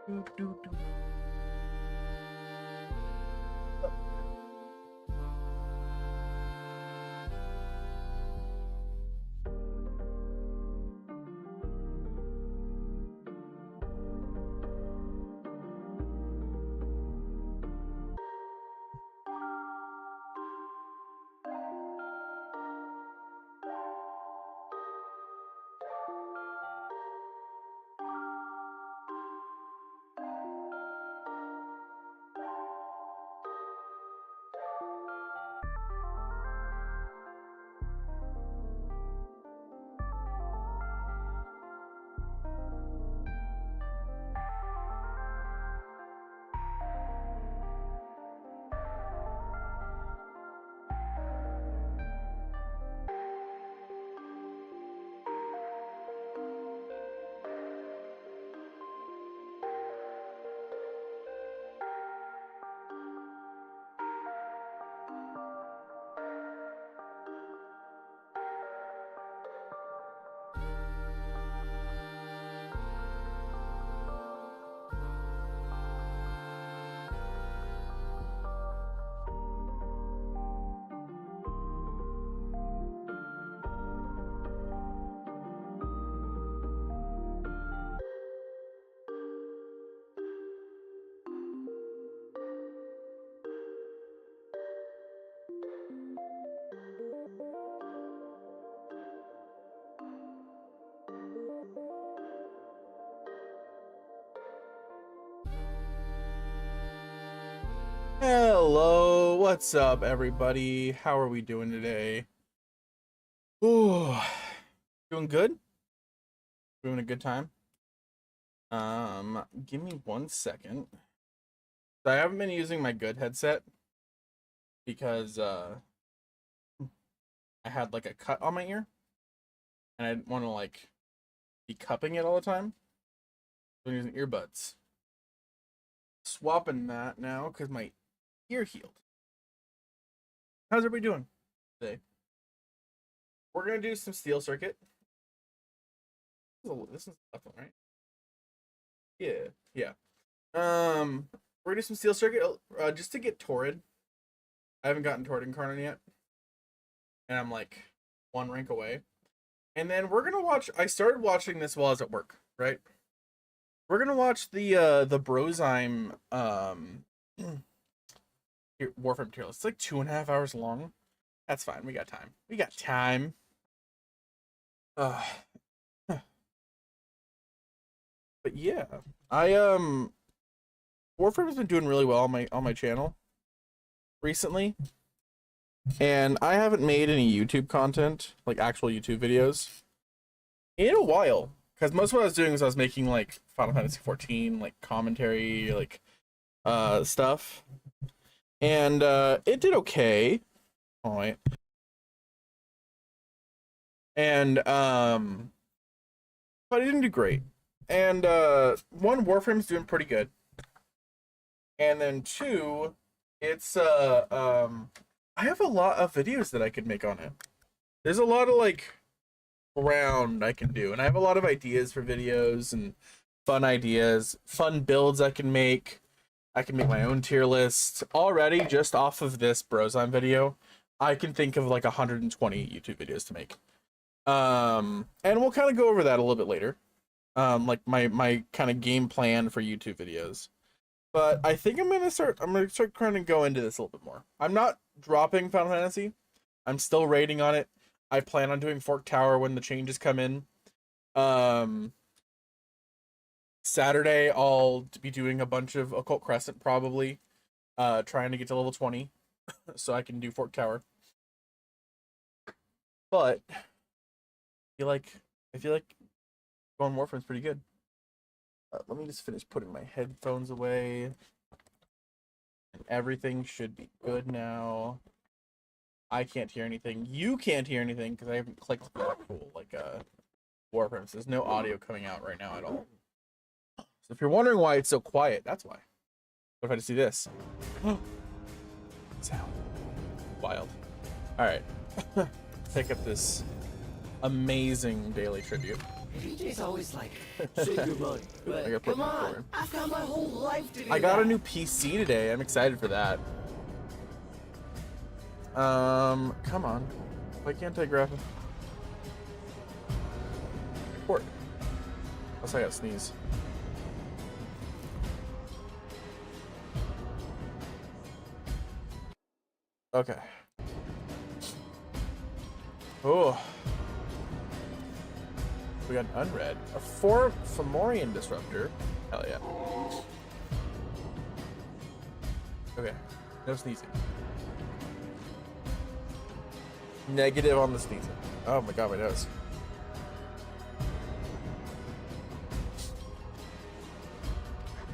Do, do, do. Hello, what's up, everybody? How are we doing today? Ooh, doing good? Doing a good time? Give me 1 second. I haven't been using my good headset because I had like a cut on my ear, and I didn't want to like be cupping it all the time. So I'm using earbuds. Swapping that now because my ear healed. How's everybody doing today? We're gonna do some steel circuit. This is the left one, right? Yeah. We're gonna do some steel circuit just to get Torrid. I haven't gotten Torrid incarnate yet, and I'm like 1 rank away. And then we're gonna watch. I started watching this while I was at work, right? We're gonna watch the Brozime Warframe tier list. It's like 2.5 hours long. That's fine. We got time. We got time. But yeah, Warframe has been doing really well on my channel recently, and I haven't made any YouTube content, like actual YouTube videos, in a while. Because most of what I was doing was I was making like Final Fantasy 14 like commentary like stuff, and it did okay. All right, and but it didn't do great. And one, Warframe's doing pretty good. And then two, it's I have a lot of videos that I could make on it. There's a lot of like ground I can do, and I have a lot of ideas for videos and fun ideas, fun builds I can make. I can make my own tier list already just off of this Brozime video. I can think of like 120 YouTube videos to make. And we'll kind of go over that a little bit later. Like my kind of game plan for YouTube videos. But I think I'm gonna start trying to go into this a little bit more. I'm not dropping Final Fantasy. I'm still rating on it. I plan on doing Fork Tower when the changes come in. Saturday I'll be doing a bunch of Occult Crescent probably. Trying to get to level 20 so I can do Fork Tower. But I feel like going Warframe's pretty good. Let me just finish putting my headphones away. And everything should be good now. I can't hear anything. You can't hear anything because I haven't clicked the cool like Warframe. So there's no audio coming out right now at all. So if you're wondering why it's so quiet, that's why. What if I just do this? Sound. Wild. Alright. Pick up this amazing daily tribute. DJ's always like, save your money. But come on, I've got my whole life to do I got a new PC today. I'm excited for that. Come on. Why can't I grab it? Report. Unless I got sneeze. Okay. Oh. We got an unread. A Fomorian disruptor. Hell yeah. Okay. No sneezing. Negative on the sneezing. Oh my god, my nose.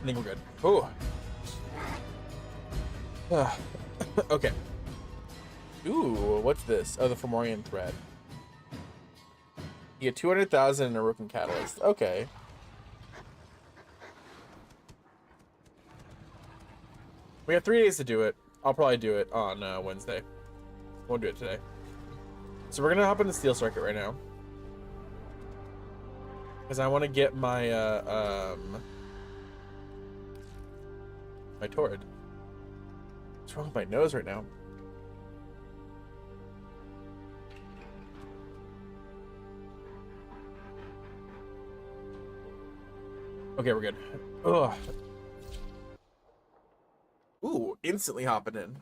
I think we're good. Oh. Okay. Ooh, what's this? Oh, the Fomorian thread. You get 200,000 in a Rookin Catalyst. Okay. We have 3 days to do it. I'll probably do it on Wednesday. Won't do it today. So we're gonna hop into Steel Circuit right now. Because I want to get my, my Torrid. What's wrong with my nose right now? Okay, we're good. Ugh. Ooh, instantly hopping in.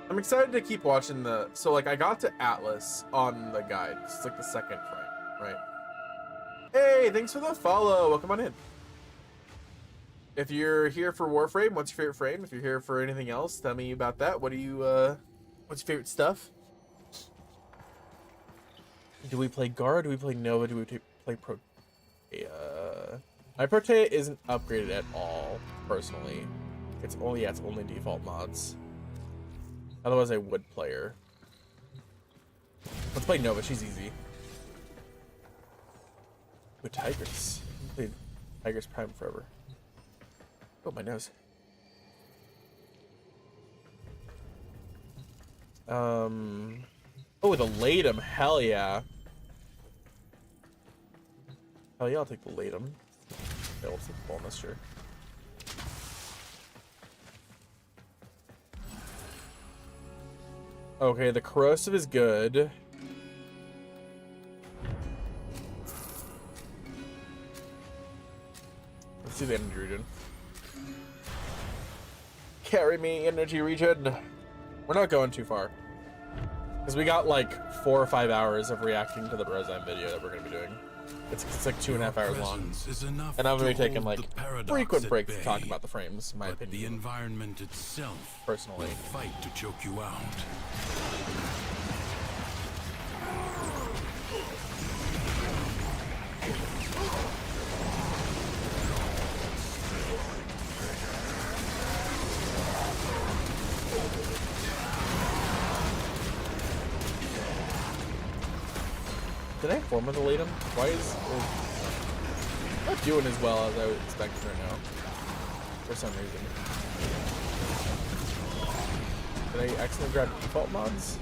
I'm excited to keep watching the... So, like, I got to Atlas on the guide. It's like the second frame, right? Hey, thanks for the follow. Welcome on in. If you're here for Warframe, what's your favorite frame? If you're here for anything else, tell me about that. What do you, what's your favorite stuff? Do we play Gara? Do we play Nova? Do we play Pro... my Protea isn't upgraded at all, personally. It's only default mods. Otherwise, I would play her. Let's play Nova. She's easy. With Tigris. I played Tigris Prime forever. Oh, my nose. Oh, the Latum. Hell yeah. Hell yeah, I'll take the Latum. Okay, we'll take the bonus, sure. Okay, the Corrosive is good. Let's do the Energy Regen. Carry me, Energy Regen. We're not going too far. Because we got like 4 or 5 hours of reacting to the Brozime video that we're going to be doing. It's like 2.5 hours long. And I'm going to be taking like frequent breaks to talk about the frames, in my opinion. The environment itself personally will fight to choke you out. Did I form with the Latum? Why is it not doing as well as I would expect right now? For some reason. Did I accidentally grab default mods?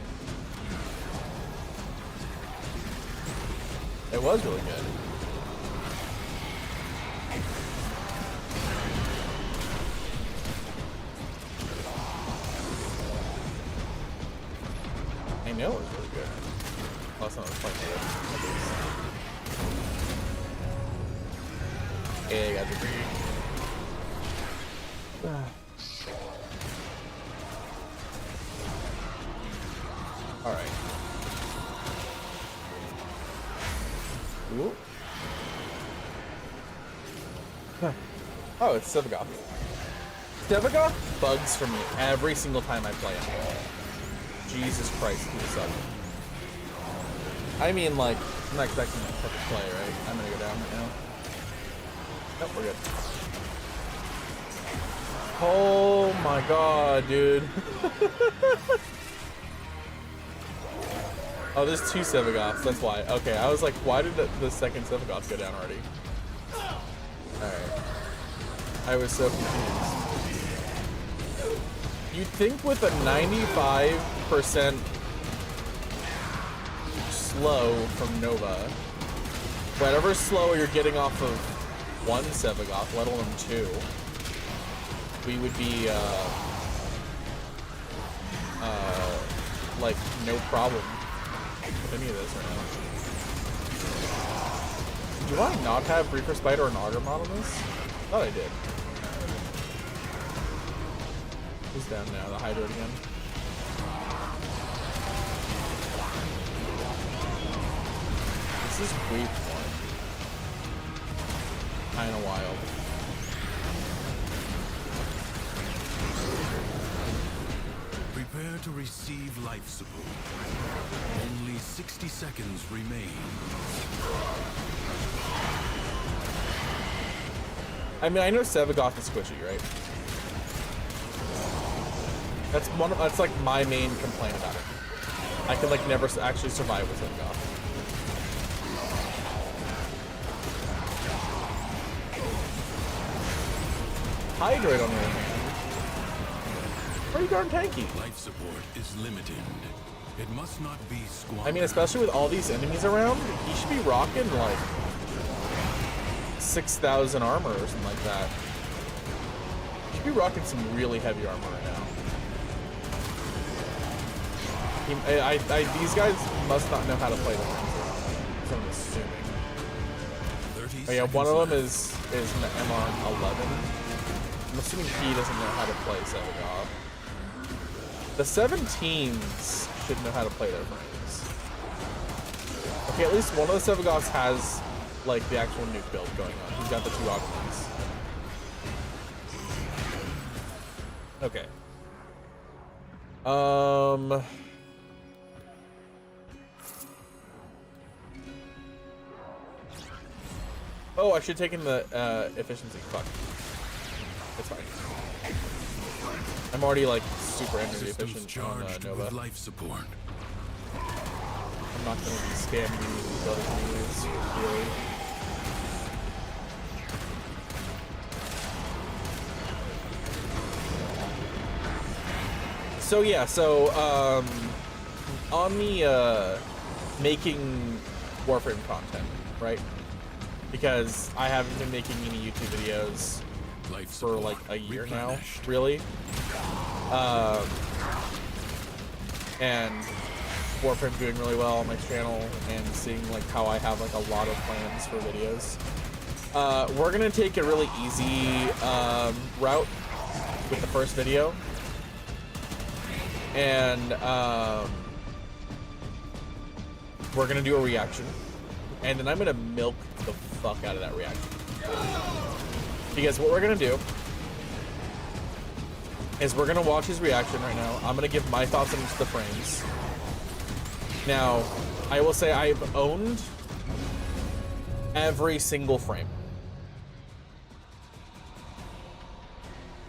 It was really good. I know it was really good. Last time I was playing with it. Hey, I got the green. Alright. Ooh. Huh. Oh, it's Sevagoth. Sevagoth bugs for me every single time I play him. Jesus Christ, he sucks. I mean, like, I'm not expecting that type of play, right? I'm gonna go down right now. Nope, we're good. Oh my god, dude. Oh, there's 2 Sevagoths, that's why. Okay, I was like, why did the second Sevagoth go down already? Alright. I was so confused. You'd think with a 95% slow from Nova whatever slow you're getting off of one Sevagoth, let alone two, we would be like no problem with any of this right now. Do I not have Reaper Spider or an Auger mod on this? I thought I did. He's down now, the Hydra again. This is week one. Kinda wild. Prepare to receive life support. Only 60 seconds remain. I mean, I know Sevagoth is squishy, right? That's like my main complaint about it. I could like never actually survive with Sevagoth. Hydrate on the other hand, pretty darn tanky. Life support is limited. It must not be squandered. I mean, especially with all these enemies around, he should be rocking like 6,000 armor or something like that. He should be rocking some really heavy armor right now. These guys must not know how to play the frames around, so I'm assuming. Oh yeah, one of them is MR11. I'm assuming he doesn't know how to play Sevagoth. The 17s should know how to play their frames. Okay, at least one of the Sevagoths has like the actual nuke build going on. He's got the two augments. Okay. Oh, I should have taken the efficiency. Fuck. It's fine. I'm already like super energy efficient on Nova. With life support. I'm not gonna be spamming these other moves, really. So yeah, on the making Warframe content, right? Because I haven't been making any YouTube videos for like a year now, really. And Warframe doing really well on my channel, and seeing like how I have like a lot of plans for videos. We're gonna take a really easy route with the first video, and we're gonna do a reaction, and then I'm gonna milk the fuck out of that reaction. Because what we're gonna do is we're gonna watch his reaction right now. I'm gonna give my thoughts on each of the frames. Now, I will say I've owned every single frame.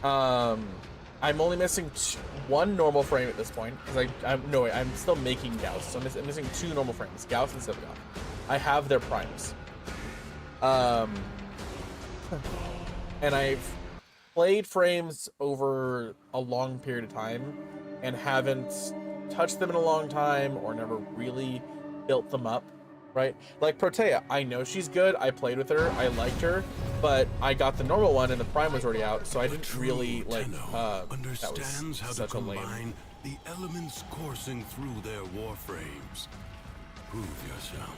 I'm only missing one normal frame at this point, because I'm still making Gauss, so I'm missing two normal frames, Gauss and Sevagoth. I have their primes. And I've played frames over a long period of time and haven't touched them in a long time, or never really built them up, right? Like Protea, I know she's good, I played with her, I liked her, but I got the normal one and the prime was already out, so I didn't really like understands how to such a lame. combine the elements coursing through their warframes. Prove yourself.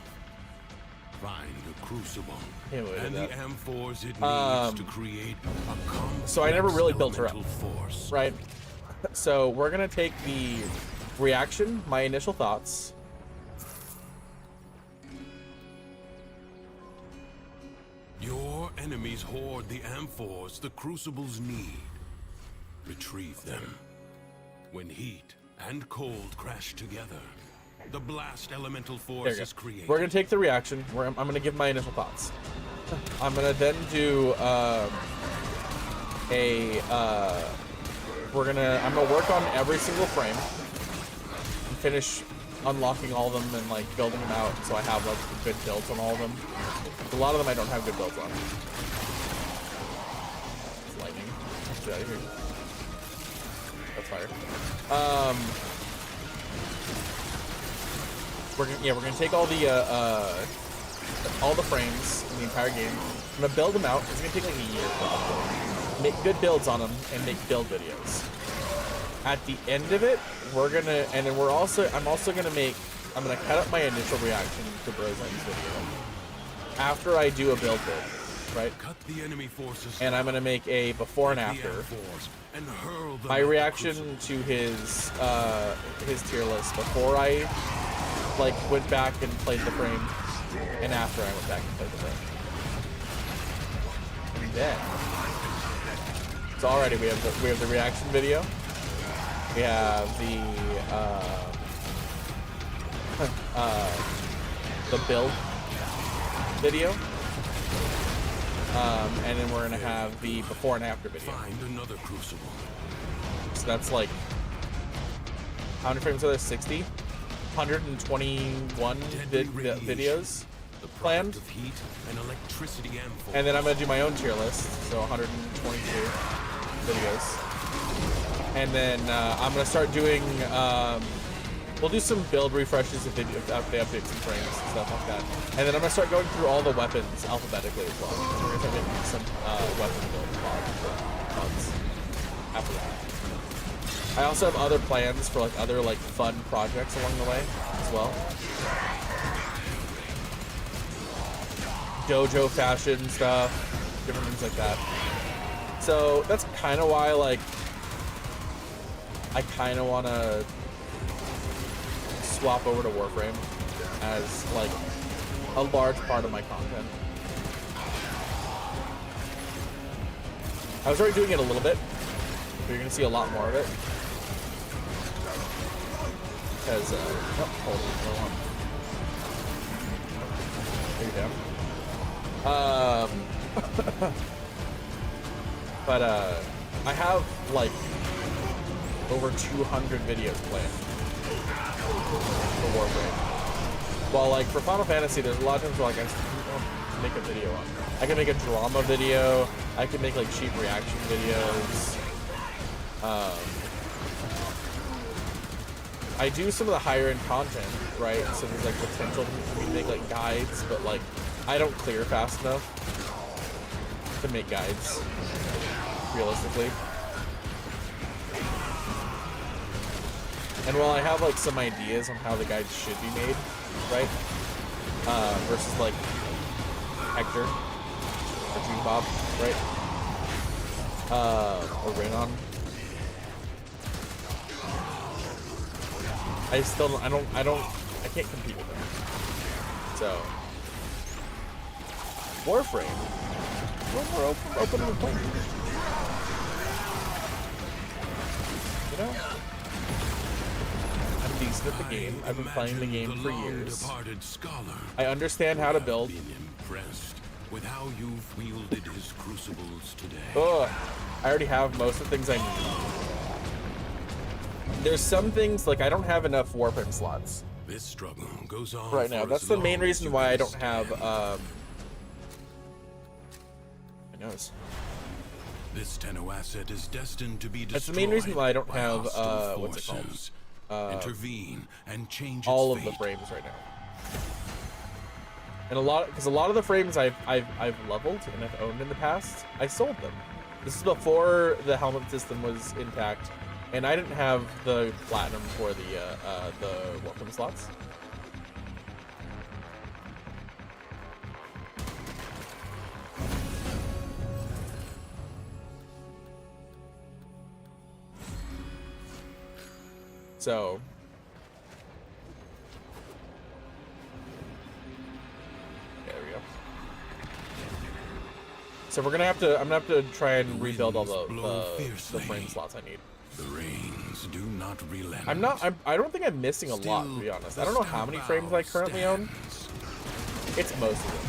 Find the crucible and the amphors it needs to create a complex so I never really built her up, force. right? So we're gonna take the reaction, my initial thoughts. Your enemies hoard the amphors the crucibles need. Retrieve them. When heat and cold crash together, the blast elemental force is created. We're gonna take the reaction. I'm gonna give my initial thoughts. I'm gonna then do I'm gonna work on every single frame and finish unlocking all of them and like building them out, so I have like good builds on all of them. A lot of them I don't have good builds on. It's lightning. Let's get out of here. That's fire. We're gonna take all the all the frames in the entire game. I'm gonna build them out. It's gonna take like a year probably. Make good builds on them and make build videos. At the end of it, we're gonna, and then I'm also gonna cut up my initial reaction to Brozime's video after I do a build bit, right? Cut the enemy forces, and I'm gonna make a before and after. And hurl them my reaction to his tier list before I like went back and played the frame, and after I went back and played the frame. And then, so already we have the reaction video. We have the build video. And then we're gonna have the before and after video. Find another crucible. So that's like, how many frames are there? 60? 121 videos planned. Of heat and electricity and then I'm gonna do my own tier list, so 122 videos. And then I'm gonna start doing. We'll do some build refreshes if they update some frames and stuff like that. And then I'm gonna start going through all the weapons alphabetically as well. We're gonna start making some weapon build mods after that. I also have other plans for like other like fun projects along the way as well. Dojo fashion stuff, different things like that. So that's kind of why like I kind of want to swap over to Warframe as like a large part of my content. I was already doing it a little bit, but you're gonna see a lot more of it. Because hold on. There you go. But I have like over 200 videos planned for Warframe. While like for Final Fantasy, there's a lot of times where like I just don't make a video on. I can make a drama video. I can make like cheap reaction videos. I do some of the higher end content, right? So there's like potential for me to make like guides, but like I don't clear fast enough to make guides realistically. And while I have like some ideas on how the guides should be made, right? Versus like Hector or Gene Bob, right? Or Raynon. I can't compete with them. So Warframe, we're more open and playing. You know? I'm decent at the game. I've been playing the game for years. I understand how to build. Impressed with how you've wielded his crucibles today. Ugh, I already have most of the things I need. There's some things like I don't have enough Warframe slots. This struggle goes on right now. That's the main reason why I don't have my nose. This Tenno asset is destined to be destroyed. That's the main reason why I don't have what's it called? Intervene and change all its of the fate. frames right now. And a lot of the frames I've leveled and I've owned in the past, I sold them. This is before the helmet system was intact, and I didn't have the platinum for the welcome slots. So there we go. So we're gonna have to. I'm gonna have to try and rebuild all the frame slots I need. The rains do not relent. I don't think I'm missing a lot, to be honest. I don't know how many frames I currently own. It's most of them.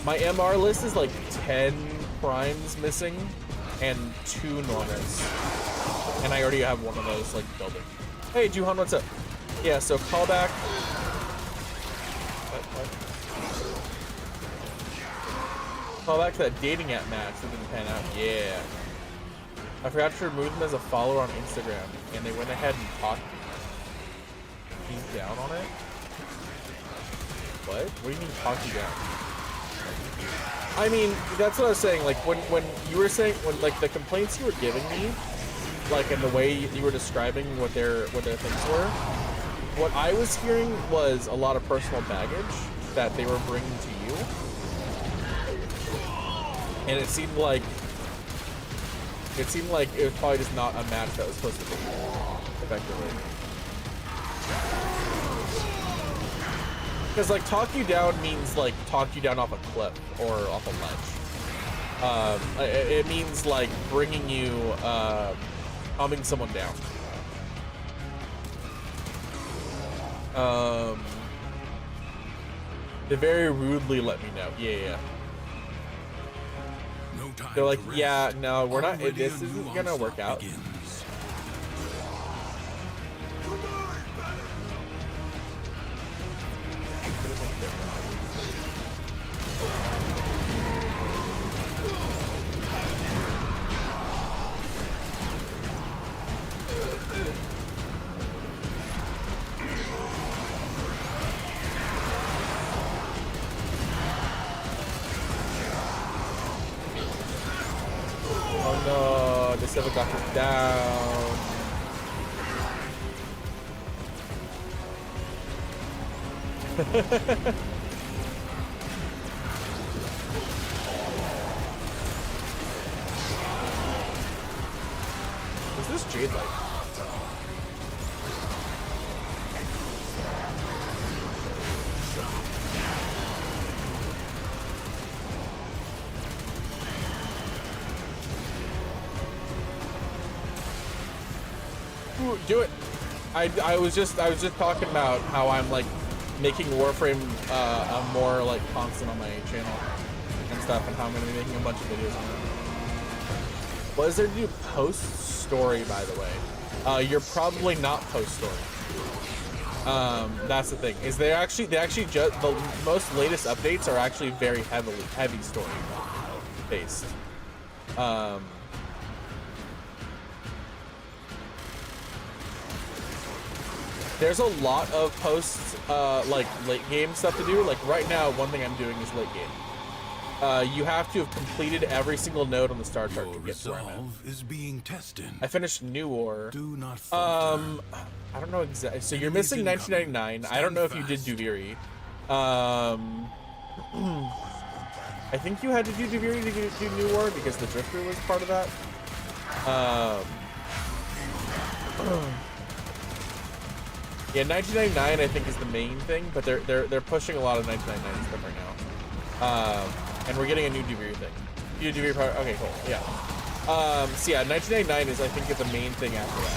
My MR list is like 10 primes missing and 2 normals. And I already have one of those like building. Hey Juhan, what's up? Yeah, so callback. Call back to that dating app match that didn't pan out. Yeah. I forgot to remove them as a follower on Instagram, and they went ahead and talked to talking down on it? What? What do you mean talking down? I mean, that's what I was saying. Like when you were saying like the complaints you were giving me, like in the way you were describing what their things were, what I was hearing was a lot of personal baggage that they were bringing to you, and it seemed like it was probably just not a match that was supposed to be effectively. Because like talk you down means like talk you down off a cliff or off a ledge. It means like bringing you, calming someone down. They very rudely let me know. Yeah. No time. They're like, to rest. yeah, no, we're not. Already This a new isn't gonna work onslaught out. begins. Oh no, the Seven Doctor's down. Is this Jade Light? Ooh, do it. I was just talking about how I'm like making Warframe more like constant on my channel and stuff, and how I'm gonna be making a bunch of videos on it. What is there to do post story, by the way? You're probably not post story. That's the thing. Is they actually just the most latest updates are actually very heavy story based. There's a lot of posts, like late game stuff to do. Like right now, one thing I'm doing is late game. You have to have completed every single node on the star chart Your to get to where I'm at. resolve is being tested. I finished New War. Do not falter. I don't know exactly. So you're Enemies missing incoming. 1999. I don't know if you did Stand Duviri. I think you had to do Duviri to do New War because the Drifter was part of that. Yeah, 1999 I think is the main thing, but they're pushing a lot of 1999 stuff right now. And we're getting a new Duviri thing. New Duviri part. Okay, cool. Yeah. So yeah, 1999 is I think the main thing after that.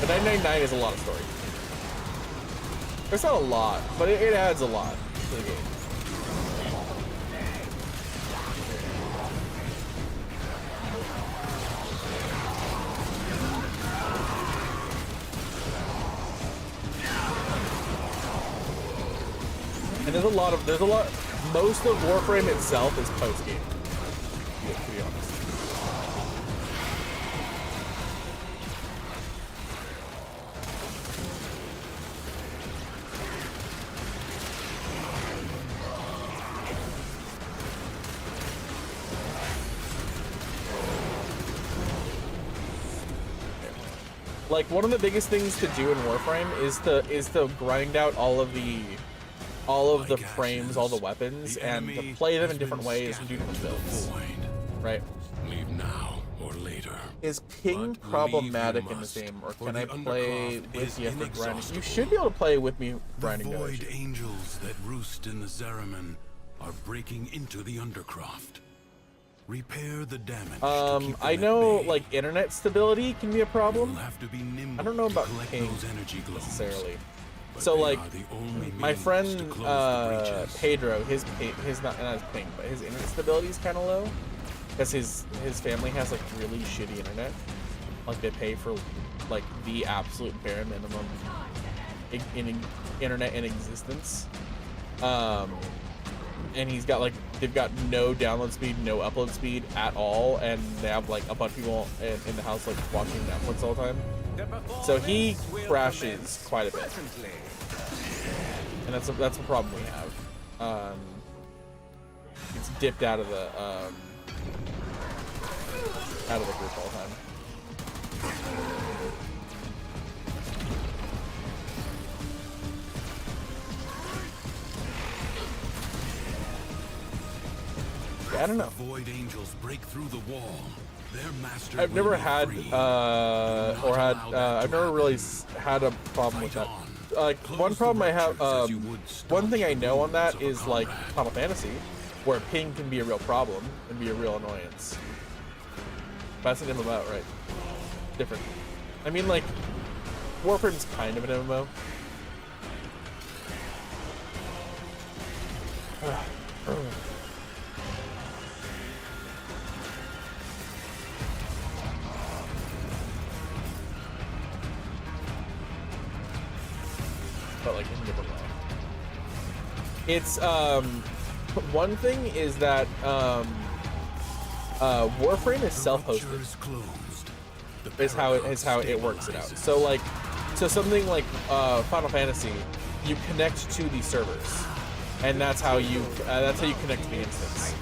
But 999 is a lot of story. It's not a lot, but it adds a lot to the game. And there's a lot. Most of Warframe itself is post game. To be honest. Like one of the biggest things to do in Warframe is to grind out all of the frames, all the weapons, and to play them in different ways and do different builds. Right? Leave now or later. Is ping But problematic leave you in this must, game, or for can the I play Undercroft with is you for grinding? You inexhaustible. should be able to play with me The grinding. void Guys. angels that roost in the Zeraman are breaking into the Undercroft. Repair the damage. to keep them I at know bay. like internet stability can be a You'll problem. have to be nimble I don't know to about collect ping those energy globes. necessarily. But So they like are the only my means friend to close the breaches. Pedro, his not his ping, but his internet stability is kind of low because his family has like really shitty internet. Like they pay for like the absolute bare minimum in internet in existence. And he's got like, they've got no download speed, no upload speed at all, and they have like a bunch of people in the house like watching Netflix all the time. So he crashes quite a bit, and that's a problem we have. It's dipped out of the group all the time. I don't know. Void angels break through the wall. Their master I've never had I've never really had a problem with that. Like one problem I have, one thing I know on that is like Final Fantasy, where ping can be a real problem and be a real annoyance. But that's an MMO, right? Different. I mean, like Warframe's kind of an MMO. But like in a different way. It's one thing is that Warframe is self-hosted. Is how it works it out. So like, so something like Final Fantasy, you connect to the servers, and that's how you connect to the instance.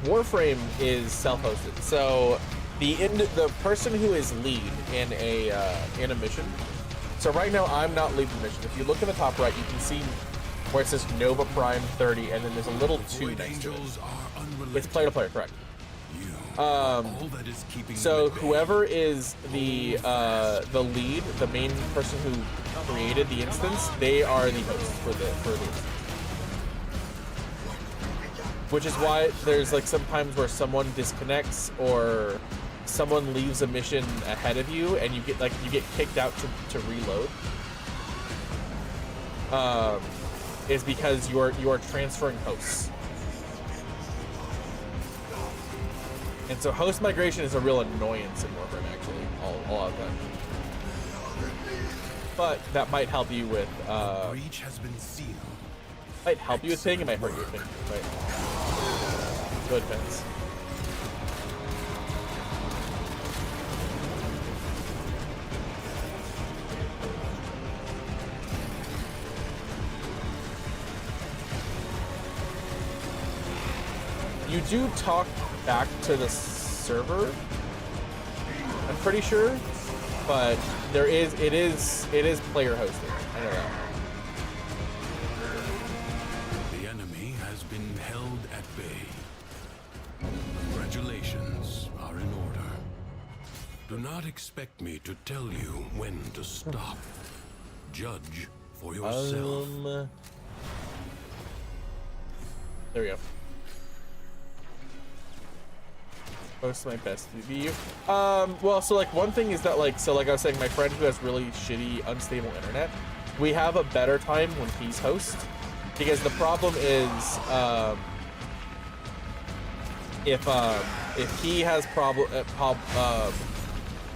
Warframe is self-hosted. So the person who is lead in a mission. So right now I'm not leading the mission. If you look in the top right, you can see where it says Nova Prime 30, and then there's a little 2 next to it. It's player to player, correct? So whoever is the lead, the main person who created the instance, they are the host for the instance. Which is why there's like sometimes where someone disconnects or someone leaves a mission ahead of you, and you get kicked out to reload. Is because you are transferring hosts. And so host migration is a real annoyance in Warframe, actually, a lot of the time. But that might help you with might help you with ping, it might hurt you with ping. Right? So it depends. You do talk back to the server, I'm pretty sure, but it is player hosted. I know that. The enemy has been held at bay. Congratulations are in order. Do not expect me to tell you when to stop. Judge for yourself. There we go. Post my best VU. Well, so like one thing is that like I was saying, my friend who has really shitty, unstable internet, we have a better time when he's host, because the problem is if he has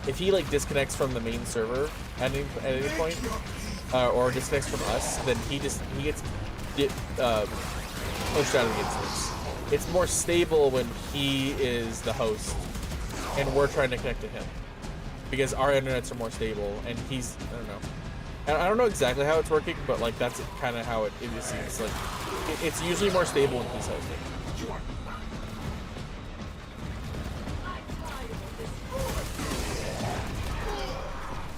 if he like disconnects from the main server at any point, or disconnects from us, then he gets pushed out of the instance. It's more stable when he is the host and we're trying to connect to him, because our internets are more stable and he's, I don't know. I don't know exactly how it's working, but like that's kind of how it is. It's like it's usually more stable when he's hosting.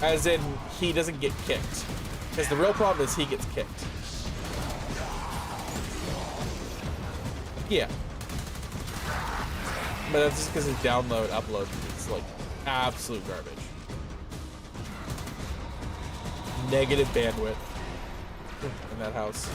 As in, he doesn't get kicked, because the real problem is he gets kicked. Yeah. But that's just because his download, upload is like absolute garbage. Negative bandwidth in that house.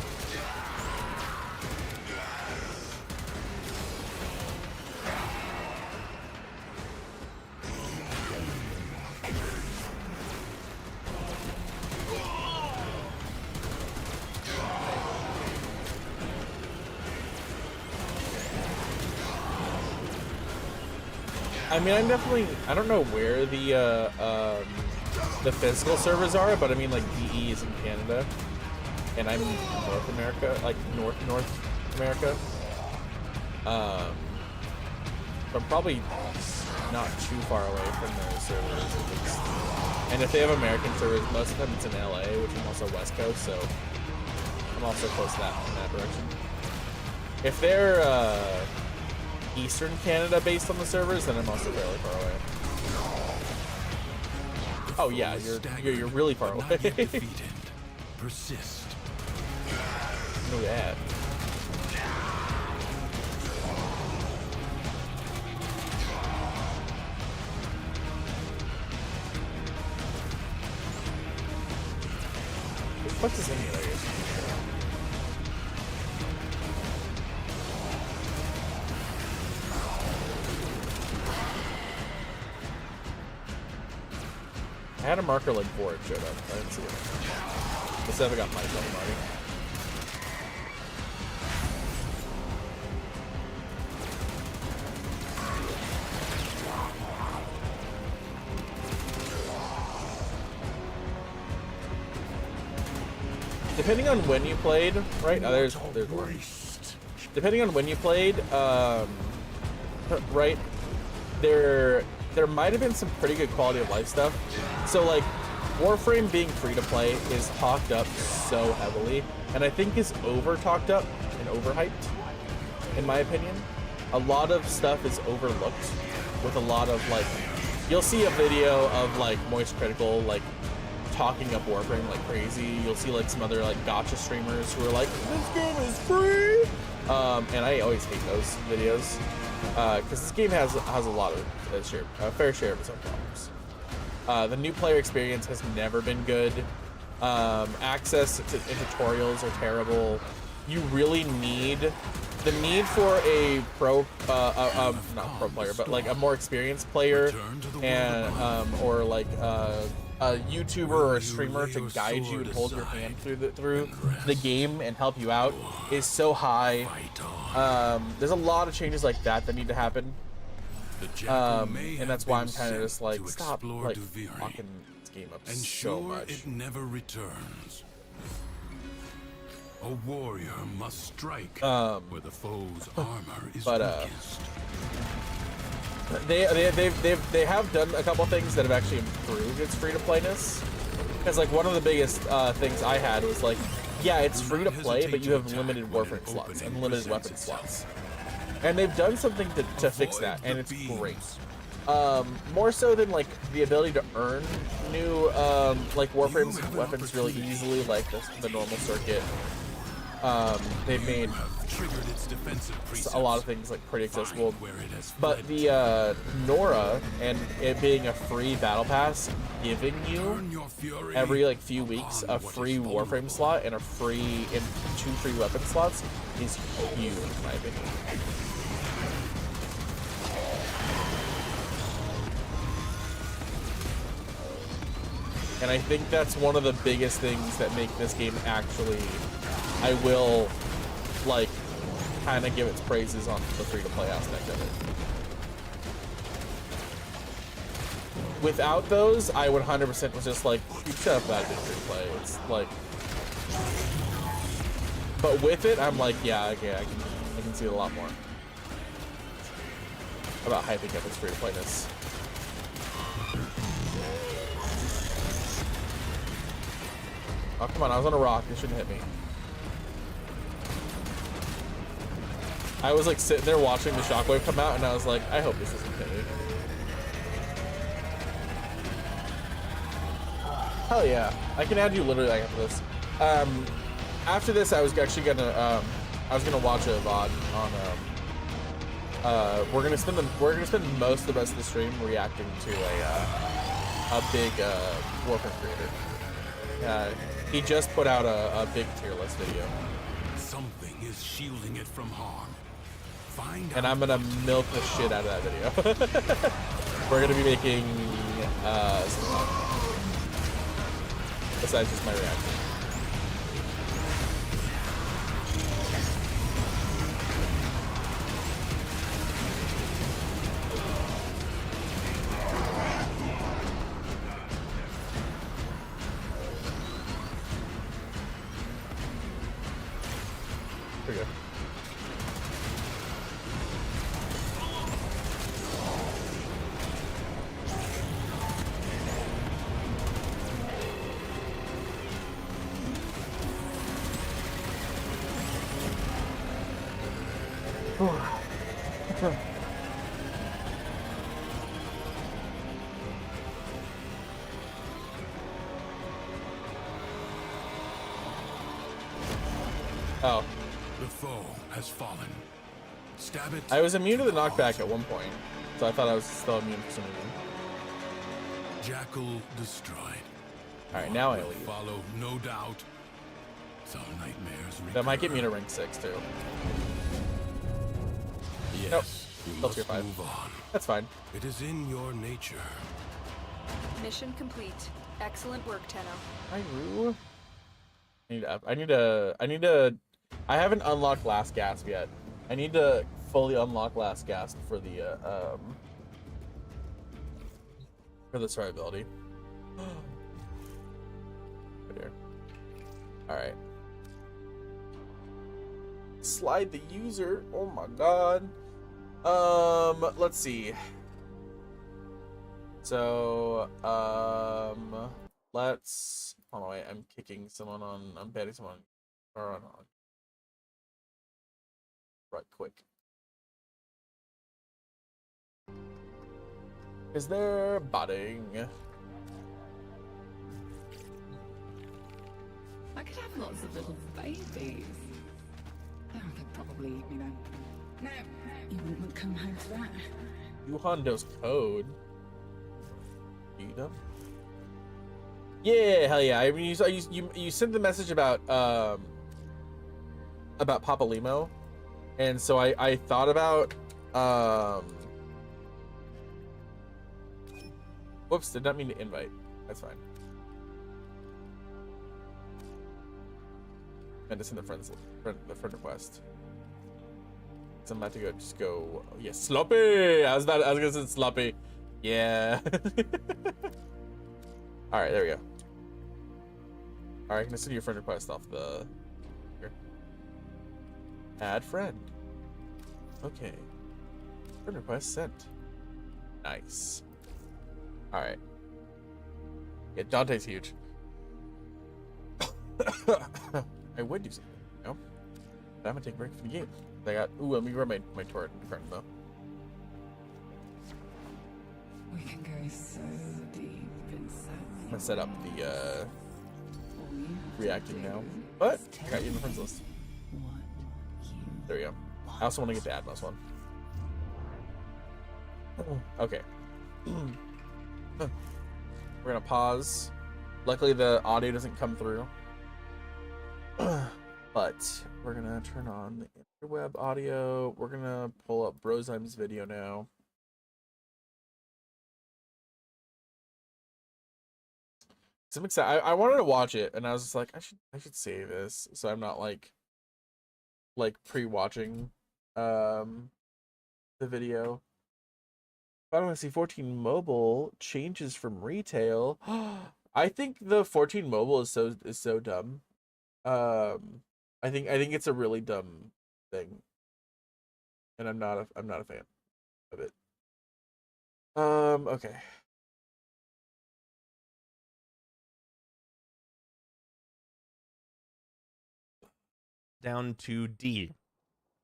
I mean, I don't know where the physical servers are, but I mean, like, DE is in Canada. and I'm in North America, like North America. So I'm probably not too far away from those servers. And if they have American servers, most of the time it's in LA, which I'm also West Coast, so I'm also close to that in that direction. If they're Eastern Canada based on the servers, then I'm also fairly far away. Oh yeah, you're really far away. Persist. Look at that. What does any of that is? I had a marker like 4, it showed up. I didn't see it. Let's see if I got myself already. Depending on when you played, right? Oh, there's one. Depending on when you played, right? There might have been some pretty good quality of life stuff. So like, Warframe being free to play is talked up so heavily, and I think is over talked up and overhyped, in my opinion. A lot of stuff is overlooked with a lot of like, you'll see a video of like Moist Critical like talking up Warframe like crazy. You'll see like some other like gotcha streamers who are like, this game is free, and I always hate those videos because this game has a lot of a fair share of its own problems. The new player experience has never been good. Access to tutorials are terrible. You really need for a not pro player, but like a more experienced player, and or like a YouTuber or a streamer to guide you and hold your hand through the game and help you out is so high. There's a lot of changes like that need to happen. And that's why I'm kind of just like, stop like fucking this game up so much. It never returns. A warrior must strike where the foe's armor is weakest. They have done a couple things that have actually improved its free-to-playness. Because like one of the biggest things I had was like, yeah, it's free to play, but you have limited Warframe slots and limited weapon slots. And they've done something to fix that, and it's great. More so than like the ability to earn new like Warframe's weapons really easily, like the normal circuit. They've made a lot of things like pretty accessible, but the Nora and it being a free battle pass, giving you every like few weeks a free Warframe slot and 2 free weapon slots is huge in my opinion. And I think that's one of the biggest things that make this game actually, I will, like, kind of give its praises on the free-to-play aspect of it. Without those, I would 100% was just like, you shut up about it free-to-play. It's like, but with it, I'm like, yeah, okay, I can see it a lot more about hyping up its free-to-playness. Oh, come on, I was on a rock. It shouldn't hit me. I was like sitting there watching the shockwave come out, and I was like, I hope this doesn't hit me. Hell yeah. I can add you literally like after this. After this, I was actually gonna, watch a VOD on, we're gonna spend most of the rest of the stream reacting to a big, Warframe creator. He just put out a big tier list video. Something is shielding it from harm. And I'm gonna milk the shit out of that video. We're gonna be making some besides just my reaction. Oh. The foe has fallen. Stab it. I was immune to the knockback at one point, so I thought I was still immune for some reason. Jackal destroyed. Alright, now I Will leave. follow, no doubt. Some nightmares recur. That might get me to rank 6 too. Yes, Nope. you Still must tier 5. move on. That's fine. It is in your nature. Mission complete. Excellent work, Tenno. Hi, Roo. I haven't unlocked Last Gasp yet. I need to fully unlock Last Gasp for the survivability. Oh dear. Alright. Slide the user. Oh my god. Let's see. So, let's. Oh wait, I'm kicking someone on. I'm betting someone. Or on. Right, quick. Is there botting? I could have lots of little babies. Oh, they'd probably eat me then. No, you wouldn't come home to that. Yuhando's code. You done? Yeah, hell yeah. I mean, you sent the message about Papa Limo, and so I thought about whoops, did not mean to invite. That's fine. And to send the friend request. So I'm about to go. Yeah, sloppy. I was gonna say sloppy. Yeah. All right, there we go. All right, can I send you a friend request off the here? Add friend. Okay. Friend request sent. Nice. All right. Yeah, Dante's huge. I would do something, you know? But I'm gonna take a break from the game. I got. Ooh, let me grab my turret current though. We can go so deep inside. I'm gonna set up the reacting now. But I got you in the friends list. There we go. I also want to get the Atmos one. Okay. We're gonna pause. Luckily the audio doesn't come through. But we're gonna turn on the interweb audio. We're gonna pull up Brozime's video now. So I'm excited. I wanted to watch it, and I was just like, I should save this, so I'm not like pre-watching the video. Final Fantasy 14 mobile changes from retail. I think the 14 mobile is so dumb. I think it's a really dumb thing, and I'm not a fan of it. Okay. Down to D.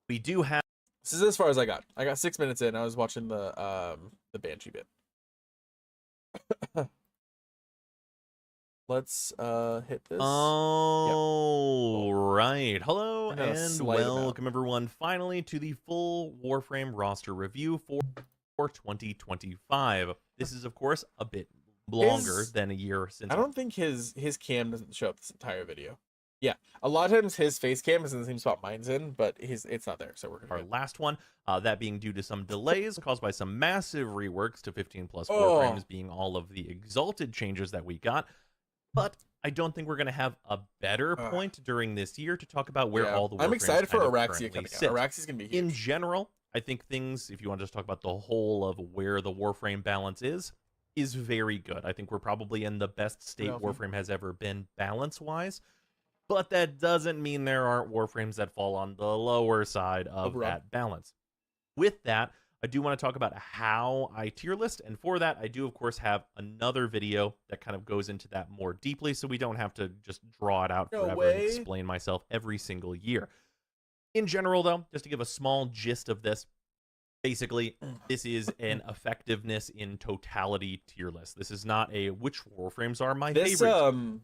We do have. This is as far as I got. I got 6 minutes in. I was watching the Banshee bit. Let's hit this. Oh, yep. Right. Hello and welcome welcome everyone finally to the full Warframe roster review for 2025. This is of course a bit longer than a year since. I don't think his cam doesn't show up this entire video. Yeah, a lot of times his face cam is in the same spot mine's in, but it's not there, so we're our good. last one. That being due to some delays caused by some massive reworks to 15+ Warframes, being all of the exalted changes that we got. But I don't think we're going to have a better point during this year to talk about where all the Warframes I'm excited for Araxia currently coming sit. out. Araxia's going to be huge. In general, I think things, if you want to just talk about the whole of where the Warframe balance is very good. I think we're probably in the best state Warframe has ever been balance-wise. But that doesn't mean there aren't Warframes that fall on the lower side of that balance. With that, I do want to talk about how I tier list, and for that, I do, of course, have another video that kind of goes into that more deeply, so we don't have to just draw it out forever and explain myself every single year. In general, though, just to give a small gist of this, Basically, this is an effectiveness in totality tier list. This is not a which Warframes are my This favorite.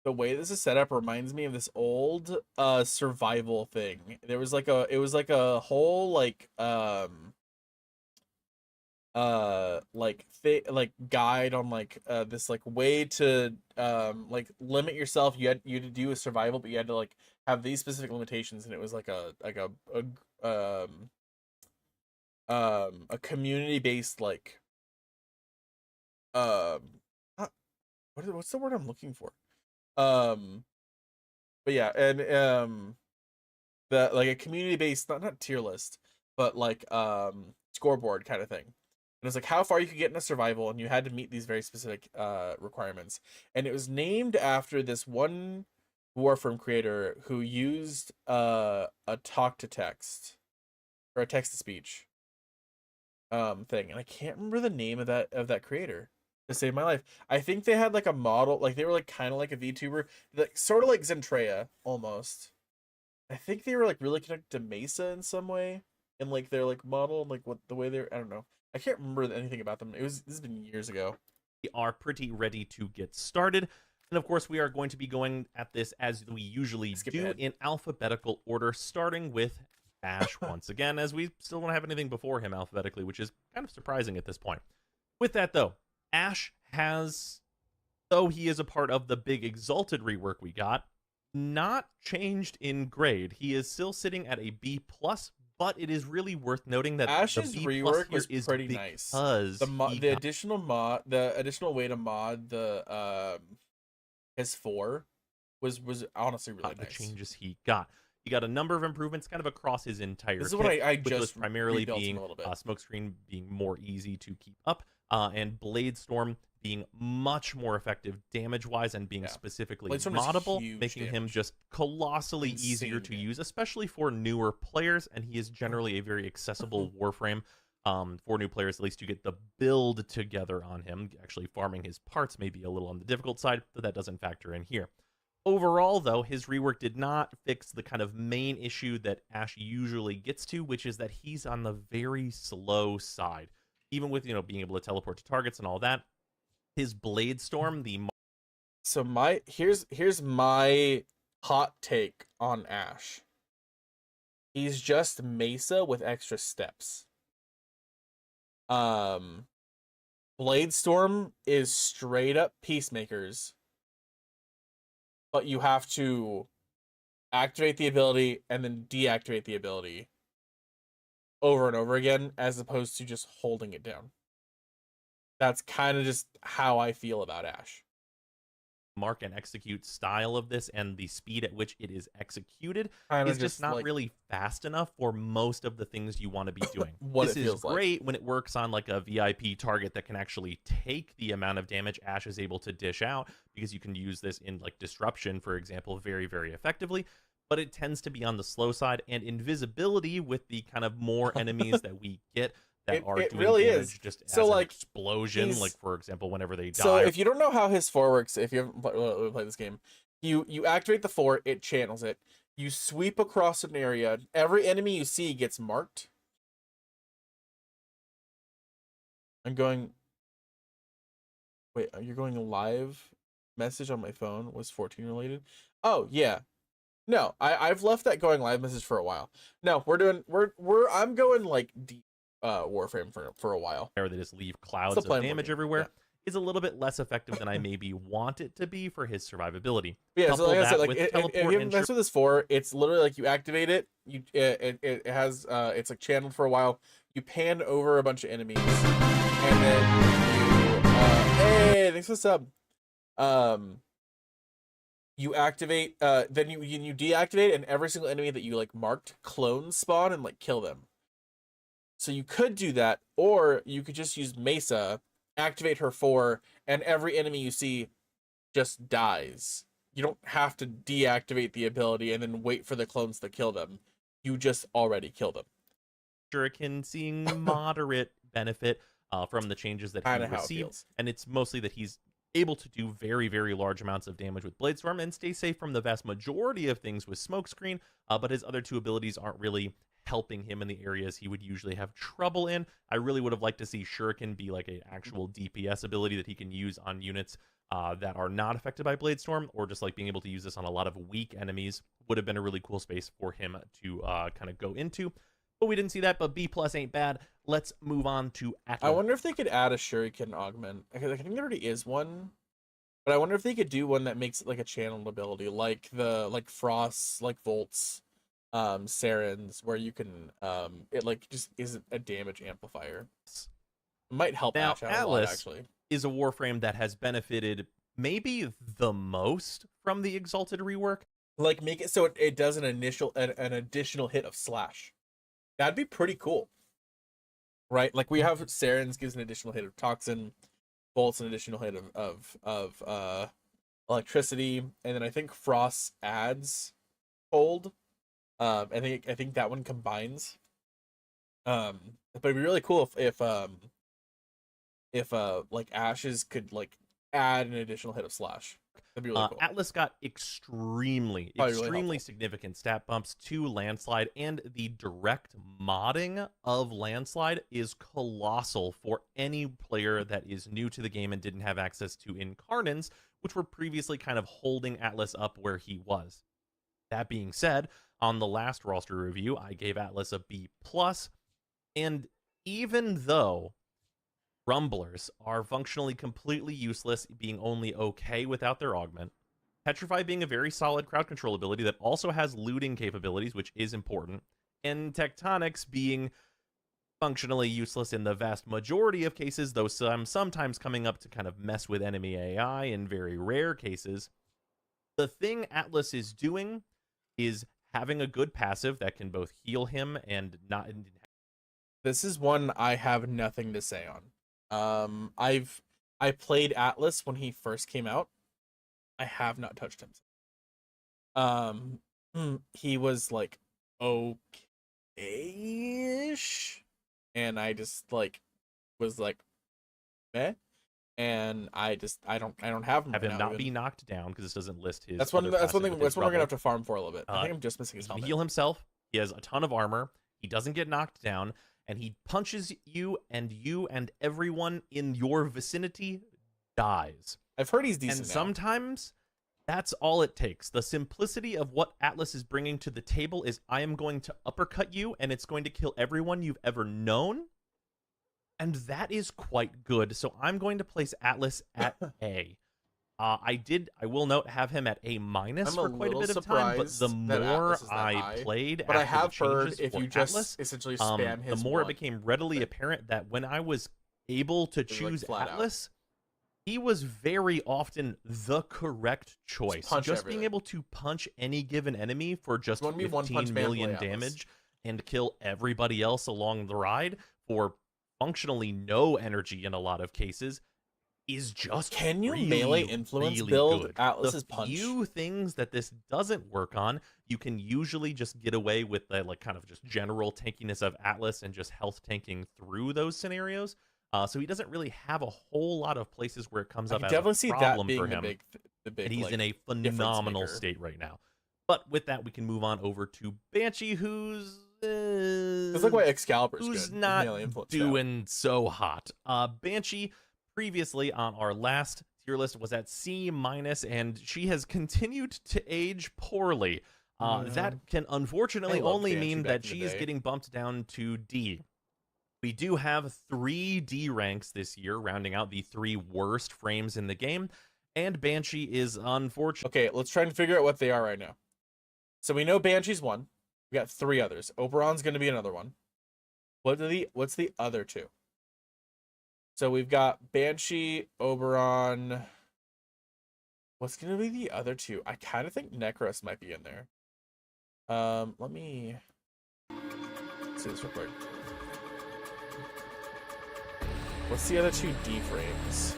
the way this is set up reminds me of this old survival thing. There was like a whole like guide on like this like way to like limit yourself. You had to do a survival, but you had to like have these specific limitations, and it was like a community based like what's the word I'm looking for? But yeah, and the like a community based not tier list, but like scoreboard kind of thing. And it was like how far you could get in a survival, and you had to meet these very specific requirements. And it was named after this one Warframe creator who used a talk to text or a text to speech thing, and I can't remember the name of that creator to save my life. I think they had like a model, like they were like kind of like a VTuber, like sort of like Zentrea almost. I think they were like really connected to Mesa in some way, and like their like model, like what the way they're, I don't know. I can't remember anything about them. This has been years ago. We are pretty ready to get started. And of course, we are going to be going at this as we usually do in alphabetical order, starting with Ash once again, as we still don't have anything before him alphabetically, which is kind of surprising at this point. With that, though, Ash has, though he is a part of the big Exalted rework we got, not changed in grade. He is still sitting at a B+, but it is really worth noting that Ash's the B+ rework was is pretty nice. The additional way to mod the his 4 was honestly really nice. The changes he got. He got a number of improvements kind of across his entire This is kit, what I which just was primarily rebuilt being a little bit. Smokescreen being more easy to keep up, and Bladestorm being much more effective damage-wise and being specifically moddable, making him just colossally easier to use, especially for newer players, and he is generally a very accessible Warframe. For new players, at least you get the build together on him. Actually, farming his parts may be a little on the difficult side, but that doesn't factor in here. Overall, though, his rework did not fix the kind of main issue that Ash usually gets to, which is that he's on the very slow side. Even with, being able to teleport to targets and all that, his Bladestorm, here's my hot take on Ash. He's just Mesa with extra steps. Bladestorm is straight up Peacemakers, but you have to activate the ability and then deactivate the ability over and over again, as opposed to just holding it down. That's kind of just how I feel about Ash. Mark and execute style of this and the speed at which it is executed Kinda is just not really fast enough for most of the things you want to be doing. This is great when it works on like a VIP target that can actually take the amount of damage Ash is able to dish out, because you can use this in like Disruption, for example, very, very effectively. But it tends to be on the slow side, and invisibility with the kind of more enemies that we get that are doing really damage just as an explosion, like for example, whenever they die. So if you don't know how his 4 works, if you haven't played this game, you activate the 4, it channels it. You sweep across an area. Every enemy you see gets marked. I'm going. Wait, you're going live? Message on my phone was 14 related. Oh yeah. No, I've left that going live message for a while. No, I'm going like deep Warframe for a while. They just leave clouds of damage everywhere. Is a little bit less effective than I maybe want it to be for his survivability. Yeah, so like I said, like if you mess with this 4, it's literally like you activate it, it has it's like channeled for a while. You pan over a bunch of enemies, and then you hey, thanks for the sub. You activate, then you deactivate, and every single enemy that you like marked clones spawn and like kill them. So you could do that, or you could just use Mesa, activate her 4, and every enemy you see just dies. You don't have to deactivate the ability and then wait for the clones to kill them. You just already kill them. Shuriken seeing moderate benefit from the changes that he received, and it's mostly that he's able to do very, very large amounts of damage with Bladestorm and stay safe from the vast majority of things with Smokescreen, but his other 2 abilities aren't really helping him in the areas he would usually have trouble in. I really would have liked to see Shuriken be like an actual DPS ability that he can use on units that are not affected by Blade Storm, or just like being able to use this on a lot of weak enemies would have been a really cool space for him to kind of go into. But we didn't see that, but B+ ain't bad. Let's move on to Atlas. I wonder if they could add a Shuriken augment. I think there already is one. But I wonder if they could do one that makes it like a channeled ability, like Frost, like Volts, Sarens, where you can it like just isn't a damage amplifier. It might help now, Ash out Atlas a lot, actually. Is a Warframe that has benefited maybe the most from the Exalted rework. Like make it so it does an additional hit of slash. That'd be pretty cool. Right? Like we have Sarens gives an additional hit of toxin. Bolts an additional hit of electricity, and then I think Frost adds cold. I think that one combines. But it'd be really cool if like Ashes could like add an additional hit of slash. That'd be really cool. Atlas got extremely really significant stat bumps to Landslide, and the direct modding of Landslide is colossal for any player that is new to the game and didn't have access to Incarnans, which were previously kind of holding Atlas up where he was. That being said, on the last roster review, I gave Atlas a B+, and even though Rumblers are functionally completely useless, being only okay without their augment, Petrify being a very solid crowd control ability that also has looting capabilities, which is important, and Tectonics being functionally useless in the vast majority of cases, though sometimes coming up to kind of mess with enemy AI in very rare cases. The thing Atlas is doing is having a good passive that can both heal him and not... This is one I have nothing to say on. I played Atlas when he first came out. I have not touched him. He was like okay-ish, and I just like was like meh, and I don't have him. Have right him now, not even. be knocked down because this doesn't list his. That's one thing. That's one we're gonna have to farm for a little bit. I Uh, think I'm just missing his He can helmet. heal himself. He has a ton of armor. He doesn't get knocked down, and he punches you and everyone in your vicinity dies. I've heard he's decent. And now. sometimes that's all it takes. The simplicity of what Atlas is bringing to the table is I am going to uppercut you, and it's going to kill everyone you've ever known. And that is quite good. So I'm going to place Atlas at A. I will note, have him at A- for quite a bit of time, but the more I played, but I after have the heard changes if for you just Atlas, essentially spam his the more it one, became readily apparent that when I was able to It's like choose flat out. Atlas, he was very often the correct choice. punch Just being everything. able to punch any given enemy for just You want me one 15 punch man million play Atlas. damage and kill everybody else along the ride for functionally no energy in a lot of cases is just Can you really, melee influence really build good. Atlas's The punch? few things that this doesn't work on, you can usually just get away with the like kind of just general tankiness of Atlas and just health tanking through those scenarios. So he doesn't really have a whole lot of places where it comes I up can as definitely a see that problem being for the him. big. And he's like, in a difference phenomenal maker. state right now. But with that, we can move on over to Banshee, who's That's like why Excalibur's who's good. with not melee influence now. doing so hot. Banshee, previously on our last tier list, was at C-, and she has continued to age poorly. That can unfortunately I loved only Banshee mean back that in the she is day. getting bumped down to D. We do have 3 D ranks this year, rounding out the 3 worst frames in the game, and Banshee is unfortunate. Okay, let's try and figure out what they are right now. So we know Banshee's one. We got 3 others. Oberon's going to be another one. What's the other 2? So we've got Banshee, Oberon. What's going to be the other 2? I kind of think Necros might be in there. Let me see this real quick. What's the other 2 D frames?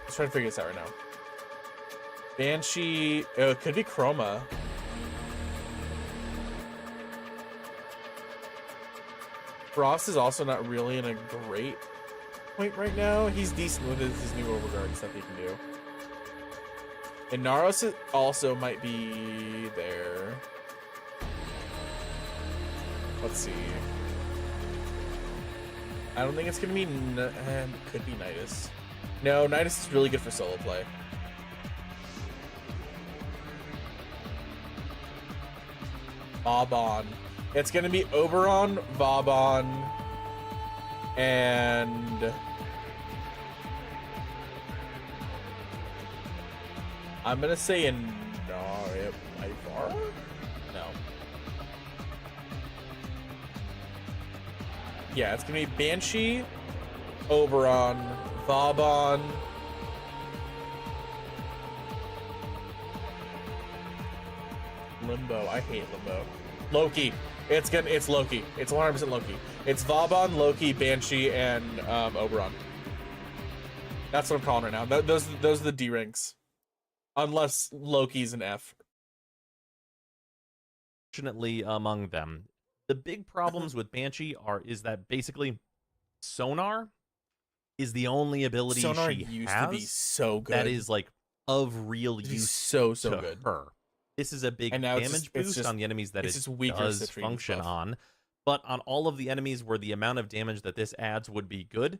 Let's try to figure this out right now. Banshee, it could be Chroma. Frost is also not really in a great point right now. He's decent with his new overguard stuff he can do. And Naros also might be there. Let's see. I don't think it's gonna be. Could be Nidus. No, Nidus is really good for solo play. Vauban. It's gonna be Oberon, Vauban, and I'm gonna say Ivara? No. Yeah, it's gonna be Banshee, Oberon, Vauban, Limbo. I hate Limbo. Loki. It's Loki. It's 100% Loki. It's Vauban, Loki, Banshee, and Oberon. That's what I'm calling right now. Those are the D ranks. Unless Loki's an F. Fortunately, among them, the big problems with Banshee is that basically sonar is the only ability Sonar she used has to be so good. that is like of real use so to good. her. This is a big And now damage boost on the enemies that it does function on, but on all of the enemies where the amount of damage that this adds would be good,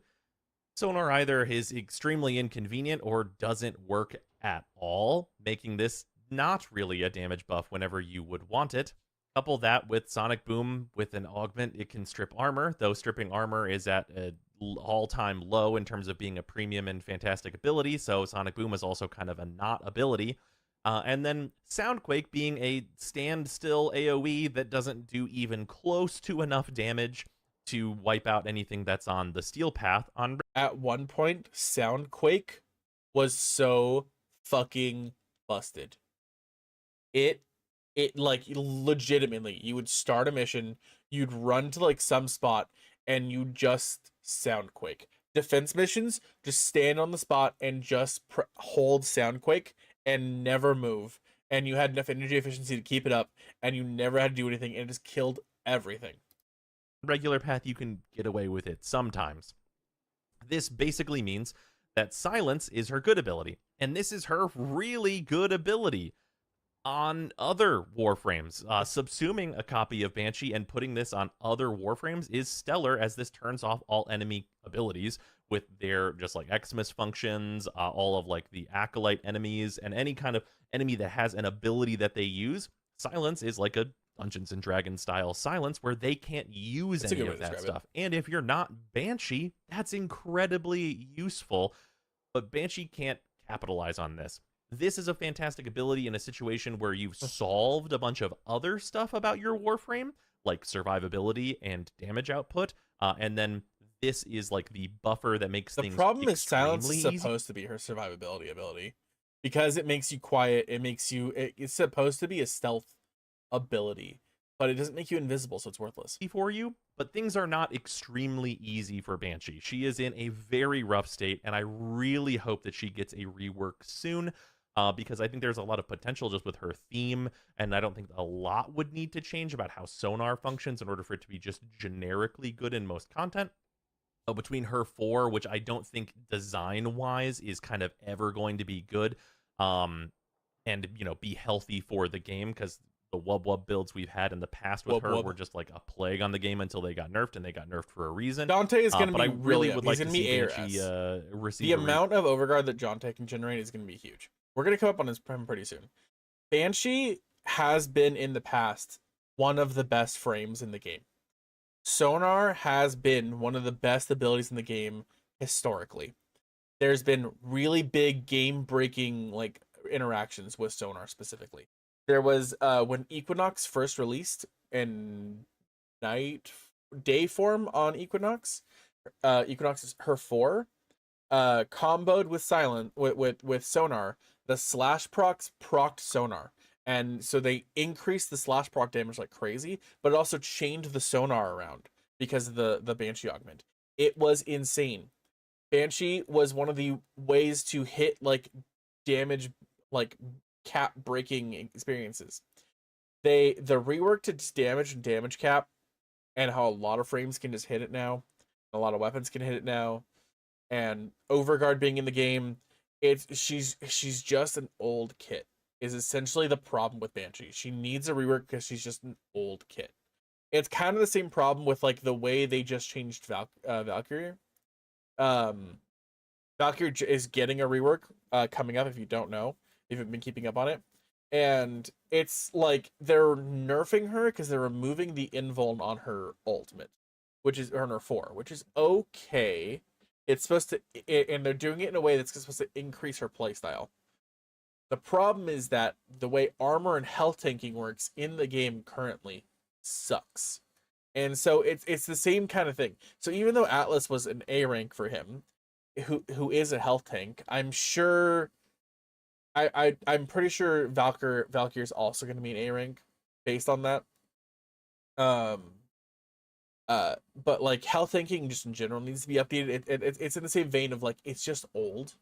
sonar either is extremely inconvenient or doesn't work at all, making this not really a damage buff whenever you would want it. Couple that with Sonic Boom with an augment, it can strip armor, though stripping armor is at an all-time low in terms of being a premium and fantastic ability, so Sonic Boom is also kind of a not ability. And then Soundquake being a standstill AoE that doesn't do even close to enough damage to wipe out anything that's on the steel path. At one point, Soundquake was so fucking busted. It like legitimately, you would start a mission, you'd run to like some spot, and you just Soundquake. Defense missions, just stand on the spot and just hold Soundquake and never move, and you had enough energy efficiency to keep it up, and you never had to do anything, and it just killed everything. Regular path, you can get away with it sometimes. This basically means that silence is her good ability, and this is her really good ability. On other Warframes, subsuming a copy of Banshee and putting this on other Warframes is stellar, as this turns off all enemy abilities with their just like Xmas functions, all of like the Acolyte enemies, and any kind of enemy that has an ability that they use. Silence is like a Dungeons and Dragons style silence where they can't use any of that stuff. And if you're not Banshee, that's incredibly useful, but Banshee can't capitalize on this. This is a fantastic ability in a situation where you've solved a bunch of other stuff about your Warframe, like survivability and damage output, and then this is like the buffer that makes things. The problem is silence is easy. supposed to be her survivability ability, because it makes you quiet. It's supposed to be a stealth ability, but it doesn't make you invisible, so it's worthless for you. But things are not extremely easy for Banshee. She is in a very rough state, and I really hope that she gets a rework soon. Because I think there's a lot of potential just with her theme, and I don't think a lot would need to change about how sonar functions in order for it to be just generically good in most content. Between her 4, which I don't think design-wise is kind of ever going to be good, and, you know, be healthy for the game, because the wub builds we've had in the past with her were just like a plague on the game until they got nerfed, and they got nerfed for a reason. Dante is going to be I really would like to see Banshee receive the amount of overguard that Dante can generate is going to be huge. We're going to come up on his prem pretty soon. Banshee has been in the past one of the best frames in the game. Sonar has been one of the best abilities in the game historically. There's been really big game-breaking like interactions with Sonar specifically. There was when Equinox first released in day form on Equinox. Equinox is her 4. Comboed with with Sonar, the slash procs procced Sonar, and so they increased the slash proc damage like crazy, but it also chained the Sonar around because of the Banshee augment. It was insane. Banshee was one of the ways to hit like damage, like cap breaking experiences. The rework to damage and damage cap, and how a lot of frames can just hit it now, a lot of weapons can hit it now, and overguard being in the game, she's just an old kit is essentially the problem with Banshee. She needs a rework because she's just an old kit. It's kind of the same problem with like the way they just changed Valkyrie. Valkyrie is getting a rework coming up. If you don't know, if you've been keeping up on it, and it's like they're nerfing her because they're removing the invuln on her ultimate, which is on her 4, which is okay. It's supposed to, and they're doing it in a way that's supposed to increase her playstyle. The problem is that the way armor and health tanking works in the game currently sucks. And so it's the same kind of thing. So even though Atlas was an A rank for him, who is a health tank, I'm sure I'm pretty sure Valkyrie is also going to be an A rank based on that. But like health tanking just in general needs to be updated. It's in the same vein of like it's just old,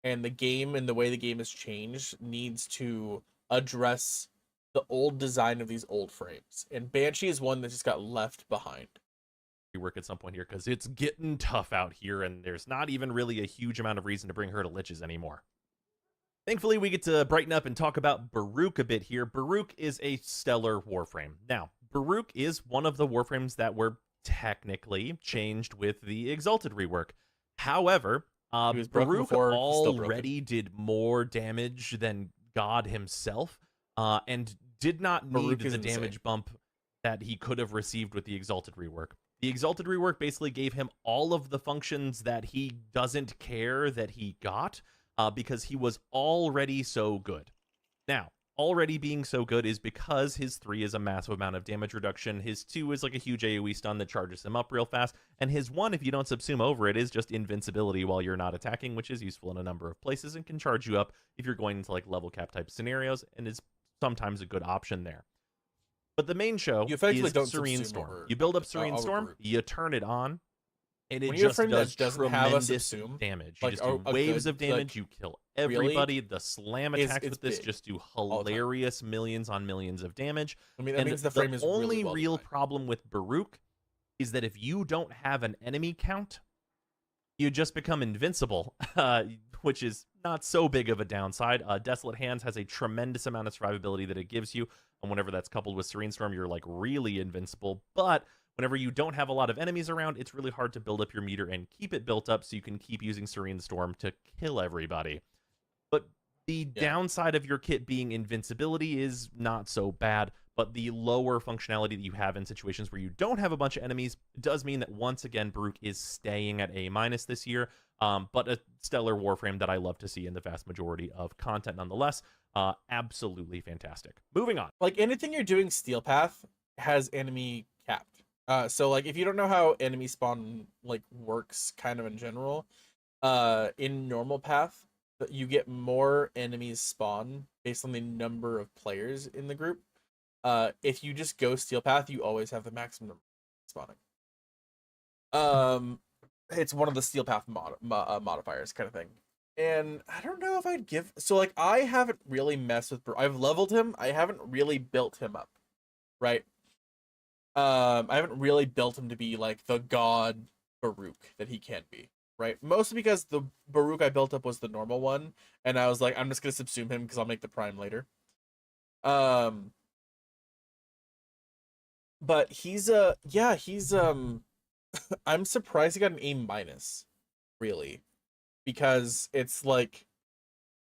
and the game and the way the game has changed needs to address the old design of these old frames. And Banshee is one that just got left behind. Work at some point here because it's getting tough out here, and there's not even really a huge amount of reason to bring her to liches anymore. Thankfully, we get to brighten up and talk about Baruch a bit here. Baruch is a stellar Warframe. Now, Baruch is one of the Warframes that were technically changed with the Exalted rework. However, Baruch already did more damage than God himself, and did not need the damage bump that he could have received with the Exalted rework. The Exalted rework basically gave him all of the functions that he doesn't care that he got, because he was already so good. Now, already being so good is because his 3 is a massive amount of damage reduction, his 2 is like a huge AoE stun that charges him up real fast, and his 1, if you don't subsume over it, is just invincibility while you're not attacking, which is useful in a number of places and can charge you up if you're going into like level cap type scenarios, and is sometimes a good option there. But the main show is Serene Storm. You build up Serene Storm, you turn it on, and it just does tremendous damage. You just do waves of damage, you kill everybody. The slam attacks with this just do hilarious millions on millions of damage. I mean, that means the frame is only really well real designed. problem with Baruch is that if you don't have an enemy count, you just become invincible, which is not so big of a downside. Desolate Hands has a tremendous amount of survivability that it gives you, and whenever that's coupled with Serene Storm, you're like really invincible. But whenever you don't have a lot of enemies around, it's really hard to build up your meter and keep it built up so you can keep using Serene Storm to kill everybody. But the downside of your kit being invincibility is not so bad, but the lower functionality that you have in situations where you don't have a bunch of enemies does mean that once again Baruch is staying at A- this year, but a stellar Warframe that I love to see in the vast majority of content nonetheless. Absolutely fantastic. Moving on. Like anything you're doing Steel Path has enemy capped. So like if you don't know how enemy spawn like works kind of in general, in normal path, you get more enemies spawn based on the number of players in the group. If you just go Steel Path, you always have the maximum spawning. It's one of the Steel Path modifiers kind of thing. And I don't know if I'd give... So, like, I haven't really messed with... I've leveled him. I haven't really built him up, right? I haven't really built him to be, like, the god Baruch that he can be, right? Mostly because the Baruch I built up was the normal one, and I was like, I'm just going to subsume him because I'll make the prime later. But he's I'm surprised he got an A-, really. Because it's like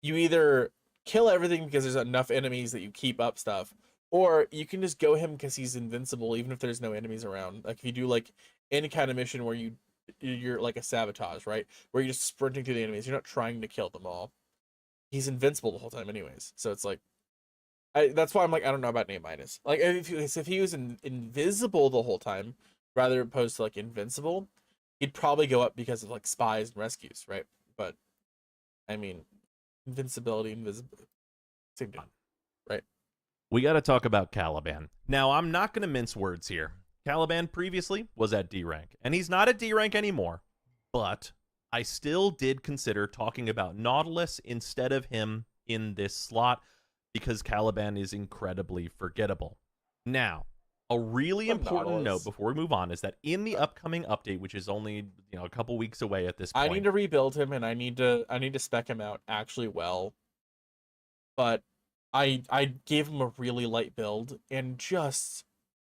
you either kill everything because there's enough enemies that you keep up stuff, or you can just go him because he's invincible even if there's no enemies around. Like if you do like any kind of mission where you're like a sabotage, right? Where you're just sprinting through the enemies, you're not trying to kill them all. He's invincible the whole time anyways. So it's like that's why I'm like, I don't know about an A-. Like if he was invisible the whole time rather opposed to like invincible, he'd probably go up because of like spies and rescues, right? But I mean, invincibility, same thing, right? We got to talk about Caliban. Now, I'm not going to mince words here. Caliban previously was at D rank, and he's not at D rank anymore. But I still did consider talking about Nautilus instead of him in this slot because Caliban is incredibly forgettable. Now, a really important note before we move on is that in the upcoming update, which is only a couple weeks away at this point, I need to rebuild him and I need to spec him out actually well. But I gave him a really light build and just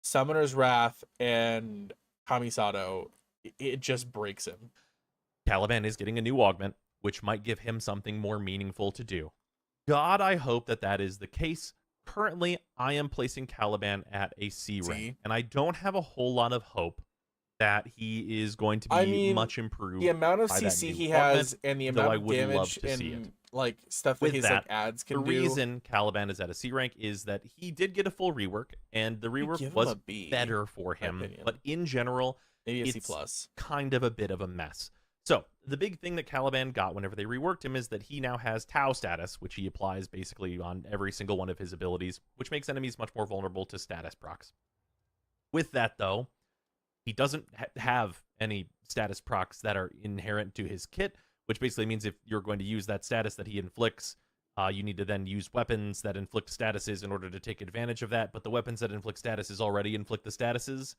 Summoner's Wrath and Kamisado, it just breaks him. Caliban is getting a new augment, which might give him something more meaningful to do. God, I hope that that is the case. Currently, I am placing Caliban at a C rank, and I don't have a whole lot of hope that he is going to be much improved. The amount of by that CC new he augment, has and the though amount I of would love damage to see it. and like stuff that With his that, like ads can the do. reason Caliban is at a C rank is that he did get a full rework, and the rework give him was a B, better for my him. opinion. But in general, Maybe a C it's plus. kind of a bit of a mess. So the big thing that Caliban got whenever they reworked him is that he now has Tau status, which he applies basically on every single one of his abilities, which makes enemies much more vulnerable to status procs. With that, though, he doesn't have any status procs that are inherent to his kit, which basically means if you're going to use that status that he inflicts, you need to then use weapons that inflict statuses in order to take advantage of that, but the weapons that inflict statuses already inflict the statuses.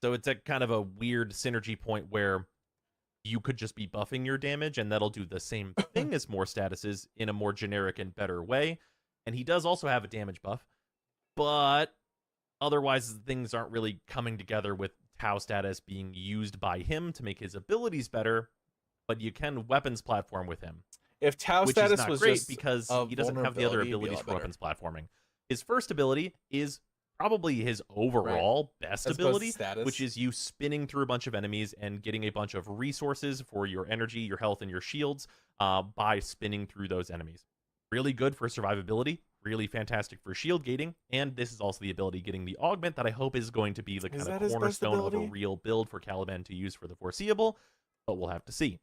So it's a kind of a weird synergy point where you could just be buffing your damage, and that'll do the same thing as more statuses in a more generic and better way. And he does also have a damage buff, but otherwise things aren't really coming together with Tau status being used by him to make his abilities better, but you can weapons platform with him. If Tau Which status is not was great just because a he doesn't have the other vulnerability, it'd be a abilities lot for better. weapons platforming. His first ability is probably his overall best As opposed to ability, status. which is you spinning through a bunch of enemies and getting a bunch of resources for your energy, your health, and your shields by spinning through those enemies. Really good for survivability, really fantastic for shield gating, and this is also the ability getting the augment that I hope is going to be the kind that of his best cornerstone of a ability? real build for Caliban to use for the foreseeable, but we'll have to see.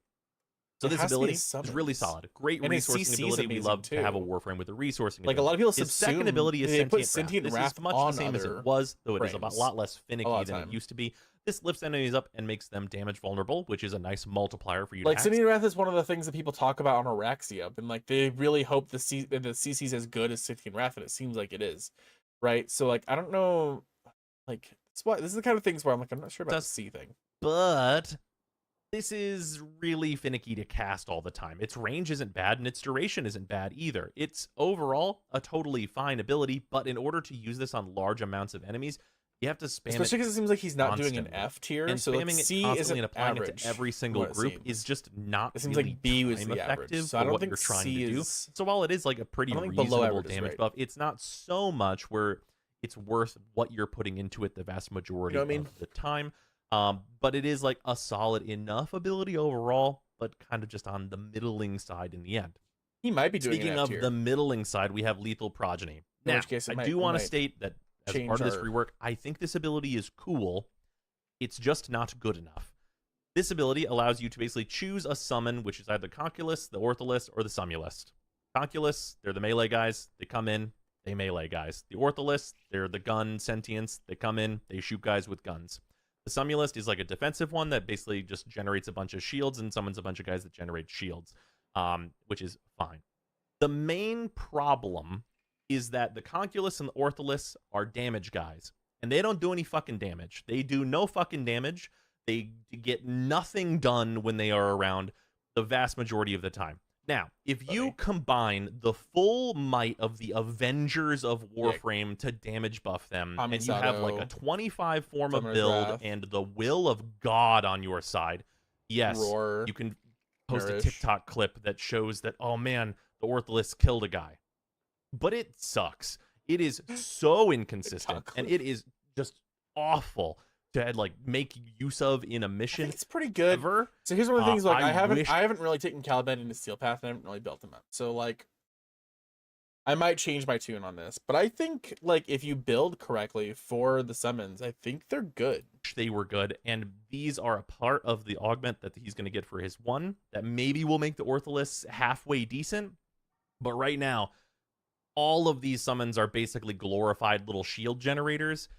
So It this has to be ability his is really summons. solid. Great And his resourcing CC is ability. We amazing, love to have a too. Warframe with a resourcing Like, ability. a lot of people His second subsume- ability is they put Sentient Sentient Wrath. Wrath This is much on the same as other it was, though it is a frames. lot less finicky lot of than it time. used to be. This lifts enemies up and makes them damage vulnerable, which is a nice multiplier for you Like to Sentient Wrath is one of the things that people talk about on Araxia, and like they really hope the CC is as good as Sentient Wrath, and it seems like it is, right? So like I don't know, like this is the kind of things where I'm like I'm not sure about the C thing. But this is really finicky to cast all the time. Its range isn't bad, and its duration isn't bad either. It's overall a totally fine ability, but in order to use this on large amounts of enemies, you have to spam Especially because it seems like he's not doing an constantly. F tier, And so like spamming it C constantly isn't and applying average. it to every from single what it group seems. is just not It seems really like B was time the effective average, so for I don't what think you're trying C to do. is. So while it is like a pretty I don't think below reasonable average is damage right. buff, it's not so much where it's worth what you're putting into it the vast majority what I mean? of the time. But it is like a solid enough ability overall, but kind of just on the middling side in the end. He might be doing Speaking an F of tier. the middling side, we have Lethal Progeny. In Now, which case it I might- do we want to might state that as change part of this our- rework, I think this ability is cool. It's just not good enough. This ability allows you to basically choose a summon, which is either Conculus, the Ortholist, or the Sumulist. Conculus, they're the melee guys. They come in, they melee guys. The Ortholist, they're the gun sentients. They come in, they shoot guys with guns. The Sumulist is like a defensive one that basically just generates a bunch of shields and summons a bunch of guys that generate shields, which is fine. The main problem is that the Conculus and the Ortholist are damage guys, and they don't do any fucking damage. They do no fucking damage. They get nothing done when they are around the vast majority of the time. Now, if you combine the full might of the Avengers of Warframe to damage buff them, and you have like a 25 form of Summoner's build Wrath. and the will of God on your side, yes, Roar, you can post Nourish. a TikTok clip that shows that, oh man, the Ortholist killed a guy. But it sucks. It is so inconsistent, and it is just awful to like make use of in a I mission think it's pretty good. ever. So here's one of the things, like I I haven't wish- really taken Caliban into Steel Path, and I haven't really built him up. So like I might change my tune on this, but I think like if you build correctly for the summons, I think they're good. They were good, and these are a part of the augment that he's going to get for his one that maybe will make the Ortholist halfway decent. But right now, all of these summons are basically glorified little shield generators,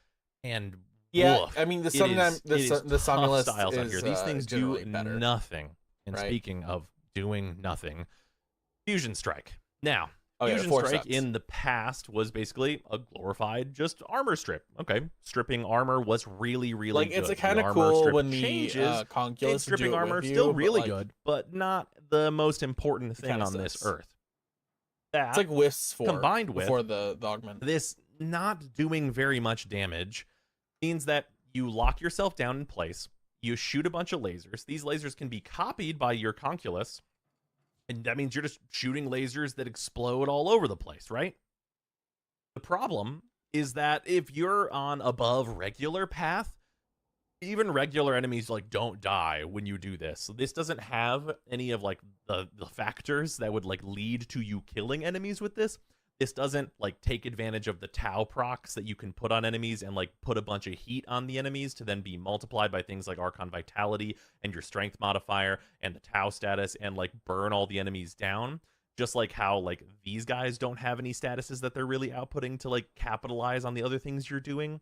and Yeah, woof, I mean the it summon, is- the it is Somnolist tough styles out is here. These things do generally better. nothing. And right? speaking of doing nothing, Fusion Strike. Now, Oh, yeah, Fusion four Strike sets. in the past was basically a glorified just armor strip. Okay, stripping armor was really, really Like good. it's The kind of armor cool strip when the changes. Conculus Stripping do it armor with still you, but, really like, good, but not the most important thing kinda on this sucks. earth. That It's like Wisps 4 combined with before the augment. this not doing very much damage Means that you lock yourself down in place, you shoot a bunch of lasers. These lasers can be copied by your conculus, and that means you're just shooting lasers that explode all over the place, right? The problem is that if you're on above regular path, even regular enemies like don't die when you do this. So this doesn't have any of like the factors that would like lead to you killing enemies with this. This doesn't like take advantage of the Tau procs that you can put on enemies and like put a bunch of heat on the enemies to then be multiplied by things like Archon Vitality and your strength modifier and the Tau status and like burn all the enemies down. Just like how like these guys don't have any statuses that they're really outputting to like capitalize on the other things you're doing.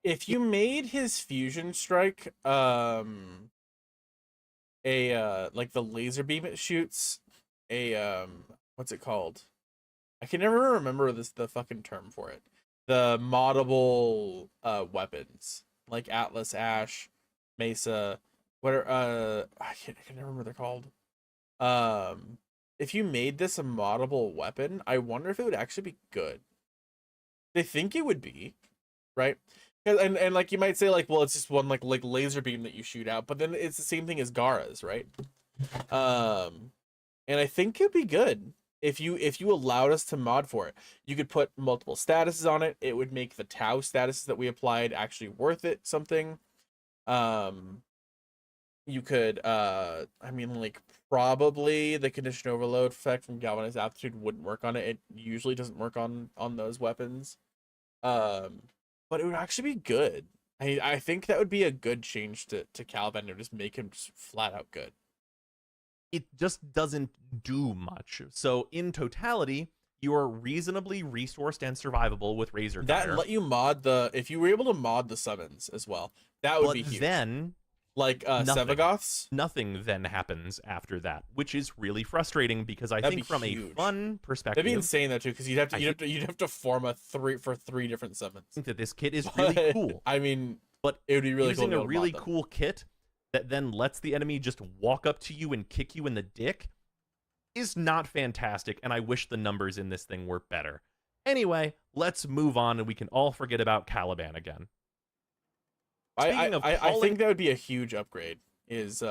If you made his fusion strike like the laser beam it shoots, what's it called? I can never remember the fucking term for it. The moddable weapons like Atlas, Ash, Mesa, what are I can never remember what they're called. If you made this a moddable weapon, I wonder if it would actually be good. They think it would be, right? And like you might say like, well, it's just one like laser beam that you shoot out, but then it's the same thing as Gara's, right? And I think it'd be good if you allowed us to mod for it. You could put multiple statuses on it. It would make the Tau statuses that we applied actually worth it something. You could I mean like probably the condition overload effect from galvanized aptitude wouldn't work on it. It usually doesn't work on those weapons. But it would actually be good. I think that would be a good change to Calbender, just make him just flat out good. It just doesn't do much. So in totality, you're reasonably resourced and survivable with Razor That Fire. and let you mod if you were able to mod the summons as well, that would be huge. Then like Sevagoths, nothing then happens after that, which is really frustrating because I That'd think be from huge. a fun perspective, that'd be insane though too, because you'd have to form a three different summons. I think that this kit is really cool. I mean, but it would be really cool using to be a able to really mod them. cool kit that then lets the enemy just walk up to you and kick you in the dick is not fantastic, and I wish the numbers in this thing were better. Anyway, let's move on and we can all forget about Caliban again. I think that would be a huge upgrade. Is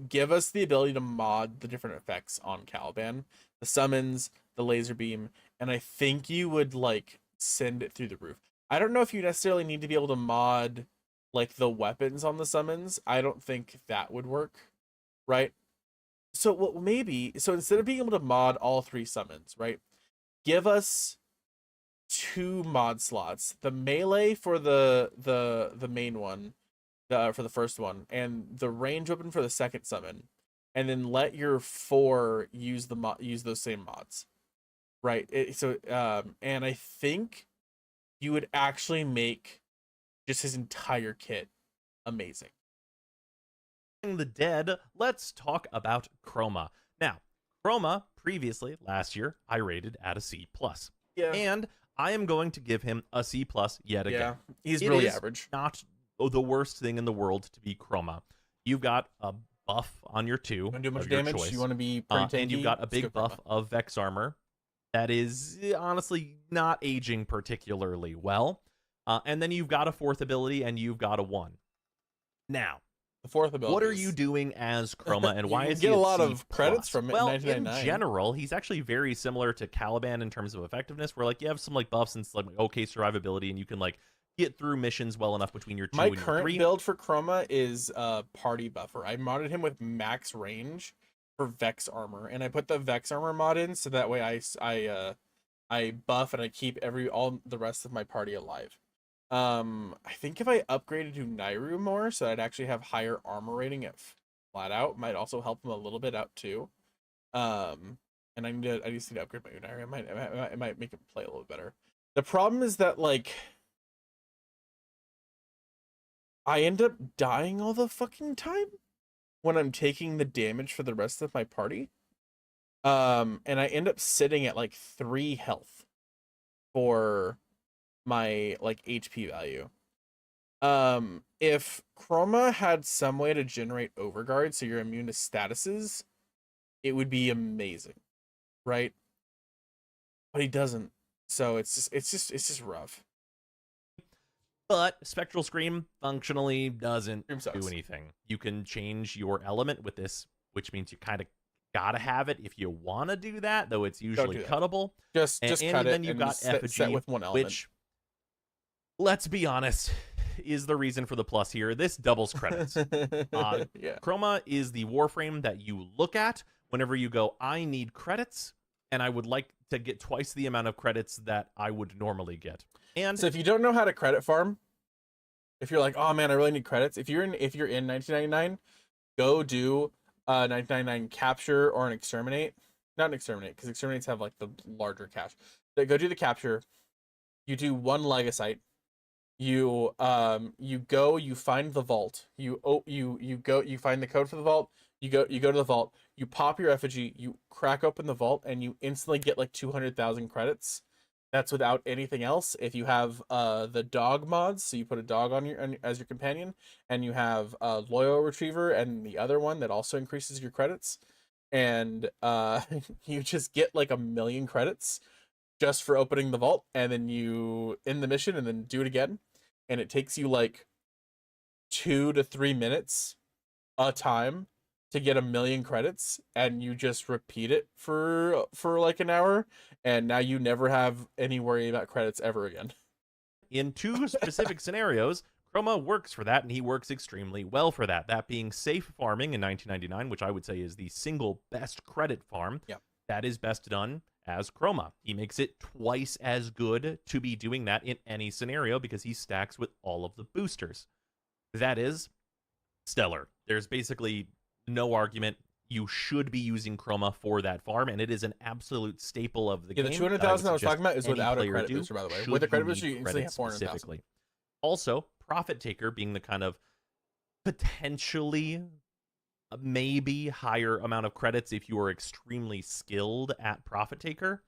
give us the ability to mod the different effects on Caliban, the summons, the laser beam, and I think you would like send it through the roof. I don't know if you necessarily need to be able to mod like the weapons on the summons. I don't think that would work, right? So what maybe instead of being able to mod all three summons, right? Give us 2 mod slots: the melee for the main one, for the first one, and the range weapon for the second summon, and then let your 4 use those same mods, right? And I think you would actually make just his entire kit amazing. The dead, let's talk about Chroma. Now, Chroma previously last year I rated at a C+. Yeah. And I am going to give him a C+ yet again. Yeah, he's It really is average. Not the worst thing in the world to be Chroma. You've got a buff on your 2. You want to do much of your damage? choice. You want to be pretty tanky? And you've got a Let's big go buff Chroma. of Vex armor that is honestly not aging particularly well. And then you've got a 4th ability and you've got a 1. Now, The 4th ability. what are you doing as Chroma, and why You is get he a lot C+? of credits from it in Well, in 1999. general, he's actually very similar to Caliban in terms of effectiveness, where like you have some like buffs and like okay survivability, and you can like get through missions well enough between your 2 My and your current 3. build for Chroma is Party Buffer. I modded him with max range for Vex armor, and I put the Vex armor mod in so that way I buff and I keep all the rest of my party alive. I think if I upgraded to Nairu more, so I'd actually have higher armor rating at flat out, might also help him a little bit out too. And I just need to upgrade my Unairu. It might make him play a little better. The problem is that like I end up dying all the fucking time when I'm taking the damage for the rest of my party. And I end up sitting at like 3 health for my like HP value. If Chroma had some way to generate overguard so you're immune to statuses, it would be amazing, right? But he doesn't. So it's just rough. But Spectral Scream functionally doesn't Scream sucks. do anything. You can change your element with this, which means you kind of gotta have it if you want to do that, though it's usually cuttable. Just and cut it then you've and got set effigy, with one element. which, let's be honest, is the reason for the plus here. This doubles credits. Yeah. Chroma is the Warframe that you look at whenever you go, I need credits, and I would like to get twice the amount of credits that I would normally get. And So if you don't know how to credit farm, if you're like, oh man, I really need credits. If you're in 1999, go do 1999 capture or an exterminate. Not an exterminate, because exterminates have like the larger cache. But go do the capture. You do one Legacite. You go, you find the vault. You go, you find the code for the vault. You go to the vault. You pop your effigy. You crack open the vault, and you instantly get like 200,000 credits. That's without anything else. If you have the dog mods, so you put a dog as your companion, and you have loyal retriever and the other one that also increases your credits, and you just get like 1,000,000 credits just for opening the vault, and then you end the mission and then do it again, and it takes you like 2 to 3 minutes a time to get 1,000,000 credits, and you just repeat it for like an hour, and now you never have any worry about credits ever again. in 2 specific scenarios, Chroma works for that, and he works extremely well for that. That being safe farming in 1999, which I would say is the single best credit farm. Yep. That is best done as Chroma. He makes it twice as good to be doing that in any scenario because he stacks with all of the boosters. That is stellar. There's basically no argument. You should be using Chroma for that farm, and it is an absolute staple of the game. The 200,000 I was talking about is without a credit booster, by the way. With a credit booster, you instantly have 400,000. Also, Profit Taker being the kind of potentially maybe higher amount of credits if you are extremely skilled at Profit Taker.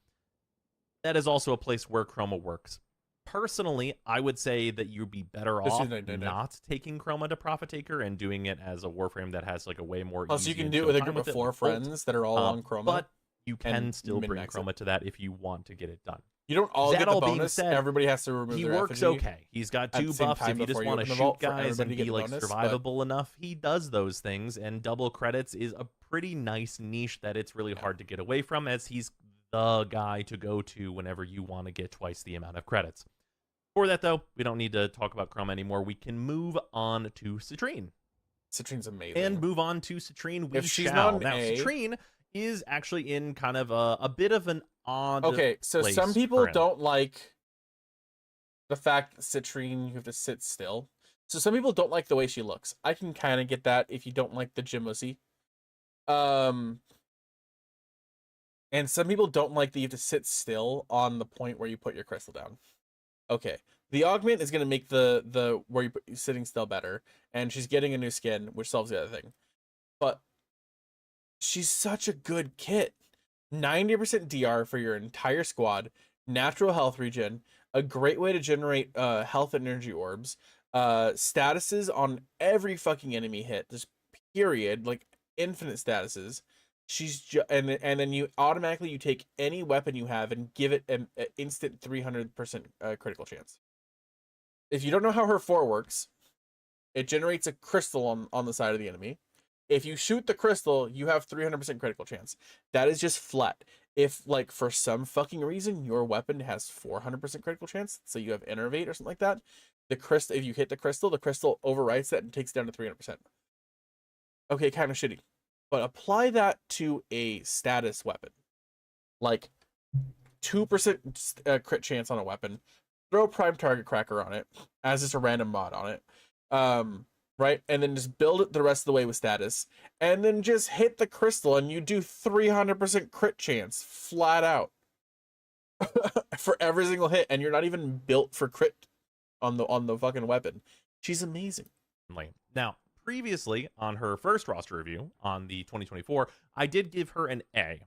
That is also a place where Chroma works. Personally, I would say that you'd be better off not taking Chroma to Profit Taker and doing it as a Warframe that has like a way more. Plus, you can do it with a group of 4 friends that are all on Chroma. But you can still bring Chroma to that if you want to get it done. You don't all get the bonus. Said, everybody has to remove their works effigy. Okay. He's got 2 buffs. If you just want to shoot guys and be like survivable enough, he does those things. And double credits is a pretty nice niche that it's really hard to get away from, as he's the guy to go to whenever you want to get twice the amount of credits. For that, though, we don't need to talk about Chroma anymore. We can move on to Citrine. Citrine's amazing. And move on to Citrine. If she's not an now, A, Citrine is actually in kind of a bit of an odd Okay, so place some people for him. don't like the fact that Citrine, you have to sit still. So some people don't like the way she looks. I can kind of get that if you don't like the Jimusi. And some people don't like that you have to sit still on the point where you put your crystal down. Okay, the augment is going to make the where you put sitting still better, and she's getting a new skin, which solves the other thing. But she's such a good kit. 90% DR for your entire squad, natural health regen, a great way to generate health and energy orbs, statuses on every fucking enemy hit, just period, like infinite statuses. She's and then you automatically take any weapon you have and give it an instant 300% critical chance. If you don't know how her 4 works, it generates a crystal on the side of the enemy. If you shoot the crystal, you have 300% critical chance. That is just flat. If, like, for some fucking reason, your weapon has 400% critical chance, so you have Innervate or something like that, the crystal, if you hit the crystal overwrites that and takes it down to 300%. Okay, kind of shitty. But apply that to a status weapon. Like, 2% crit chance on a weapon. Throw Prime Target Cracker on it, as just a random mod on it. Right? And then just build it the rest of the way with status. And then just hit the crystal and you do 300% crit chance. Flat out. For every single hit. And you're not even built for crit on the fucking weapon. She's amazing. Now, previously, on her first roster review, on the 2024, I did give her an A.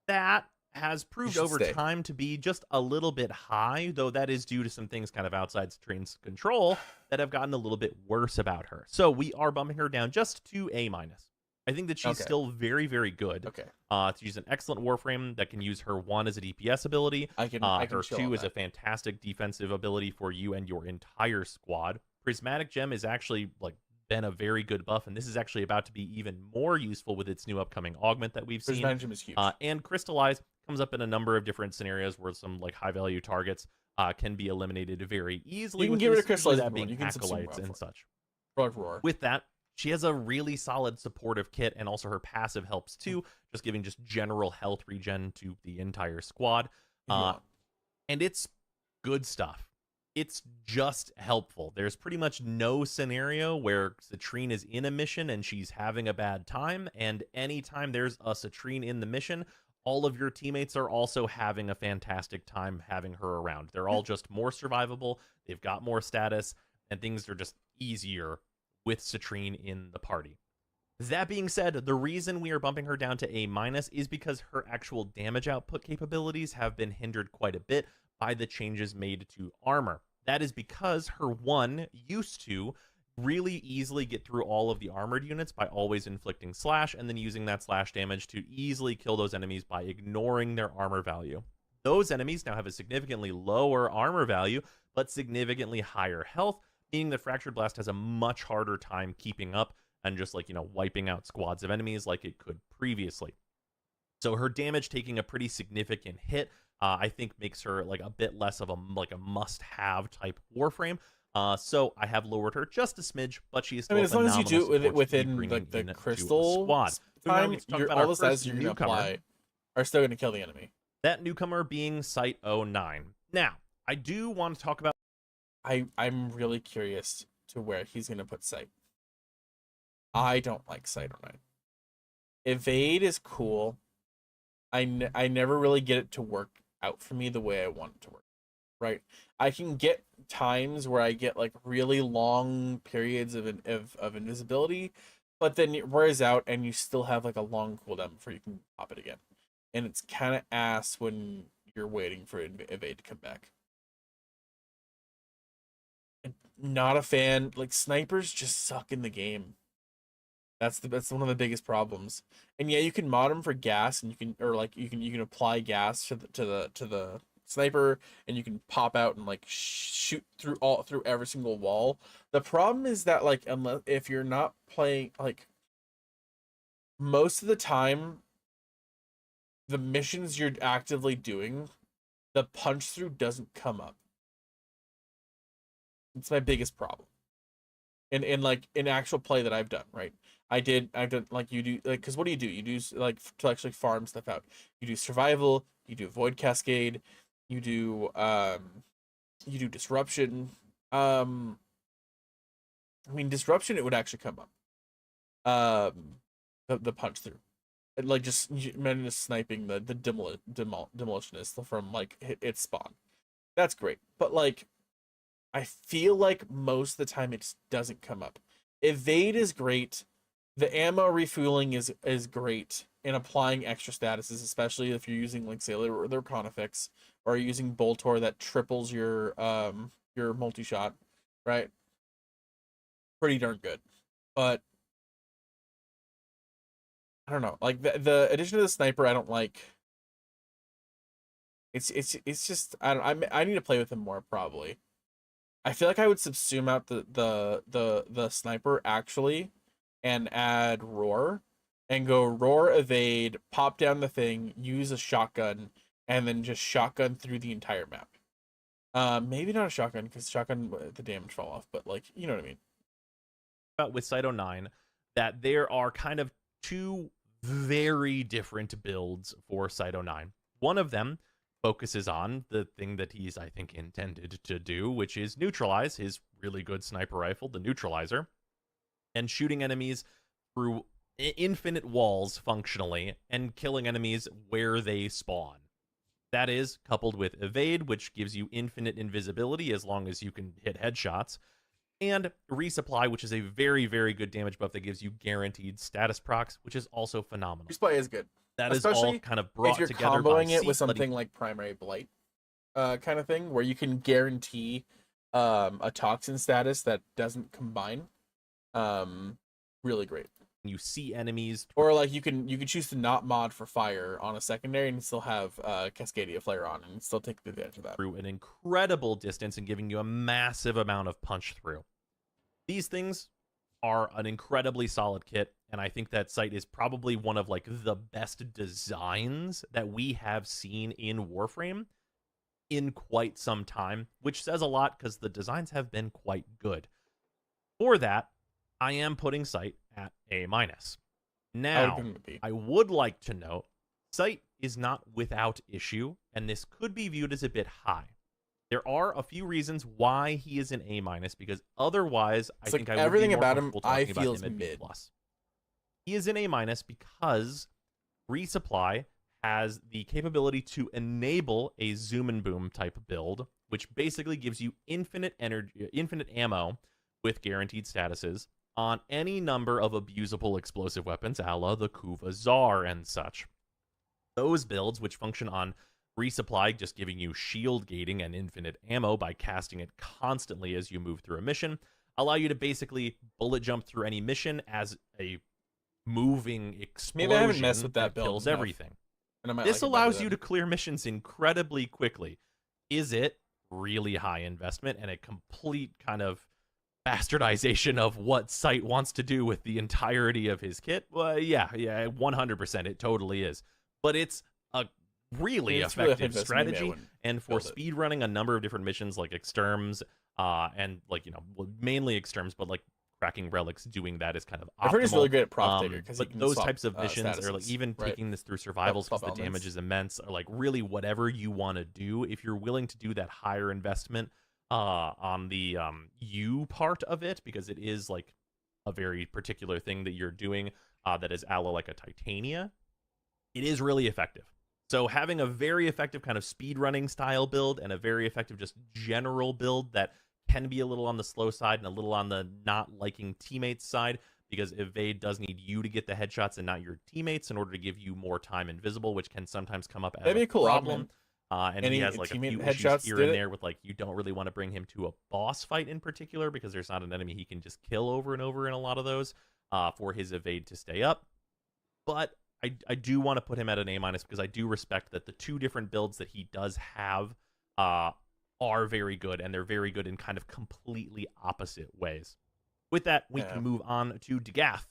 That has proved over time to be just a little bit high, though that is due to some things kind of outside Citrine's control that have gotten a little bit worse about her. So we are bumping her down just to A-. I think that she's Okay. still very, very good. Okay. She's an excellent Warframe that can use her 1 as a DPS ability. I can Her chill 2 on is a that. fantastic defensive ability for you and your entire squad. Prismatic Gem is actually like been a very good buff, and this is actually about to be even more useful with its new upcoming augment that we've seen. Prismatic Gem is huge. And Crystallize comes up in a number of different scenarios where some like high value targets can be eliminated very easily. You can with get rid of this, usually Crystallize that if you being want. You can subsume acolytes and Roar. such. Roar. With that, she has a really solid supportive kit, and also her passive helps too, just giving just general health regen to the entire squad. And it's good stuff. It's just helpful. There's pretty much no scenario where Citrine is in a mission and she's having a bad time, and anytime there's a Citrine in the mission, all of your teammates are also having a fantastic time having her around. They're all just more survivable, they've got more status, and things are just easier with Citrine in the party. That being said, the reason we are bumping her down to A- is because her actual damage output capabilities have been hindered quite a bit by the changes made to armor. That is because her 1 used to really easily get through all of the armored units by always inflicting slash and then using that slash damage to easily kill those enemies by ignoring their armor value. Those enemies now have a significantly lower armor value, but significantly higher health, meaning that Fractured Blast has a much harder time keeping up and just like, wiping out squads of enemies like it could previously. So her damage taking a pretty significant hit, I think makes her like a bit less of a must-have type Warframe. So I have lowered her just a smidge, but she is still as long as you do it within like the crystal squad. time, all the stats you're going to apply are still going to kill the enemy. That newcomer being Site 09. Now, I do want to talk about... I'm really curious to where he's going to put Sight. I don't like Sight 09. Evade is cool. I never really get it to work out for me the way I want it to work. Right? I can get times where I get like really long periods of invisibility, but then it wears out and you still have like a long cooldown before you can pop it again. And it's kind of ass when you're waiting for Evade to come back. Not a fan. Like, snipers just suck in the game. That's one of the biggest problems. And yeah, you can mod them for gas, and you can apply gas to the sniper, and you can pop out and like shoot through every single wall. The problem is that like if you're not playing, like, most of the time the missions you're actively doing, the punch through doesn't come up. It's my biggest problem. In like in actual play that I've done, right? I've done like you do, like, because what do? You do like to actually farm stuff out. You do survival, you do void cascade, you do disruption. I mean, disruption, it would actually come up. The punch through, and, like, just sniping the demolitionist from like its spawn. That's great, but like, I feel like most of the time it just doesn't come up. Evade is great. The ammo refueling is great in applying extra statuses, especially if you're using, like, say, their Conifix, or using Boltor that triples your multi-shot, right? Pretty darn good. But I don't know. Like, the addition of the sniper, I don't like. It's just, I need to play with him more, probably. I feel like I would subsume out the sniper actually, and add Roar, and go Roar, Evade, pop down the thing, use a shotgun, and then just shotgun through the entire map. Maybe not a shotgun, because shotgun, the damage fall off, but like, you know what I mean. About with Site 09, that there are kind of two very different builds for Site 09. One of them focuses on the thing that he's, I think, intended to do, which is neutralize his really good sniper rifle, the Neutralizer, and shooting enemies through infinite walls functionally, and killing enemies where they spawn. That is coupled with Evade, which gives you infinite invisibility as long as you can hit headshots, and Resupply, which is a very, very good damage buff that gives you guaranteed status procs, which is also phenomenal. Resupply is good. That especially is all kind of brought if you're together comboing by it with something like Primary Blight, kind of thing, where you can guarantee a toxin status that doesn't combine. Really great. You see enemies, Or like you can choose to not mod for fire on a secondary and still have Cascadia Flare on and still take advantage of that. through an incredible distance and giving you a massive amount of punch through. These things are an incredibly solid kit, and I think that Sight is probably one of like the best designs that we have seen in Warframe in quite some time, which says a lot because the designs have been quite good. For that, I am putting Sight at A-. Now, I would like to note, Sight is not without issue, and this could be viewed as a bit high. There are a few reasons why he is an A-, because otherwise, I think I would everything be more about him, comfortable I talking about feels him at B+. mid. He is an A- because Resupply has the capability to enable a zoom and boom type build, which basically gives you infinite energy, infinite ammo with guaranteed statuses on any number of abusable explosive weapons, a la the Kuva Tsar and such. Those builds, which function on Resupply, just giving you shield gating and infinite ammo by casting it constantly as you move through a mission, allow you to basically bullet jump through any mission as a moving explosion. Maybe I haven't messed with that build kills enough. Everything. And This allows you to clear missions incredibly quickly. Is it really high investment and a complete kind of bastardization of what Sight wants to do with the entirety of his kit? Well, yeah, 100%. It totally is. But it's a really effective strategy, and for speedrunning a number of different missions like exterms, and like, you know, mainly exterms, but like cracking relics, doing that is kind of optimal. I've heard he's really good at proc taker, but those types of missions, or like even taking this through survivals because the damage is immense, or like really whatever you want to do, if you're willing to do that higher investment on the U part of it, because it is like a very particular thing that you're doing that is a la like a Titania, it is really effective. So having a very effective kind of speedrunning style build and a very effective just general build that can be a little on the slow side and a little on the not liking teammates side, because Evade does need you to get the headshots and not your teammates in order to give you more time invisible, which can sometimes come up as a problem. And he has like a few issues here and there with like, you don't really want to bring him to a boss fight in particular because there's not an enemy he can just kill over and over in a lot of those for his Evade to stay up. But I do want to put him at an A- because I do respect that the two different builds that he does have are very good, and they're very good in kind of completely opposite ways. With that, we can move on to Dagath.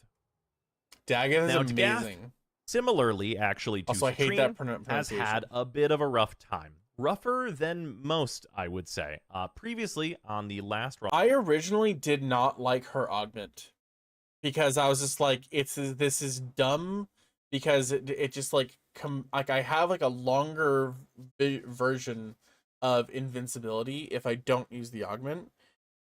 Dagath is amazing. Dagath, similarly, actually, to also, I hate that has had a bit of a rough time. Rougher than most, I would say. Previously, on the last... I originally did not like her augment, because I was just like, this is dumb, because it just like I have like a longer version of invincibility if I don't use the augment,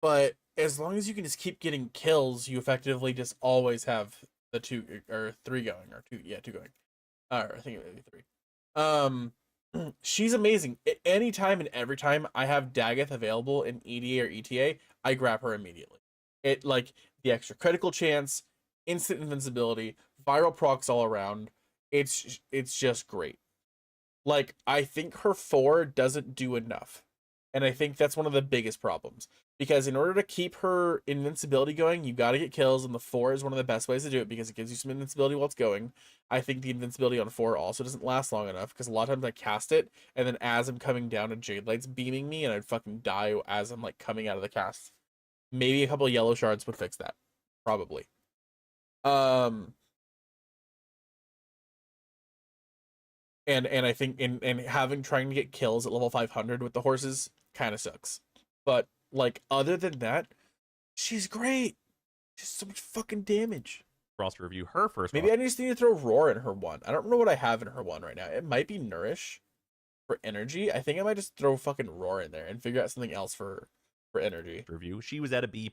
but as long as you can just keep getting kills, you effectively just always have the 2 or 3 going, or 2 going, or I think it may be 3. She's amazing. Anytime and every time I have Dagath available in EDA or ETA, I grab her immediately. It like the extra critical chance, instant invincibility, viral procs all around. It's just great. Like, I think her 4 doesn't do enough, and I think that's one of the biggest problems, because in order to keep her invincibility going, you got to get kills, and the 4 is one of the best ways to do it because it gives you some invincibility while it's going. I think the invincibility on 4 also doesn't last long enough, because a lot of times I cast it, and then as I'm coming down, a Jade Light's beaming me, and I'd fucking die as I'm like coming out of the cast. Maybe a couple of yellow shards would fix that, probably. And I think trying to get kills at level 500 with the horses kind of sucks. But like, other than that, she's great. She's so much fucking damage. For us to review her first. Maybe I just need to throw Roar in her 1. I don't know what I have in her 1 right now. It might be Nourish for energy. I think I might just throw fucking Roar in there and figure out something else for energy. Review. She was at a B+,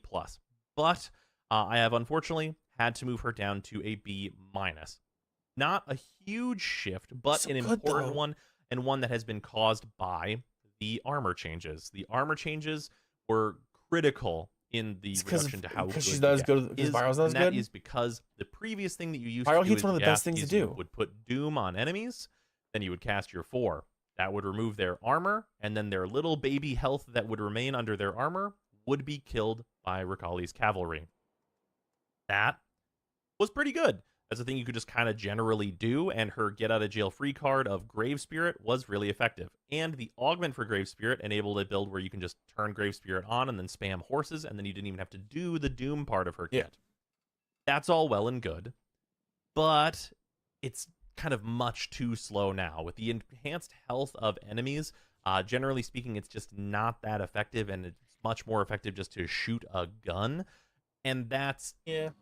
but I have unfortunately had to move her down to a B-. Not a huge shift, but an important one, and one that has been caused by the armor changes. The armor changes were critical in the reduction to how good she's not as good. Because Viral's not as good. That is because the previous thing that you used Viral to do heat's one of the best things to do. You would put Doom on enemies, then you would cast your 4. That would remove their armor, and then their little baby health that would remain under their armor would be killed by Rakali's cavalry. That was pretty good. That's a thing you could just kind of generally do, and her get out of jail free card of Grave Spirit was really effective. And the augment for Grave Spirit enabled a build where you can just turn Grave Spirit on and then spam horses, and then you didn't even have to do the Doom part of her kit. That's all well and good, but it's kind of much too slow now. With the enhanced health of enemies, generally speaking, it's just not that effective, and it's much more effective just to shoot a gun, and that's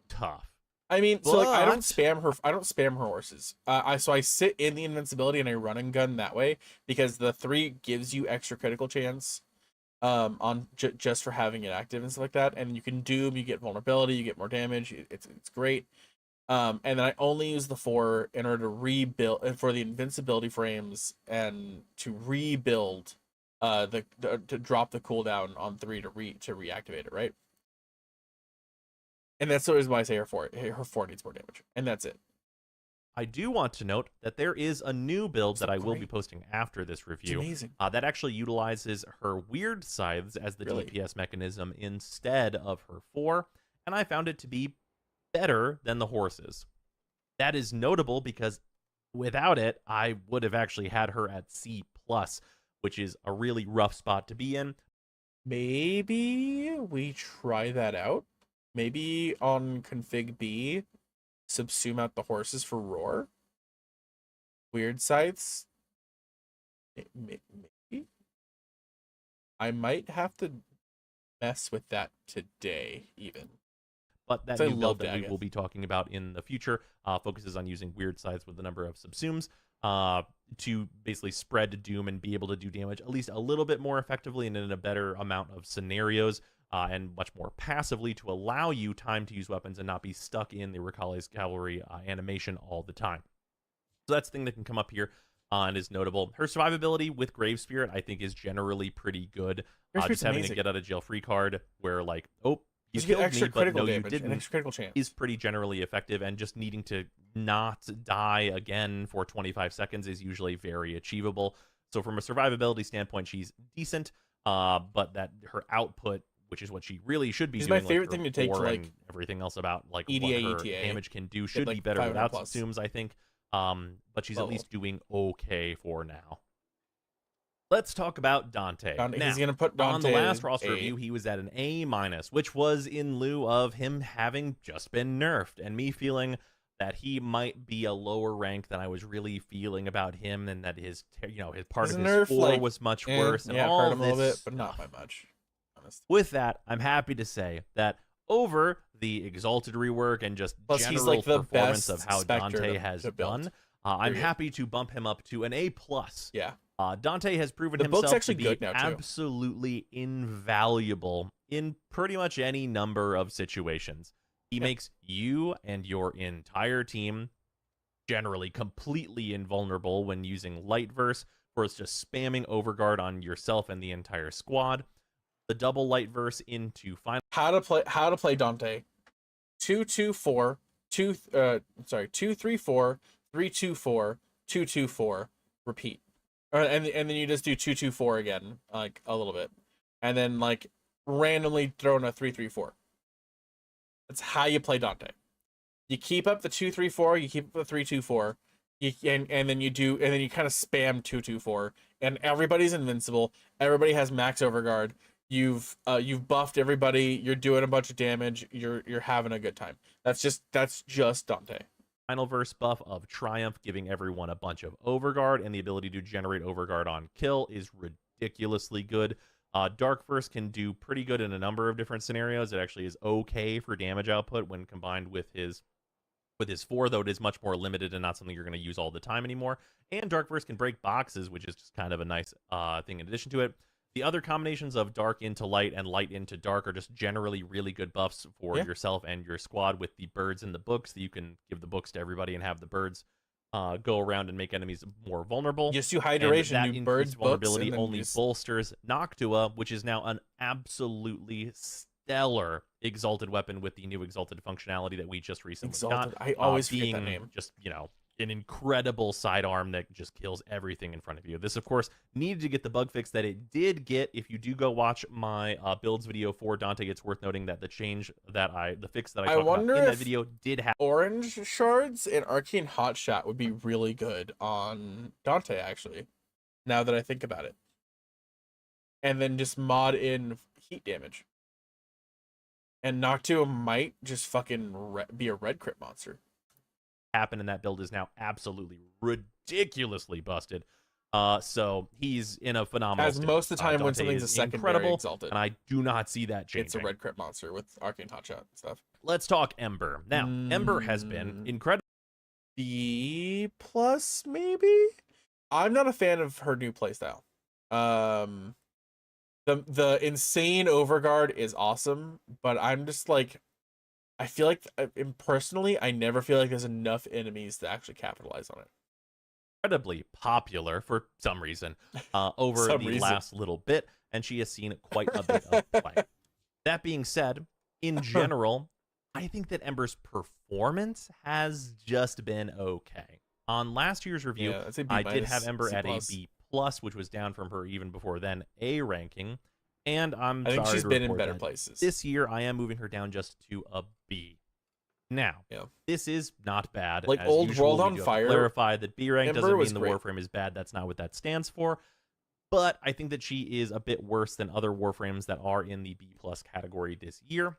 tough. I mean, so like I don't But- spam her horses. So I sit in the invincibility and I run and gun that way because the 3 gives you extra critical chance, on just for having it active and stuff like that. And you can doom, you get vulnerability, you get more damage. It's great. And then I only use the 4 in order to rebuild and for the invincibility frames and to rebuild, to drop the cooldown on 3 to reactivate it, right? And that's the reason why I say her 4 needs more damage. And that's it. I do want to note that there is a new build that I will be great. posting after this review. amazing. That actually utilizes her weird scythes as the Really? DPS mechanism instead of her 4, and I found it to be better than the horses. That is notable because without it, I would have actually had her at C+, which is a really rough spot to be in. Maybe we try that out. Maybe on config B, subsume out the horses for roar. Weird sites. Maybe. I might have to mess with that today, even. But that I new love build that we Daggett. will be talking about in the future focuses on using weird sides with the number of subsumes to basically spread doom and be able to do damage at least a little bit more effectively and in a better amount of scenarios, and much more passively to allow you time to use weapons and not be stuck in the Ricale's Cavalry animation all the time. So that's the thing that can come up here and is notable. Her survivability with Grave Spirit, I think, is generally pretty good. Grave Spirit's Just having amazing. a get out of jail free card where, like, oh, you You get killed extra me, but critical no, you damage and didn't, extra critical chance. is pretty generally effective, and just needing to not die again for 25 seconds is usually very achievable. So from a survivability standpoint, she's decent, but that her output, which is what she really should be She's doing, my favorite her thing to take to, core like, and everything else about like EDA, what her ETA. damage can do should like, be better 500 without plus. subsumes, I think. But she's at Level. least doing okay for now. Let's talk about Dante. Now, He's gonna put Dante on the last as roster A. review, he was at an A-, which was in lieu of him having just been nerfed, and me feeling that he might be a lower rank than I was really feeling about him, and that his his part His of his nerf, 4 like, was much worse, and yeah, all hurt him a this little bit, but stuff. not by much. Honestly. With that, I'm happy to say that over the Exalted rework and just Plus, he's, general like, the performance best of how Spectre Dante to has build. done, I'm Period. happy to bump him up to an A+. Yeah. Dante has proven The book's himself actually to be good now, too. absolutely invaluable in pretty much any number of situations. He makes you and your entire team generally completely invulnerable when using Light Verse, where it's just spamming Overguard on yourself and the entire squad. The double Light Verse into final. How to play Dante. 2-2-4, 2-3-4, 3-2-4, 2-2-4, repeat. And then you just do 2-2-4 again, like a little bit. And then like randomly throw in a 3-3-4. That's how you play Dante. You keep up the 2-3-4, you keep up the 3-2-4, and then you kind of spam 2-2-4, and everybody's invincible. Everybody has max overguard. You've buffed everybody. You're doing a bunch of damage. You're having a good time. That's just Dante. Final verse buff of Triumph, giving everyone a bunch of Overguard, and the ability to generate Overguard on kill is ridiculously good. Dark verse can do pretty good in a number of different scenarios. It actually is okay for damage output when combined with his 4, though it is much more limited and not something you're going to use all the time anymore. And Dark verse can break boxes, which is just kind of a nice thing in addition to it. The other combinations of Dark into Light and Light into Dark are just generally really good buffs for yourself and your squad, with the birds and the books, that you can give the books to everybody and have the birds go around and make enemies more vulnerable. Just do high And duration, that do birds, increased books, vulnerability and then only just- bolsters Noctua, which is now an absolutely stellar Exalted weapon with the new Exalted functionality that we just recently Exalted. got. I always forget being that name. just, an incredible sidearm that just kills everything in front of you. This, of course, needed to get the bug fix that it did get. If you do go watch my builds video for Dante, it's worth noting that the fix that I talked about in that video did have orange shards and arcane hotshot would be really good on Dante, actually, now that I think about it. And then just mod in heat damage. And Noctua might just fucking be a red crit monster. happen in that build is now absolutely ridiculously busted. So he's in a phenomenal As state. most of the time when Dante something's a is secondary incredible, exalted, and I do not see that changing. it's a red crit monster with arcane hotshot and stuff. Let's talk Ember. Now, Ember has been incredible. B plus maybe. I'm not a fan of her new playstyle. The insane overguard is awesome, but I'm just like, I feel like personally, I never feel like there's enough enemies to actually capitalize on it. Incredibly popular for some reason over the last little bit, and she has seen quite a bit of play. That being said, in general, I think that Ember's performance has just been okay. On last year's review, I did have Ember at a B+, which was down from her even before then A ranking, and I think she's been in better places. This year, I am moving her down just to a B. Now, this is not bad. Like as old usual, World on Fire. Clarify that B rank Ember doesn't mean the great. Warframe is bad. That's not what that stands for. But I think that she is a bit worse than other Warframes that are in the B+ category this year,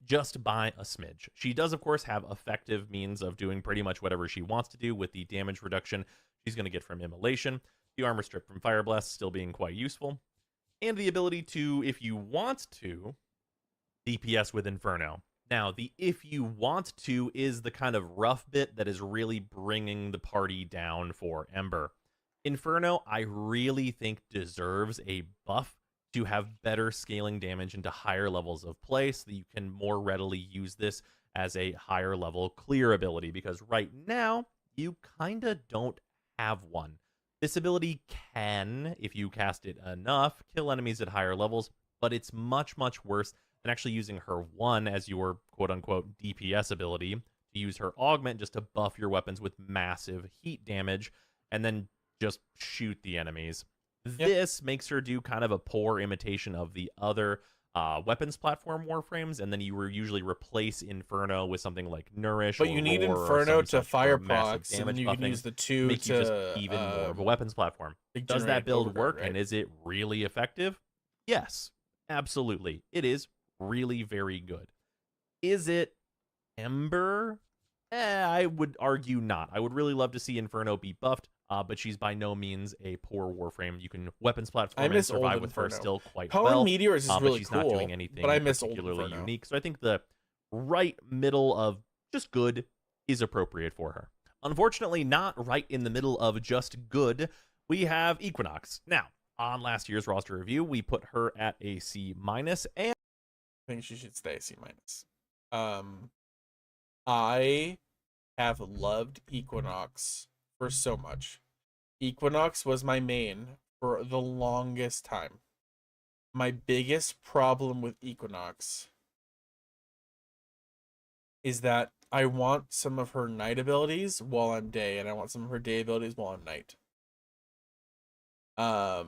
just by a smidge. She does, of course, have effective means of doing pretty much whatever she wants to do with the damage reduction she's going to get from Immolation, the armor strip from Fire Blast still being quite useful, and the ability to, if you want to, DPS with Inferno. Now, the if you want to is the kind of rough bit that is really bringing the party down for Ember. Inferno, I really think, deserves a buff to have better scaling damage into higher levels of play so that you can more readily use this as a higher level clear ability, because right now, you kind of don't have one. This ability can, if you cast it enough, kill enemies at higher levels, but it's much, much worse than actually using her 1 as your quote-unquote DPS ability, to use her augment just to buff your weapons with massive heat damage, and then just shoot the enemies. This makes her do kind of a poor imitation of the other weapons platform Warframes, and then you usually replace Inferno with something like Nourish. But you need Inferno to fire procs, and then you can use the 2 make to you just even more of a weapons platform. Does that build work, right? and is it really effective? Yes, absolutely. It is really very good. Is it Ember? I would argue not. I would really love to see Inferno be buffed, but she's by no means a poor Warframe. You can weapons platform and survive with her still quite well. Power Meteors is really she's cool, not doing anything but I miss particularly unique. So I think the right middle of just good is appropriate for her. Unfortunately, not right in the middle of just good, we have Equinox. Now, on last year's roster review, we put her at a C-, and I think she should stay C-. I have loved Equinox for so much. Equinox was my main for the longest time. My biggest problem with Equinox is that I want some of her night abilities while I'm day, and I want some of her day abilities while I'm night. I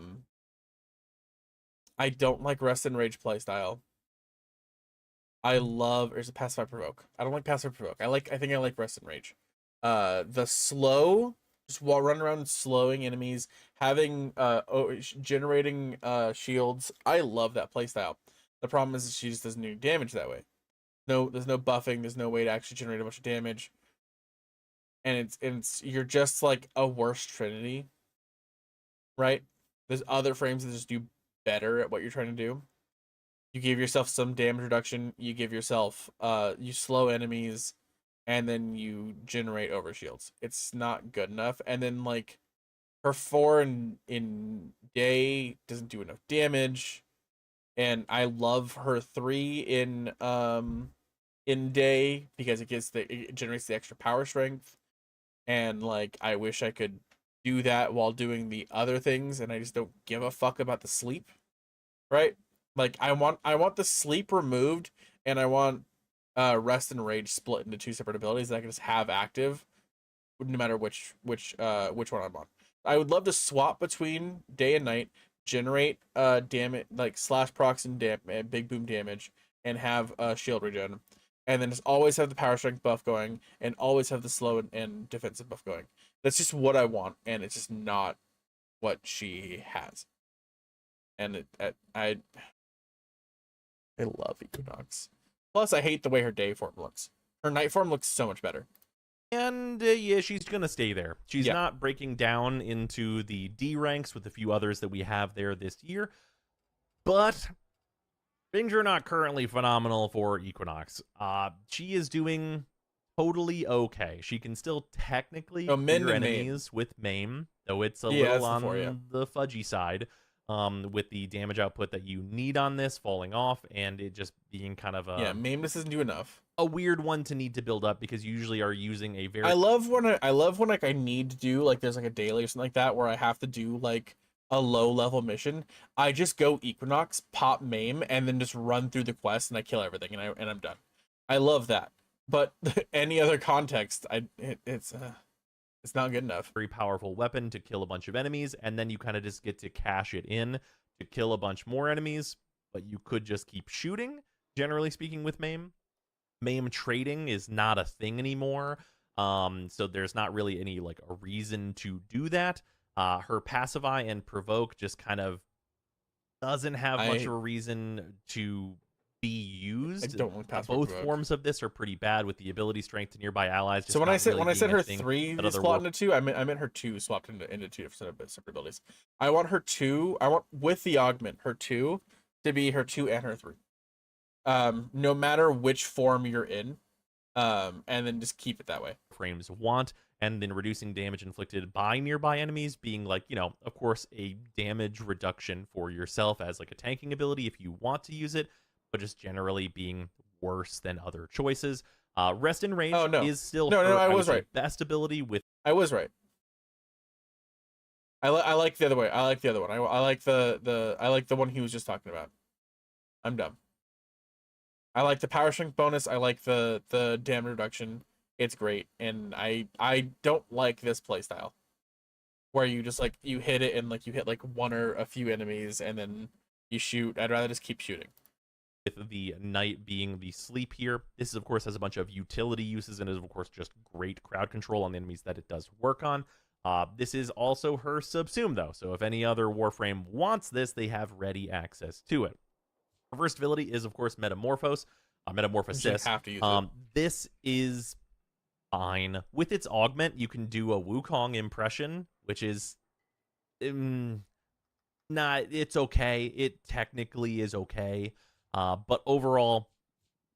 don't like Rest and Rage playstyle. I love, or is it Pacify Provoke? I don't like Pacify Provoke. I think I like Rest and Rage. The slow, just while running around slowing enemies, having generating shields. I love that playstyle. The problem is she just doesn't do damage that way. No, there's no buffing. There's no way to actually generate a bunch of damage. And it's you're just like a worse Trinity, right? There's other frames that just do better at what you're trying to do. You give yourself some damage reduction. You give yourself you slow enemies, and then you generate overshields. It's not good enough. And then like her 4 in day doesn't do enough damage. And I love her 3 in day because it generates the extra power strength. And like I wish I could do that while doing the other things, and I just don't give a fuck about the sleep. Right? Like I want the sleep removed, and I want Rest and Rage split into 2 separate abilities that I can just have active no matter which one I'm on. I would love to swap between day and night, generate damage like slash procs and big boom damage, and have shield regen, and then just always have the power strength buff going, and always have the slow and defensive buff going. That's just what I want, and it's just not what she has. And I love Equinox. Plus, I hate the way her day form looks. Her night form looks so much better. And yeah, she's going to stay there. She's not breaking down into the D ranks with a few others that we have there this year. But things are not currently phenomenal for Equinox. She is doing totally okay. She can still technically clear enemies with Maim, though it's a little on the fudgy side. With the damage output that you need on this falling off, and it just being kind of a Maim just doesn't do enough. A weird one to need to build up because you usually are using a very. I love when like I need to do like there's like a daily or something like that where I have to do like a low level mission. I just go Equinox, pop Maim, and then just run through the quest and I kill everything and I'm done. I love that. But any other context, it's not good enough. Very powerful weapon to kill a bunch of enemies, and then you kind of just get to cash it in to kill a bunch more enemies, but you could just keep shooting, generally speaking, with Maim. Maim trading is not a thing anymore, so there's not really any, like, a reason to do that. Her Pacify and Provoke just kind of doesn't have much of a reason to be used. I don't want Both forms of this are pretty bad with the ability strength to nearby allies. So when I said her 3 swapped into 2, I meant her 2 swapped into 2 separate abilities. I want her 2. I want with the augment her 2 to be her 2 and her 3. No matter which form you're in, and then just keep it that way. Frames want, and then reducing damage inflicted by nearby enemies being like, you know, of course, a damage reduction for yourself as like a tanking ability if you want to use it, but just generally being worse than other choices. Rest in range is still I was right. Best ability with. I was right. I like the other way. I like the other one. I like the one he was just talking about. I'm dumb. I like the power strength bonus. I like the damage reduction. It's great, and I don't like this playstyle where you just like you hit it and like you hit like one or a few enemies and then you shoot. I'd rather just keep shooting. With the night being the sleep here, this of course has a bunch of utility uses and is of course just great crowd control on the enemies that it does work on. This is also her subsume though, so if any other Warframe wants this, they have ready access to it. Her first ability is of course Metamorphose, Metamorphosis. Have to use it. This is fine. With its augment, you can do a Wukong impression, which is it's okay. It technically is okay. But overall,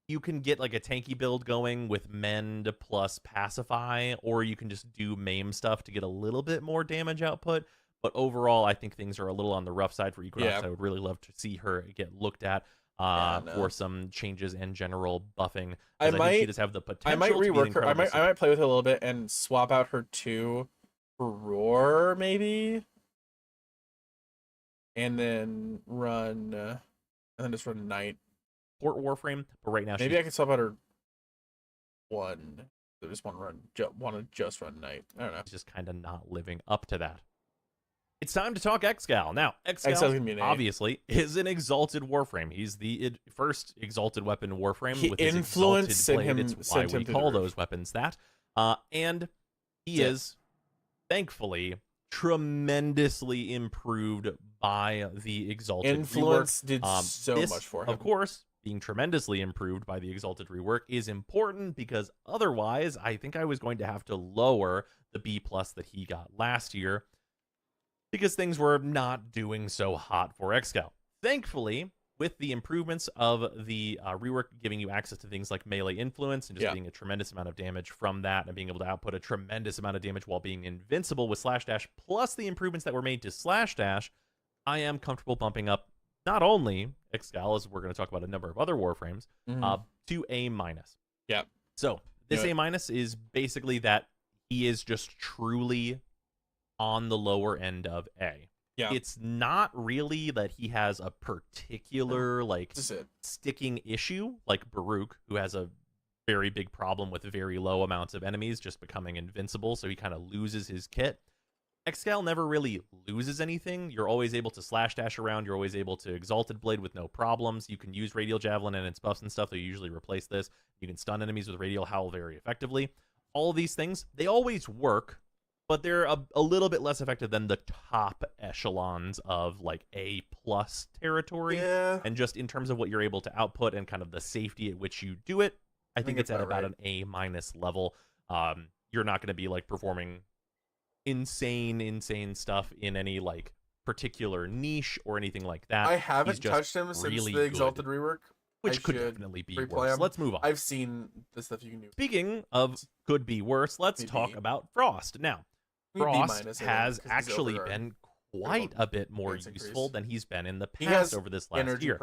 you can get like a tanky build going with Mend plus Pacify, or you can just do Maim stuff to get a little bit more damage output. But overall, I think things are a little on the rough side for Equinox. Yeah. I would really love to see her get looked at for some changes and general buffing. I think she does have the potential. I might rework her. I might play with her a little bit and swap out her 2 for Roar maybe, and then run. And then just run Night. Port Warframe, but right now maybe I can swap out her 1. I just want to just run Night. I don't know. She's just kind of not living up to that. It's time to talk Excal. Now, Excal obviously is an exalted Warframe. He's the first exalted weapon Warframe with his exalted blade. It's why we call those weapons that. And he is, thankfully, tremendously improved by the exalted influence rework. Did so much for him. Of course, being tremendously improved by the exalted rework is important because otherwise I think I was going to have to lower the B+ that he got last year because things were not doing so hot for Excal. Thankfully, with the improvements of the rework giving you access to things like melee influence and just getting a tremendous amount of damage from that and being able to output a tremendous amount of damage while being invincible with slash dash, plus the improvements that were made to slash dash, I am comfortable bumping up not only Excal, as we're going to talk about a number of other Warframes, to A-. Yeah. So this A- is basically that he is just truly on the lower end of A. Yeah. It's not really that he has a particular like sticking issue like Baruch, who has a very big problem with very low amounts of enemies just becoming invincible, so he kind of loses his kit. Excal never really loses anything. You're always able to slash dash around. You're always able to Exalted Blade with no problems. You can use Radial Javelin and its buffs and stuff. They usually replace this. You can stun enemies with Radial Howl very effectively. All of these things, they always work, but they're a little bit less effective than the top echelons of like A+ territory. Yeah. And just in terms of what you're able to output and kind of the safety at which you do it, I think it's at about an A- level. You're not going to be like performing insane stuff in any like particular niche or anything like that. I haven't touched him since really the Exalted good, rework, which could definitely be replay worse. him. Let's move on. I've seen the stuff you can do. Speaking of could be worse, let's talk about Frost. Now, Frost has actually been quite a bit more useful than he's been in the past over this last year.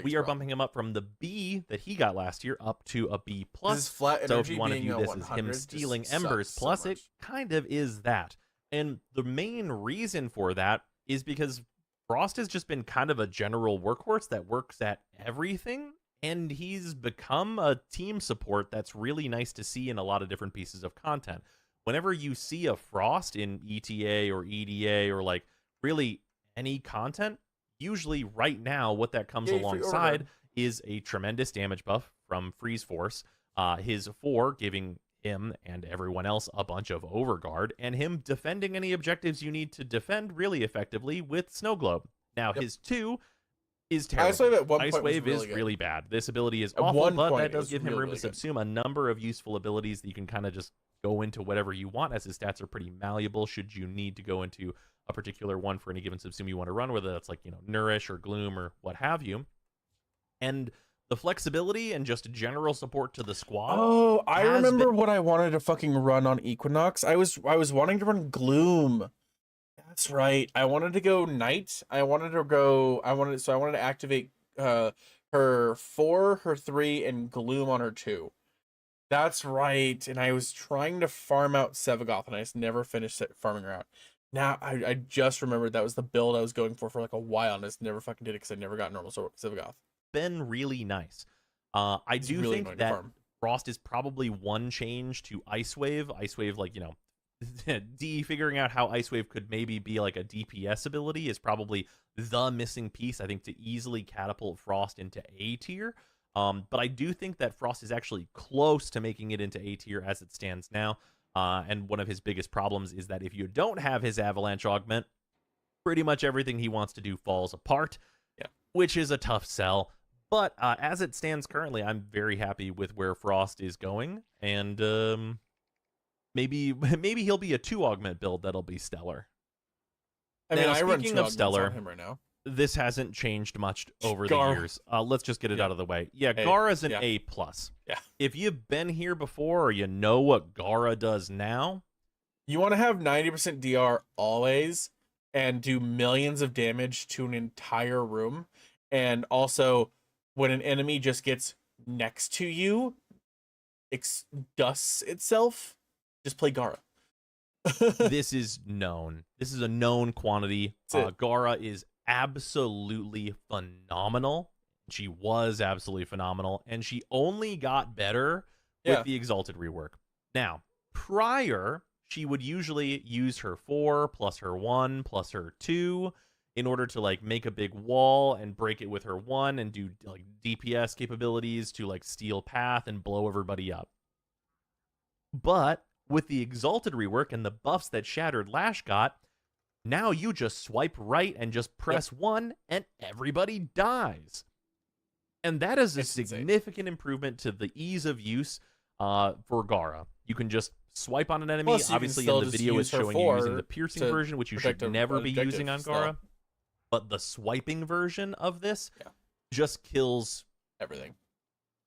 We are bumping him up from the B that he got last year up to a B+. Flat so if you want to view this as him stealing Embers plus, it kind of is that. And the main reason for that is because Frost has just been kind of a general workhorse that works at everything, and he's become a team support that's really nice to see in a lot of different pieces of content. Whenever you see a Frost in ETA or EDA or like really any content, usually right now what that comes alongside is a tremendous damage buff from Freeze Force, his 4 giving him and everyone else a bunch of overguard, and him defending any objectives you need to defend really effectively with Snow Globe. Now his 2 is terrible. Ice Wave is really bad. This ability is awful, but that does give him room to subsume a number of useful abilities that you can kind of just go into whatever you want, as his stats are pretty malleable should you need to go into a particular one for any given subsume you want to run, whether that's like, you know, Nourish or Gloom or what have you. And the flexibility and just general support to the squad. Oh, I remember what I wanted to fucking run on Equinox. I was wanting to run Gloom. That's right. I wanted to go Knight. I wanted to activate her 4, her 3, and Gloom on her 2. That's right. And I was trying to farm out Sevagoth, and I just never finished farming her out. Now I just remembered that was the build I was going for like a while, and I just never fucking did it because I never got normal Sevagoth. Been really nice. I do really think that Frost is probably one change to Ice Wave. Ice Wave, like, you know, figuring out how Ice Wave could maybe be like a DPS ability is probably the missing piece, I think, to easily catapult Frost into A tier. But I do think that Frost is actually close to making it into A tier as it stands now. And one of his biggest problems is that if you don't have his Avalanche Augment, pretty much everything he wants to do falls apart, which is a tough sell. But as it stands currently, I'm very happy with where Frost is going, and maybe he'll be a 2 augment build that'll be stellar. I mean, I run 2 augments stellar on him right now. This hasn't changed much over the years. Let's just get it out of the way. Yeah, Gara's an A+. Yeah. If you've been here before or you know what Gara does now, you want to have 90% DR always and do millions of damage to an entire room, and also when an enemy just gets next to you, dusts itself, just play Gara. This is known. This is a known quantity. Gara is absolutely phenomenal. She was absolutely phenomenal, and she only got better with the Exalted rework. Now, prior, she would usually use her 4 plus her 1 plus her 2 in order to like make a big wall and break it with her 1 and do like DPS capabilities to like steal path and blow everybody up. But with the Exalted rework and the buffs that Shattered Lash got, now you just swipe right and just press 1 and everybody dies. And that is a significant improvement to the ease of use for Gara. You can just swipe on an enemy. Plus, obviously, in the video it's showing you using the piercing version, which you should never be using on Gara. But the swiping version of this just kills everything.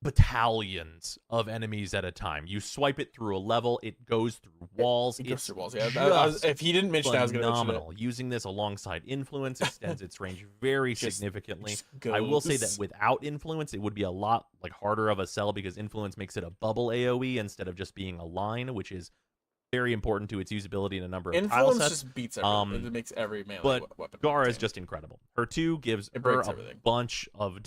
Battalions of enemies at a time. You swipe it through a level, it goes through walls. It goes through walls. Yeah, if he didn't mention that, I was going to mention it. Using this alongside influence extends its range very significantly. I will say that without influence, it would be a lot like harder of a sell because influence makes it a bubble AoE instead of just being a line, which is very important to its usability in a number of tile sets. Influence just beats everything. It makes every melee weapon. Gara is just incredible. Her 2 gives her a bunch of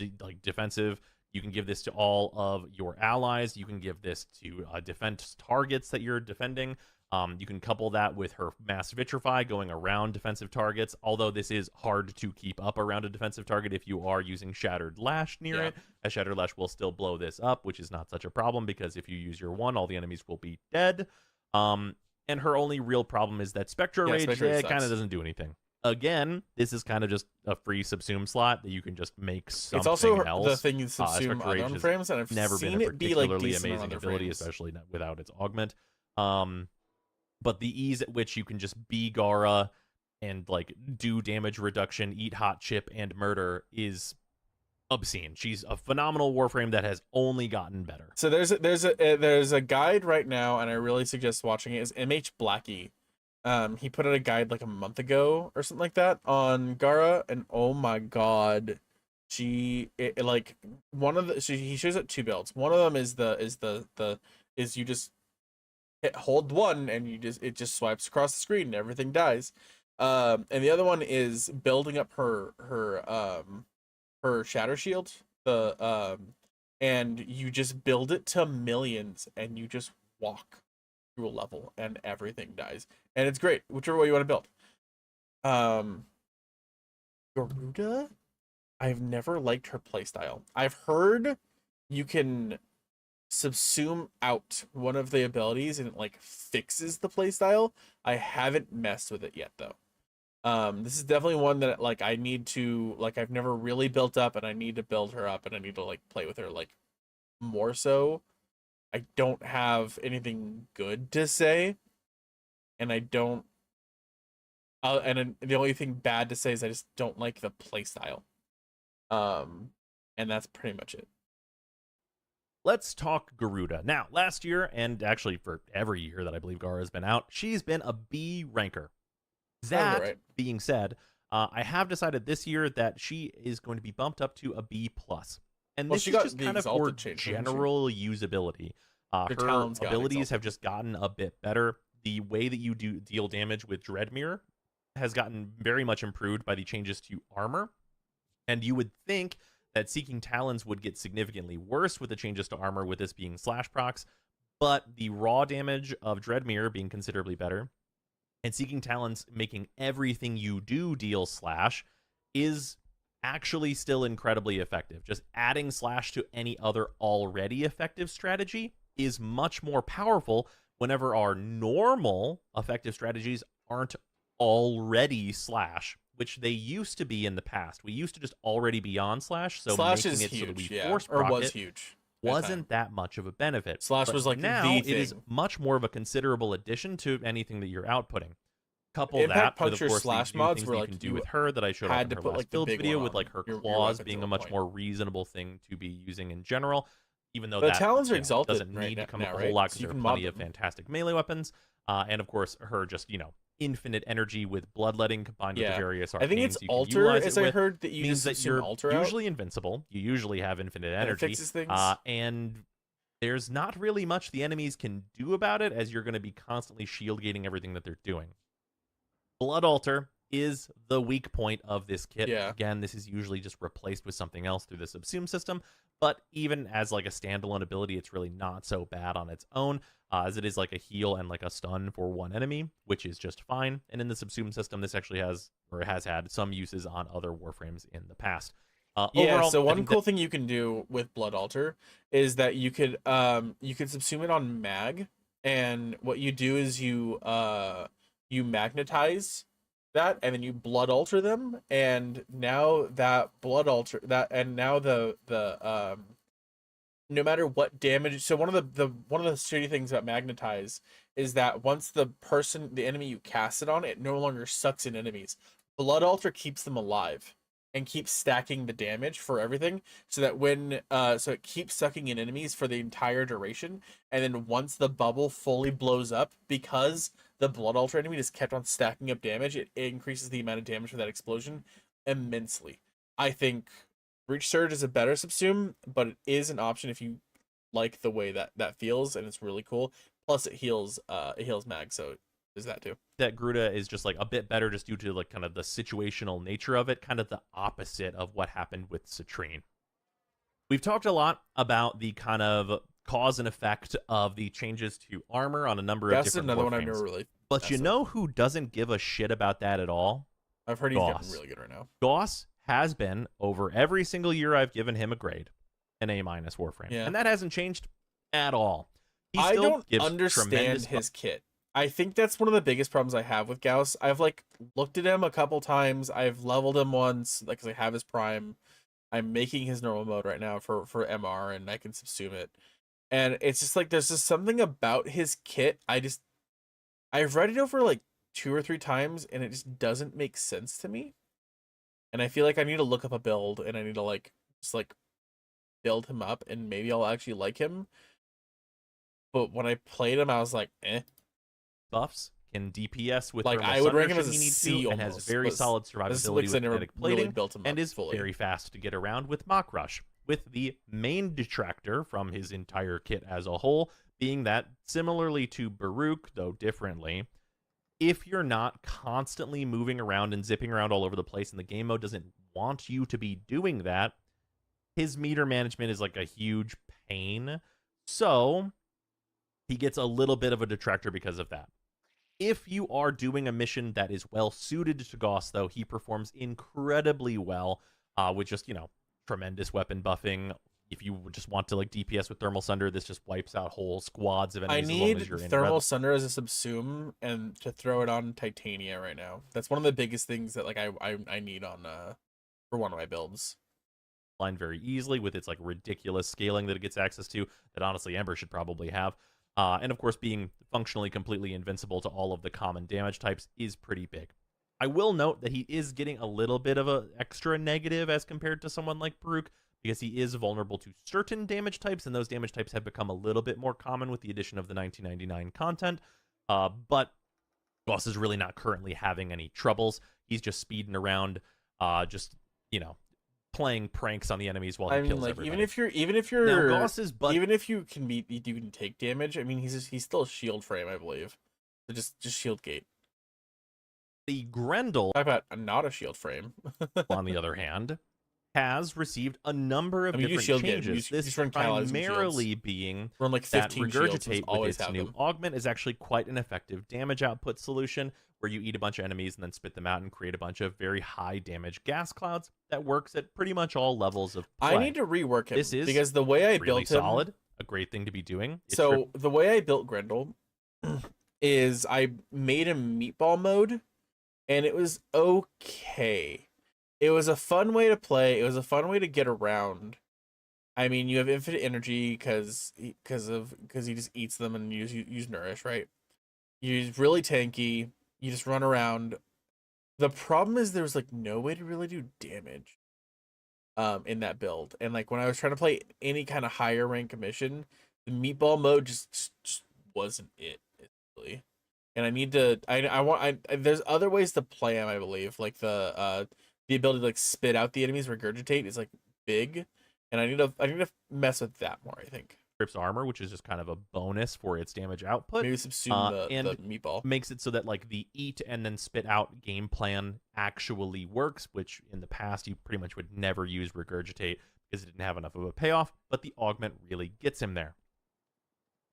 defensive. You can give this to all of your allies. You can give this to defense targets that you're defending. You can couple that with her mass vitrify going around defensive targets, although this is hard to keep up around a defensive target if you are using Shattered Lash near it. A Shattered Lash will still blow this up, which is not such a problem because if you use your one, all the enemies will be dead. And her only real problem is that Spectral Rage kind of doesn't do anything. Again, this is kind of just a free subsume slot that you can just make something else. It's also the thing you subsume on other frames, and I've never seen been a it be like particularly decent amazing on ability, frames. especially without its augment. But the ease at which you can just be Gara and like do damage reduction, eat hot chip, and murder is obscene. She's a phenomenal Warframe that has only gotten better. So there's a guide right now, and I really suggest watching it. Is MH Blackie. He put out a guide like a month ago or something like that on Gara, and oh my god, he shows up 2 builds. One of them is you just hold one and it just swipes across the screen and everything dies. And the other one is building up her shatter shield, and you just build it to millions and you just walk through a level and everything dies, and it's great whichever way you want to build. Garuda, I've never liked her playstyle. I've heard you can subsume out one of the abilities and it like fixes the playstyle. I haven't messed with it yet though. This is definitely one that like I need to, like, I've never really built up, and I need to build her up, and I need to like play with her like more so. I don't have anything good to say, and I don't and the only thing bad to say is I just don't like the playstyle. And that's pretty much it. Let's talk Garuda. Now, last year, and actually for every year that I believe Gara has been out, she's been a B ranker. That being said, I have decided this year that she is going to be bumped up to a B+. And this is just kind of for general usability. Her abilities have just gotten a bit better. The way that you deal damage with Dreadmere has gotten very much improved by the changes to armor. And you would think that Seeking Talons would get significantly worse with the changes to armor, with this being slash procs, but the raw damage of Dreadmere being considerably better, and Seeking Talons making everything you do deal slash, is actually still incredibly effective. Just adding slash to any other already effective strategy is much more powerful whenever our normal effective strategies aren't already slash, which they used to be in the past. We used to just already be on slash, so slash making is it huge, so that we yeah. force or proc was it huge. wasn't that much of a benefit. Slash was like now the it thing. is much more of a considerable addition to anything that you're outputting. Couple Impact that with, Puncture of course, slash these new mods things were that you like can do you with her that I showed off had in to her put, last like, the build big video, one with like on her your claws weapons being at a one much point. more reasonable thing to be using in general, even though The that Talons are exalted doesn't need right to come now, up a right? whole lot So because you there are can plenty mod of them. fantastic melee weapons, and of course her just infinite energy with bloodletting combined with the various arcanes I think it's you can alter, utilize as it I with, heard, that you means just that you're alter usually invincible. You usually have infinite and it energy, fixes things. and there's not really much the enemies can do about it, as you're going to be constantly shield gating everything that they're doing. Blood Altar is the weak point of this kit. Yeah. Again, this is usually just replaced with something else through the subsume system, but even as like a standalone ability, it's really not so bad on its own, as it is like a heal and like a stun for one enemy, which is just fine. And in the subsume system, this actually has had some uses on other Warframes in the past. Overall, so one cool thing you can do with Blood Altar is that you could subsume it on mag, and what you do is you magnetize that, and then you Blood Altar them, and now that Blood Altar no matter what damage. So one of the shitty things about magnetize is that once the enemy you cast it on, it no longer sucks in enemies. Blood Altar keeps them alive and keeps stacking the damage for everything, so that when so it keeps sucking in enemies for the entire duration, and then once the bubble fully blows up, because the Blood Altar enemy just kept on stacking up damage, it increases the amount of damage for that explosion immensely. I think Breach Surge is a better subsume, but it is an option if you like the way that feels, and it's really cool. Plus it heals mag, so there's that too. That Garuda is just like a bit better just due to like kind of the situational nature of it, kind of the opposite of what happened with Citrine. We've talked a lot about the kind of cause and effect of the changes to armor on a number of That's different another one I've Warframes. never really. But messed you with. know who doesn't give a shit about that at all? I've heard he's getting Goss. really good right now. Goss has been, over every single year I've given him a grade, an A- Warframe. Yeah. And that hasn't changed at all. He I still don't gives understand tremendous his kit. I think that's one of the biggest problems I have with Gauss. I've like looked at him a couple times. I've leveled him once, like 'cause I have his prime. I'm making his normal mode right now for MR, and I can subsume it. And it's just like there's just something about his kit. I've read it over like 2 or 3 times, and it just doesn't make sense to me. And I feel like I need to look up a build, and I need to like just like build him up, and maybe I'll actually like him. But when I played him, I was like, eh. Buffs, can DPS with Like, thermal I would thunder rank him should as a he need C to, and has almost, very but solid this survivability looks with I never kinetic really plating, built him and up is fully. very fast to get around with Mach Rush, with the main detractor from his entire kit as a whole being that, similarly to Baruch, though differently, if you're not constantly moving around and zipping around all over the place and the game mode doesn't want you to be doing that, his meter management is like a huge pain. So he gets a little bit of a detractor because of that. If you are doing a mission that is well suited to Goss, though, he performs incredibly well with just, tremendous weapon buffing. If you just want to like DPS with Thermal Sunder, this just wipes out whole squads of I enemies as long as need you're in Thermal red. Sunder as a subsume and to throw it on Titania right now. That's one of the biggest things that like I need on for one of my builds. Line very easily with its like ridiculous scaling that it gets access to that honestly Ember should probably have. And of course, being functionally completely invincible to all of the common damage types is pretty big. I will note that he is getting a little bit of an extra negative as compared to someone like Baruch, because he is vulnerable to certain damage types, and those damage types have become a little bit more common with the addition of the 1999 content. But Goss is really not currently having any troubles. He's just speeding around, playing pranks on the enemies while he kills like everybody. even if you're Now, Goss's even if you can take damage. I mean, he's still a shield frame, I believe. So just shield gate. The Grendel, Talk about not a shield frame. on the other hand, has received a number of I mean, you different shield gate. changes. You this just run catalyzing primarily shields. being Run like that 15 shields. Regurgitate with Always its have new them. augment is actually quite an effective damage output solution, where you eat a bunch of enemies and then spit them out and create a bunch of very high damage gas clouds that works at pretty much all levels of play. I need to rework him This is because the way I really built him, solid, a great thing to be doing. It's so the way I built Grendel is I made him meatball mode, and it was okay. It was a fun way to play. It was a fun way to get around. I mean, you have infinite energy because he just eats them and use nourish, right? You're really tanky. You just run around. The problem is there's like no way to really do damage in that build. And like when I was trying to play any kind of higher rank mission, the meatball mode just wasn't it, really. And I need to there's other ways to play him, I believe. Like the ability to like spit out the enemies, regurgitate is like big. And I need to mess with that more, I think. Strips armor, which is just kind of a bonus for its damage output. Maybe subsume the meatball. Makes it so that like the eat and then spit out game plan actually works, which in the past you pretty much would never use regurgitate because it didn't have enough of a payoff, but the augment really gets him there.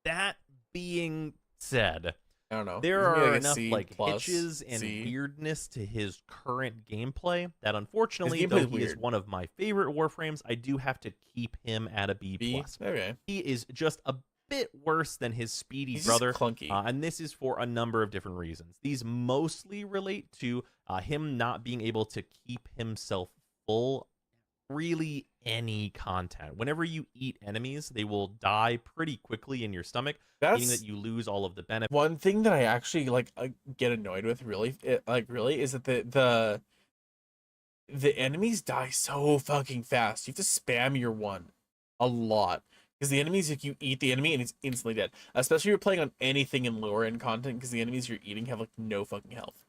That being said, I don't know. there are like enough C like plus, hitches and C. weirdness to his current gameplay that unfortunately, His though gameplay's he is weird. one of my favorite Warframes, I do have to keep him at a B+. B? Okay. He is just a bit worse than his speedy He's brother, just clunky. and this is for a number of different reasons. These mostly relate to him not being able to keep himself full really any content. Whenever you eat enemies, they will die pretty quickly in your stomach, meaning That's that you lose all of the benefit. one thing that I actually get annoyed with. Really, is that the enemies die so fucking fast. You have to spam your one a lot because the enemies, if you eat the enemy and it's instantly dead. Especially if you're playing on anything in lower end content, because the enemies you're eating have like no fucking health.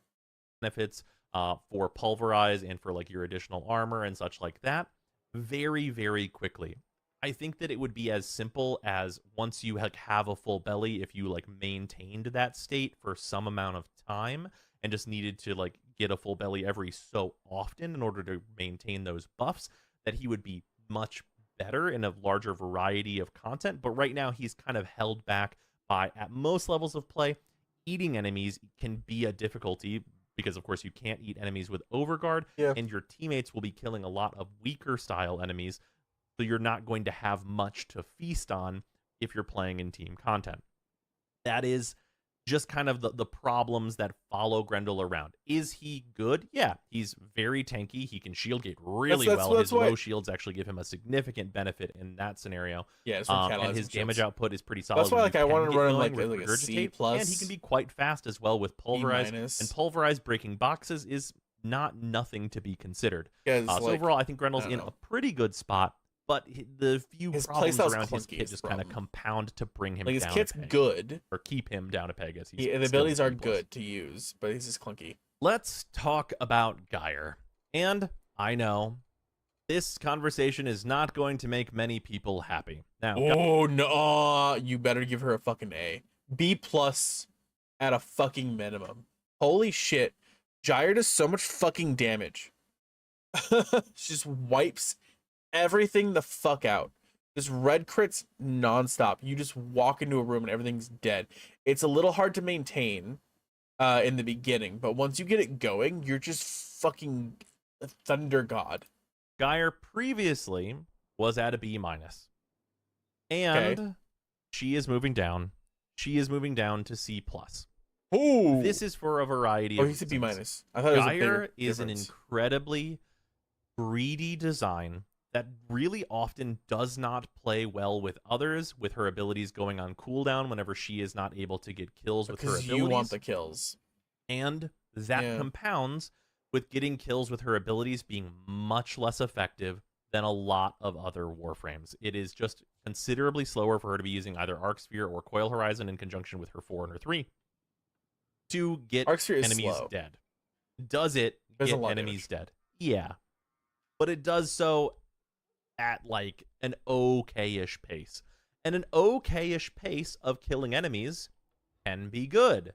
Benefits for pulverize and for like your additional armor and such like that very, very quickly. I think that it would be as simple as once you like have a full belly, if you like maintained that state for some amount of time and just needed to like get a full belly every so often in order to maintain those buffs, that he would be much better in a larger variety of content, but right now he's kind of held back by, at most levels of play, eating enemies can be a difficulty because, of course, you can't eat enemies with Overguard, Yeah. and your teammates will be killing a lot of weaker style enemies, so you're not going to have much to feast on if you're playing in team content. That is just kind of the problems that follow Grendel around. Is he good? Yeah, he's very tanky. He can shield gate really well. His low shields actually give him a significant benefit in that scenario. Yeah, it's And his damage output is pretty solid. That's why, like, I want to run him like a C+. And he can be quite fast as well with Pulverize. And Pulverize breaking boxes is not nothing to be considered. So overall, I think Grendel's in a pretty good spot. But the few problems around his kit just kind of compound to bring him down. His kit's good, or keep him down a peg as he's. The abilities are good to use, but he's just clunky. Let's talk about Geyer. And I know this conversation is not going to make many people happy. Now, no, you better give her a fucking A, B+ at a fucking minimum. Holy shit, Geyer does so much fucking damage. She just wipes everything the fuck out. Just red crits nonstop. You just walk into a room and everything's dead. It's a little hard to maintain in the beginning, but once you get it going, you're just fucking a thunder god. Geyer previously was at a B-, and she is moving down. She is moving down to C+. Ooh. This is for a variety of he's a B-. I thought Geyer is an incredibly greedy design that really often does not play well with others, with her abilities going on cooldown whenever she is not able to get kills with her abilities. You want the kills. And that compounds with getting kills with her abilities being much less effective than a lot of other Warframes. It is just considerably slower for her to be using either Arc Sphere or Coil Horizon in conjunction with her 4 and her 3 to get enemies dead. Does it get enemies dead? Yeah. But it does so at like an okay-ish pace. And an okay-ish pace of killing enemies can be good.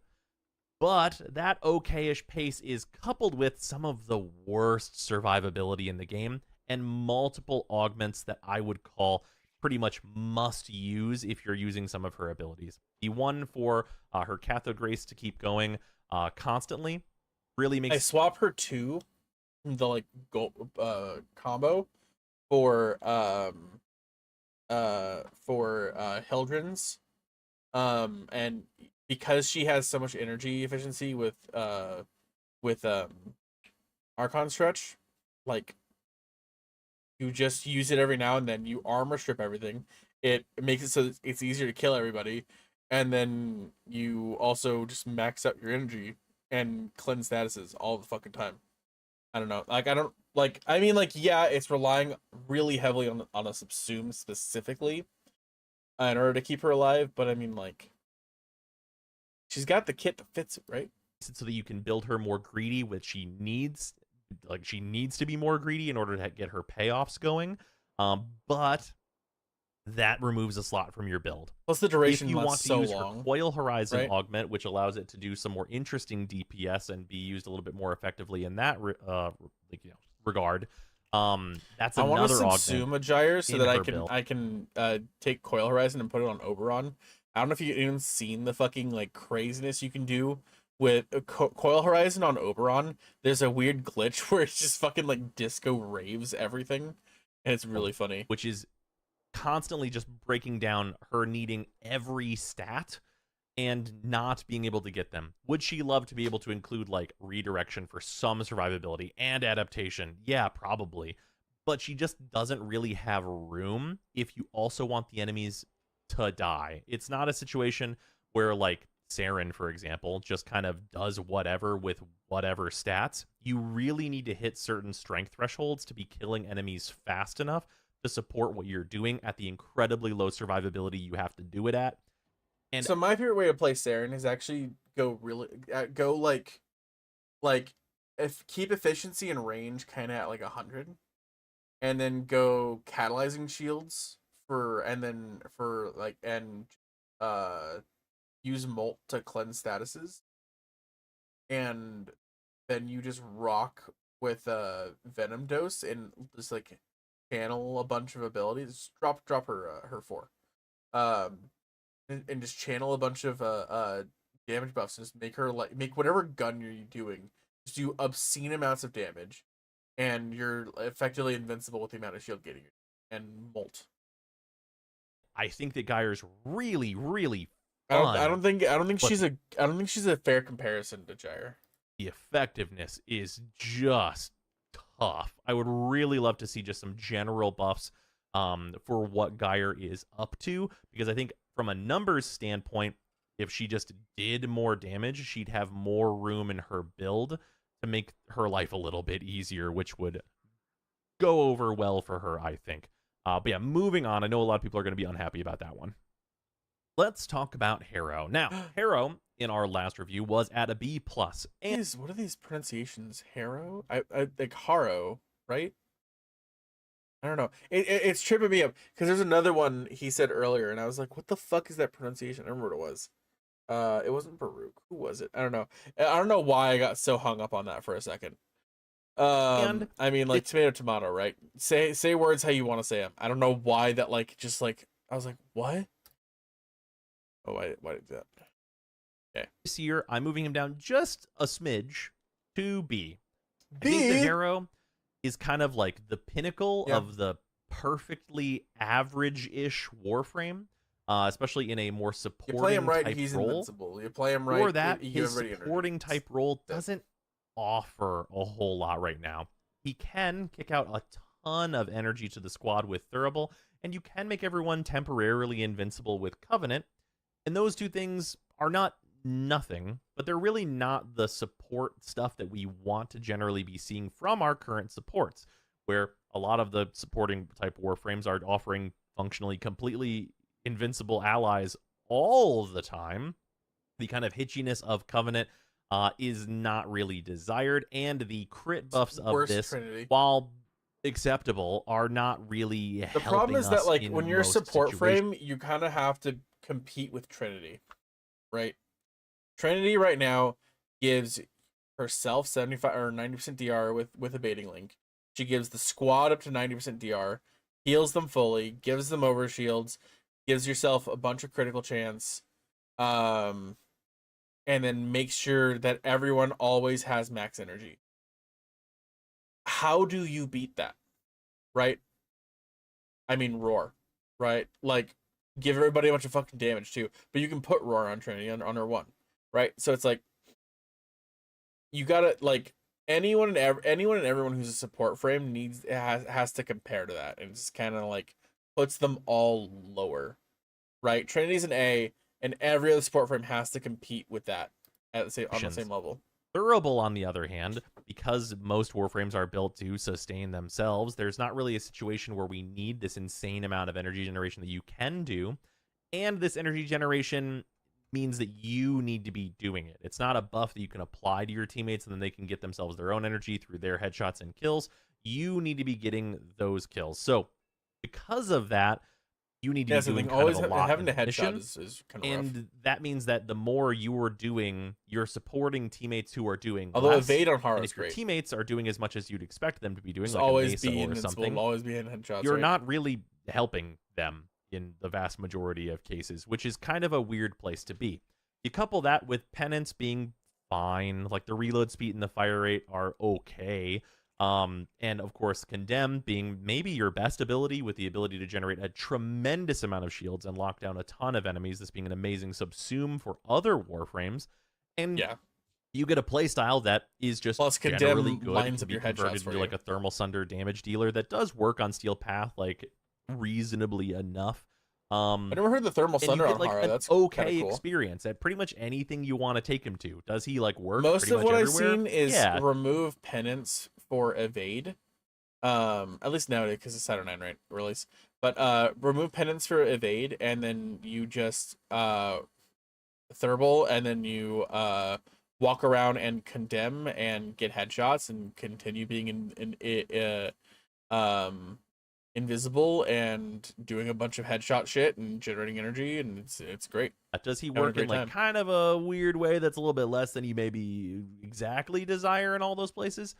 But that okay-ish pace is coupled with some of the worst survivability in the game and multiple augments that I would call pretty much must use if you're using some of her abilities. The one for her Cathode Grace to keep going constantly really makes... I swap her to the like combo for Hildren's, and because she has so much energy efficiency with Archon Stretch, like you just use it every now and then. You armor strip everything. It makes it so it's easier to kill everybody, and then you also just max out your energy and cleanse statuses all the fucking time. I don't know. Yeah, it's relying really heavily on a subsume specifically in order to keep her alive, but I mean, like, she's got the kit that fits it, right? So that you can build her more greedy, which she needs. Like, she needs to be more greedy in order to get her payoffs going. But that removes a slot from your build. Plus the duration. If you want to use her Coil Horizon augment, which allows it to do some more interesting DPS and be used a little bit more effectively in that regard, that's another augment. I want to subsume a Geyer so that I can take Coil Horizon and put it on Oberon. I don't know if you've even seen the fucking like craziness you can do with Coil Horizon on Oberon. There's a weird glitch where it's just fucking like disco raves everything, and it's really funny. Which is constantly just breaking down her needing every stat and not being able to get them. Would she love to be able to include like redirection for some survivability and adaptation? Yeah, probably. But she just doesn't really have room if you also want the enemies to die. It's not a situation where like Saren, for example, just kind of does whatever with whatever stats. You really need to hit certain strength thresholds to be killing enemies fast enough to support what you're doing at the incredibly low survivability you have to do it at. And so my favorite way to play Saren is actually go keep efficiency and range kind of at like 100, and then go catalyzing shields use molt to cleanse statuses, and then you just rock with Venom Dose and just like channel a bunch of abilities. Just drop her 4. And just channel a bunch of damage buffs and just make her make whatever gun you're doing just do obscene amounts of damage, and you're effectively invincible with the amount of shield getting you and molt. I think that Geyer's really, really I fun. don't think she's a fair comparison to Gyre. The effectiveness is just tough. I would really love to see just some general buffs for what Geyer is up to, because I think from a numbers standpoint, if she just did more damage, she'd have more room in her build to make her life a little bit easier, which would go over well for her, I think. But yeah, moving on. I know a lot of people are going to be unhappy about that one. Let's talk about Harrow. Now, Harrow in our last review was at a B+. And What are these pronunciations? Harrow? I like Harrow, right? I don't know. It's tripping me up because there's another one he said earlier, and I was like, "What the fuck is that pronunciation?" I remember what it was. It wasn't Baruch. Who was it? I don't know. I don't know why I got so hung up on that for a second. I mean, like tomato, right? Say words how you want to say them. I don't know why that I was like, what? Oh, why did I do that? Okay. This year, I'm moving him down just a smidge to B. I think the Harrow is kind of like the pinnacle of the perfectly average-ish Warframe, especially in a more supporting you play him right, type he's role. Invincible. You play him right, Or that his supporting type role doesn't offer a whole lot right now. He can kick out a ton of energy to the squad with Thurible, and you can make everyone temporarily invincible with Covenant, and those two things are not nothing, but they're really not the support stuff that we want to generally be seeing from our current supports, where a lot of the supporting type Warframes are offering functionally completely invincible allies all the time. The kind of hitchiness of Covenant is not really desired, and the crit buffs of this, Trinity. while acceptable, are not really The problem is that, like, when you're a support situations. frame, you kind of have to compete with Trinity, right? Trinity right now gives herself 75 or 90% DR with a baiting link. She gives the squad up to 90% DR, heals them fully, gives them overshields, gives yourself a bunch of critical chance, and then makes sure that everyone always has max energy. How do you beat that? Right? I mean, Roar, right? Like, give everybody a bunch of fucking damage too. But you can put Roar on Trinity on her 1, right? So it's like, you gotta, like, anyone and everyone who's a support frame has to compare to that, and it's kind of like puts them all lower, right? Trinity's an A, and every other support frame has to compete with that on the same level. Thurible, on the other hand, because most Warframes are built to sustain themselves, there's not really a situation where we need this insane amount of energy generation that you can do, and this energy generation means that you need to be doing it. It's not a buff that you can apply to your teammates and then they can get themselves their own energy through their headshots and kills. You need to be getting those kills. So because of that, you need to be doing kind of a lot having in a headshot mission, is kind of rough. and that means that the more you are doing, you're supporting teammates who are doing Although less. evade on Haro And is if your great. teammates are doing as much as you'd expect them to be doing, Just like a always Mesa be or invincible, something, always be hitting headshots. you're right? not really helping them in the vast majority of cases, which is kind of a weird place to be. You couple that with Penance being fine, like the reload speed and the fire rate are okay, and of course Condemn being maybe your best ability, with the ability to generate a tremendous amount of shields and lock down a ton of enemies, this being an amazing subsume for other Warframes, and Yeah. you get a playstyle that is just Plus, generally Condemn good. lines It up can your be headshots converted for into you. like a thermal sunder damage dealer that does work on Steel Path like reasonably enough. I never heard the thermal And you sunder get on like Haro. an That's okay kinda cool. experience at pretty much anything you want to take him to. Does he like work? Most pretty of much what I've everywhere? seen is Yeah. remove penance for evade. At least nowadays, because it's Saturday 9, right? Release. But remove penance for evade, and then you just Thurible, and then you walk around and condemn and get headshots and continue being invisible and doing a bunch of headshot shit and generating energy, and it's great. Does he Having a work in great like time. kind of a weird way that's a little bit less than you maybe exactly desire in all those places?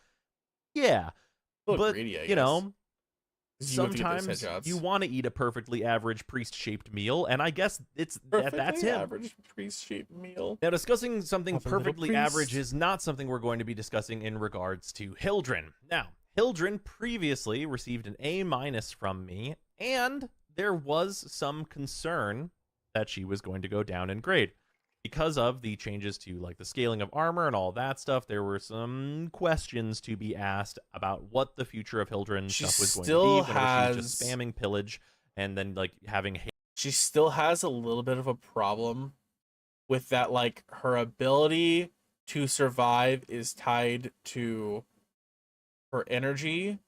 Yeah. A little But greedy, I you guess. know, sometimes you want to eat a perfectly average priest-shaped meal, and I guess that's him. Average priest-shaped meal. Now, discussing something perfectly average is not something we're going to be discussing in regards to Hildren. Now, Hildren previously received an A- from me, and there was some concern that she was going to go down in grade. Because of the changes to like the scaling of armor and all that stuff, there were some questions to be asked about what the future of Hildren stuff was going to be whenever she's just spamming pillage and then like having. She still has a little bit of a problem with that, like her ability to survive is tied to her energy,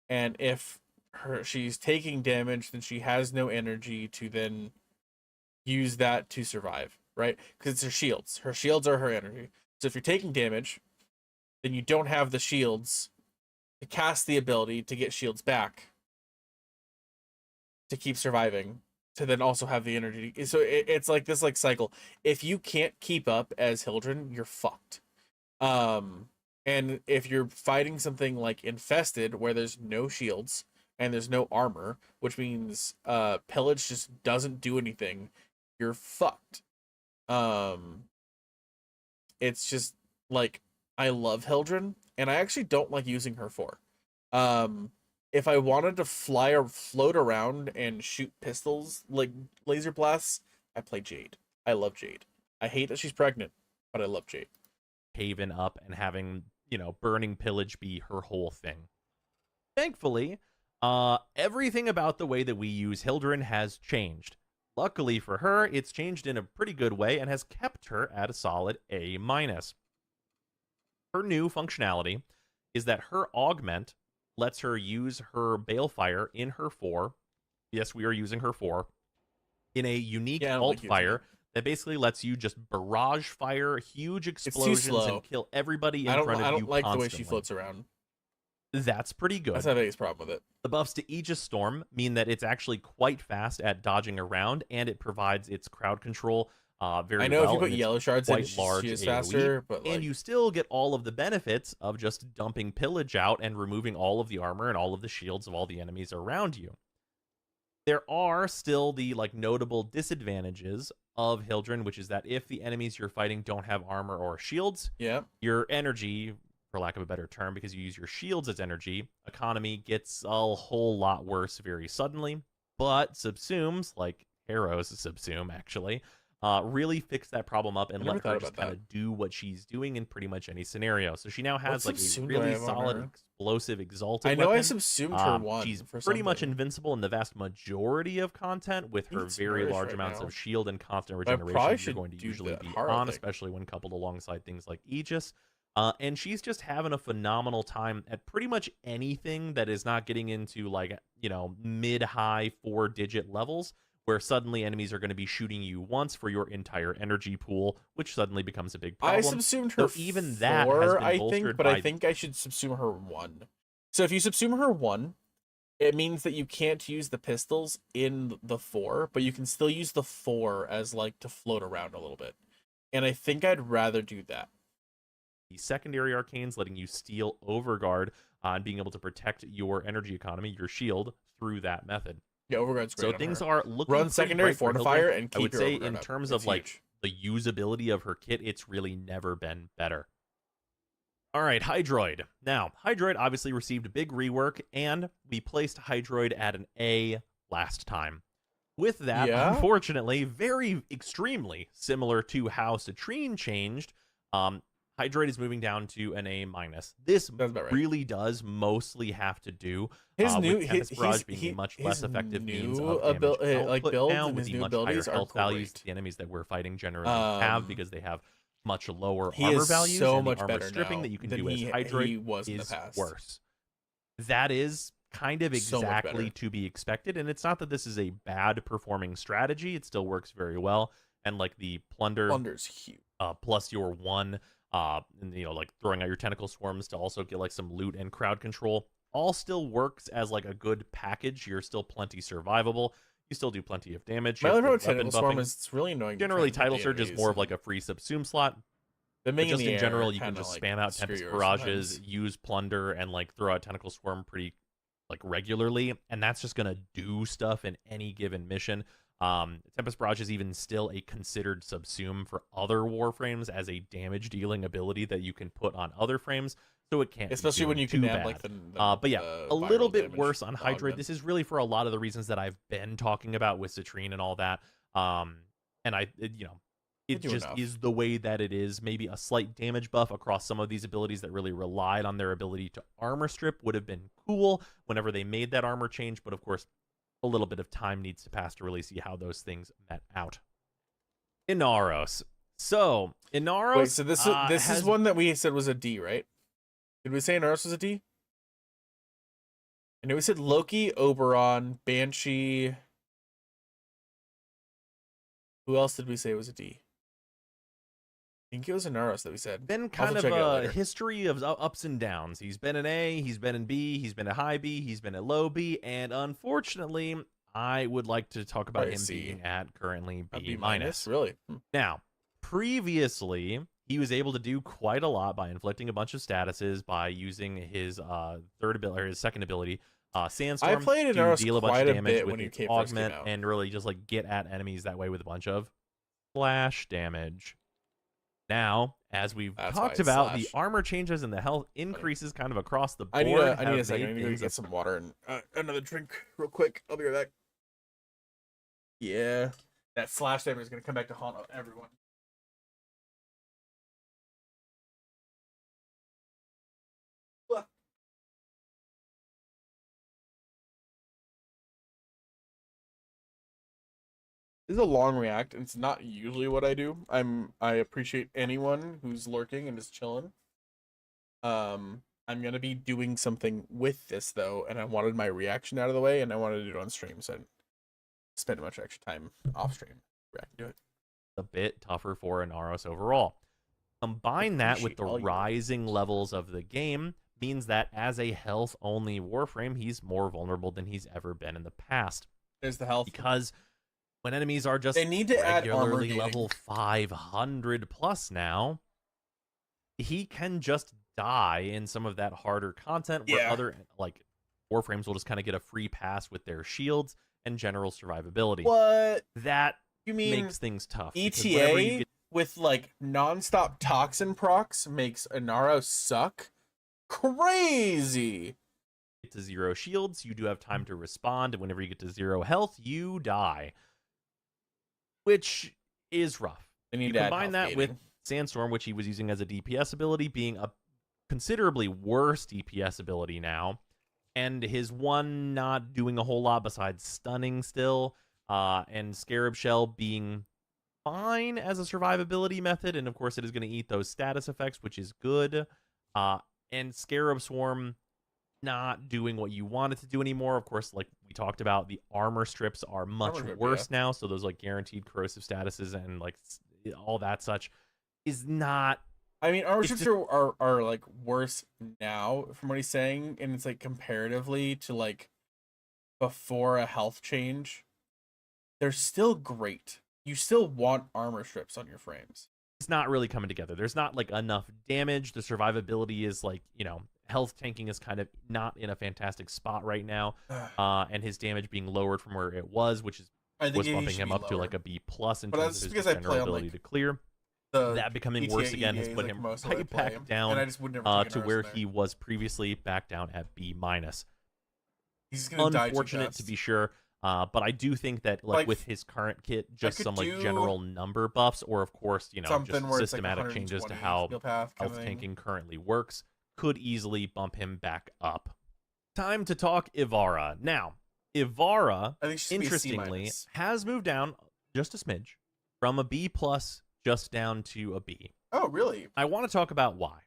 and if she's taking damage, then she has no energy to then use that to survive. Right? Because it's her shields. Her shields are her energy. So if you're taking damage, then you don't have the shields to cast the ability to get shields back to keep surviving, to then also have the energy. So it's like this like cycle. If you can't keep up as Hildren, you're fucked. And if you're fighting something like Infested, where there's no shields and there's no armor, which means pillage just doesn't do anything, you're fucked. It's just like, I love Hildren, and I actually don't like using her for. If I wanted to fly or float around and shoot pistols like laser blasts, I play Jade. I love Jade. I hate that she's pregnant, but I love Jade. Haven up and having, you know, burning pillage be her whole thing. Thankfully, everything about the way that we use Hildren has changed. Luckily for her, it's changed in a pretty good way and has kept her at a solid A-. Her new functionality is that her augment lets her use her Balefire in her 4. Yes, we are using her 4. In a unique alt fire that basically lets you just barrage fire huge explosions and kill everybody in front of you. I don't like constantly. The way she floats around. That's pretty good. That's my biggest problem with it. The buffs to Aegis Storm mean that it's actually quite fast at dodging around, and it provides its crowd control very well. I know if you put yellow shards in, she is faster, but and you still get all of the benefits of just dumping pillage out and removing all of the armor and all of the shields of all the enemies around you. There are still the like notable disadvantages of Hildren, which is that if the enemies you're fighting don't have armor or shields, your energy, for lack of a better term, because you use your shields as energy, economy gets a whole lot worse very suddenly. But subsumes, like Harrow's subsume actually, really fix that problem up and let her just kind of do what she's doing in pretty much any scenario. So she now has like a really solid explosive exalted I know weapon. I subsumed her one. She's pretty much invincible in the vast majority of content with her very large amounts of shield and constant regeneration you're going to usually be on, especially when coupled alongside things like Aegis. And she's just having a phenomenal time at pretty much anything that is not getting into like, you know, mid-high 4-digit levels, where suddenly enemies are going to be shooting you once for your entire energy pool, which suddenly becomes a big problem. I subsumed her even that has been I think, but I think I should subsume her 1. So if you subsume her 1, it means that you can't use the pistols in the 4, but you can still use the 4 as like to float around a little bit. And I think I'd rather do that. The secondary arcanes letting you steal Overguard and being able to protect your energy economy, your shield, through that method. Yeah, Overguard's great. So things are looking run secondary fortifier and keep I would your say Overguard in up. terms It's of like huge. the usability of her kit, it's really never been better. All right, Hydroid. Now, Hydroid obviously received a big rework, and we placed Hydroid at an A last time. With that, unfortunately, very extremely similar to how Citrine changed, Hydroid is moving down to an A-. This really does mostly have to do with Tempest Barrage being a much less effective means of damage output now, with the much higher health values the enemies that we're fighting generally have, because they have much lower armor values, so and much the armor better stripping that you can do as he Hydroid was in the is past. worse. That is kind of exactly to be expected, and it's not that this is a bad performing strategy. It still works very well, and like the plunder's huge. Plus your 1, and, you know, like throwing out your tentacle swarms to also get like some loot and crowd control, all still works as like a good package. You're still plenty survivable. You still do plenty of damage. My only problem with tentacle swarm is it's really annoying. Generally, Title Surge is more of like a free subsume slot. But just in general, you can just spam out Tempest Barrages, use Plunder, and like throw out Tentacle Swarm pretty like regularly, and that's just gonna do stuff in any given mission. Tempest Barrage is even still a considered subsume for other Warframes as a damage dealing ability that you can put on other frames, so it can't Especially be when doing you can too add bad. like the But yeah, the a little viral bit damage worse on Hydroid. augment. This is really for a lot of the reasons that I've been talking about with Citrine and all that. And it do just enough. is the way that it is. Maybe a slight damage buff across some of these abilities that really relied on their ability to armor strip would have been cool whenever they made that armor change, but of course, a little bit of time needs to pass to really see how those things met out. Inaros. So, Inaros. Wait, so this is one that we said was a D, right? Did we say Inaros was a D? I know we said Loki, Oberon, Banshee. Who else did we say was a D? I think it was Inaros that we said. Been I'll kind have of to check it out a later. history of ups and downs. He's been an A, he's been in B, he's been a high B, he's been a low B, and unfortunately, I would like to talk about him being at currently A B minus. Really? Now, previously, he was able to do quite a lot by inflicting a bunch of statuses by using his third ability or his second ability, Sandstorm, I played to Inaros deal a bunch quite of a damage bit with when he its first came augment out. and really just like get at enemies that way with a bunch of splash damage. Now, as we've That's talked why about, the slash. armor changes and the health increases kind of across the board. I need a have second. I made need to go things get some water and another drink real quick. I'll be right back. Yeah, that slash damage is gonna come back to haunt everyone. This is a long react, and it's not usually what I do. I appreciate anyone who's lurking and is chilling. I'm gonna be doing something with this though, and I wanted my reaction out of the way, and I wanted to do it on stream, so I didn't spend much extra time off stream reacting to it. a bit tougher for Inaros overall. Combine that with Appreciate the all your rising levels of the game means that as a health-only Warframe, he's more vulnerable than he's ever been in the past. There's the health. Because when enemies are just They need to add armor regularly gating. level 500 plus now, he can just die in some of that harder content where Yeah. other like Warframes will just kind of get a free pass with their shields and general survivability. What That you mean? makes things tough. because whenever you ETA get with like nonstop toxin procs makes Inaros suck. Crazy. to 0 shields, you do have time to respond, and whenever you get to 0 health, you die. Which is rough. They need You to add combine health that with gating. Sandstorm, which he was using as a DPS ability, being a considerably worse DPS ability now, and his one not doing a whole lot besides stunning still, and Scarab Shell being fine as a survivability method, and of course it is going to eat those status effects, which is good, and Scarab Swarm not doing what you want it to do anymore. Of course, like we talked about, the armor strips are much Armor strip, worse now, so those like guaranteed corrosive statuses and like all that such is not. I mean, armor It's strips just- are like worse now from what he's saying, and it's like comparatively to like before a health change, they're still great. You still want armor strips on your frames. It's not really coming together. There's not like enough damage. The survivability is like, health tanking is kind of not in a fantastic spot right now. And his damage being lowered from where it was, which is I think was he bumping should him be up to lower. like a B plus in But terms that's of his because just I play general on, ability like, to clear. The That becoming ETA worse again has is, put like, him most of what I right play, back down and I just would never take to Inaros where in there. he was previously, back down at B minus. He's gonna die too Unfortunate to fast. be sure. But I do think that Like, with his current kit, just could some like do general number buffs, or of course, just something where it's like systematic changes to 120 how skill path kind health of thing. tanking currently works, could easily bump him back up. Time to talk Ivara. Now, Ivara, I think she should be a C interestingly, minus. has moved down just a smidge from a B plus just down to a B. Oh, really? I want to talk about why.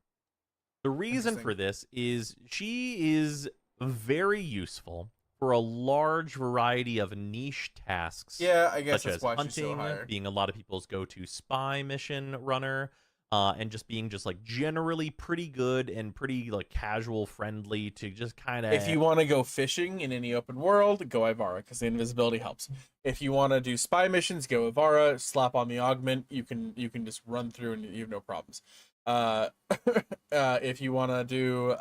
The reason Interesting. for this is she is very useful for a large variety of niche tasks. Yeah, I guess Such that's as why she's so hunting, higher. being a lot of people's go-to spy mission runner, and just being just like generally pretty good and pretty like casual friendly to just kind of. If you want to go fishing in any open world, go Ivara because the invisibility helps. If you want to do spy missions, go Ivara. Slap on the augment. You can just run through and you have no problems. If you want to do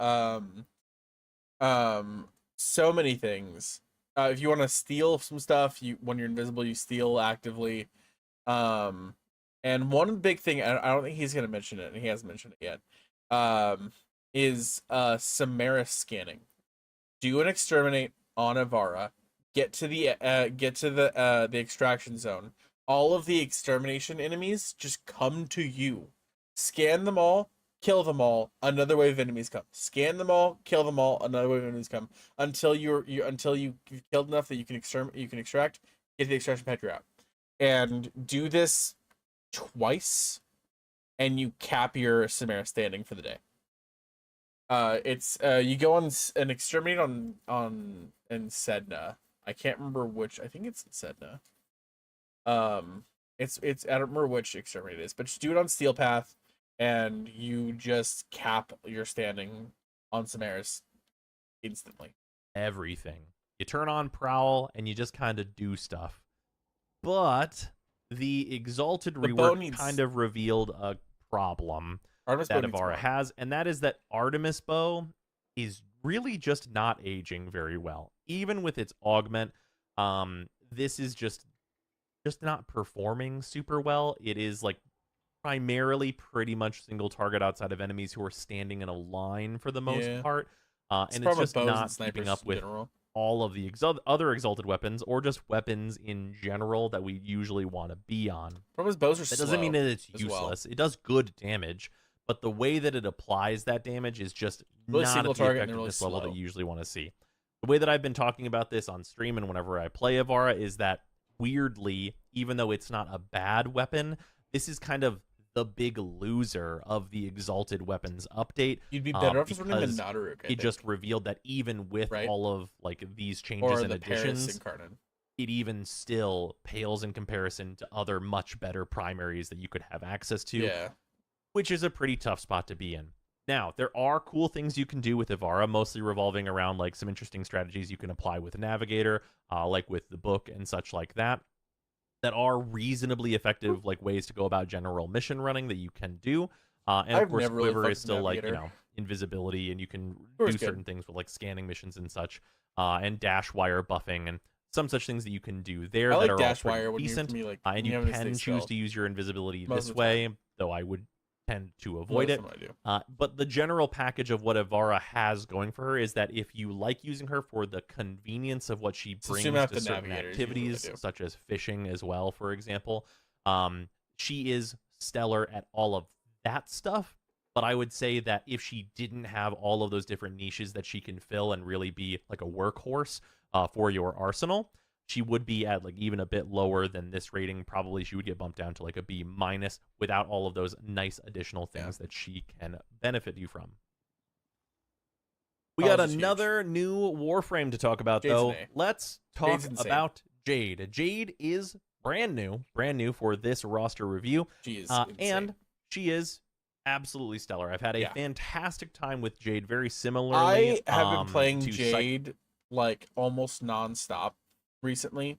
so many things. If you want to steal some stuff, when you're invisible, you steal actively. And one big thing, I don't think he's gonna mention it, and he hasn't mentioned it yet. Is Samaris scanning. Do an exterminate on Avara. Get to the extraction zone. All of the extermination enemies just come to you. Scan them all, kill them all. Another wave of enemies come. Scan them all, kill them all. Another wave of enemies come until you've killed enough that you can extract. Get the extraction pad, you're out. And do this twice, and you cap your Samara standing for the day. It's you go on an exterminate in Sedna. I can't remember which. I think it's in Sedna. It's I don't remember which exterminate it is, but just do it on Steel Path, and you just cap your standing on Samaris instantly. Everything. You turn on Prowl and you just kind of do stuff. But the Exalted rework kind of revealed a problem Artemis that bow needs Avara more. has, and that is that Artemis Bow is really just not aging very well. Even with its augment, this is just not performing super well. It is like primarily pretty much single target outside of enemies who are standing in a line for the most part. And it's just not keeping up with all of the other Exalted weapons, or just weapons in general that we usually want to be on. His bows are that doesn't mean that it's useless. It does good damage, but the way that it applies that damage is just really not at the effectiveness really level that you usually want to see. The way that I've been talking about this on stream and whenever I play Avara is that, weirdly, even though it's not a bad weapon, this is kind of the big loser of the Exalted weapons update. You'd be better off just running the Nadaruk. It just revealed that even with all of like these changes and additions, it even still pales in comparison to other much better primaries that you could have access to. Yeah. Which is a pretty tough spot to be in. Now, there are cool things you can do with Avara, mostly revolving around like some interesting strategies you can apply with Navigator, like with the book and such like that are reasonably effective like ways to go about general mission running that you can do. And of course, Quiver is still like, invisibility, and you can do certain things with like scanning missions and such, and dash wire buffing and some such things that you can do there that are dash all wire pretty decent. Like, and you can choose to use your invisibility this way, though I would tend to avoid it. But the general package of what Avara has going for her is that if you like using her for the convenience of what she brings to certain activities, such as fishing as well, for example, she is stellar at all of that stuff. But I would say that if she didn't have all of those different niches that she can fill and really be like a workhorse for your arsenal, she would be at like even a bit lower than this rating. Probably she would get bumped down to like a B- without all of those nice additional things that she can benefit you from. We got another new Warframe to talk about, though. Let's talk about Jade. Jade is brand new for this roster review. And she is absolutely stellar. I've had a fantastic time with Jade, very similarly. I have been playing Jade like almost nonstop recently,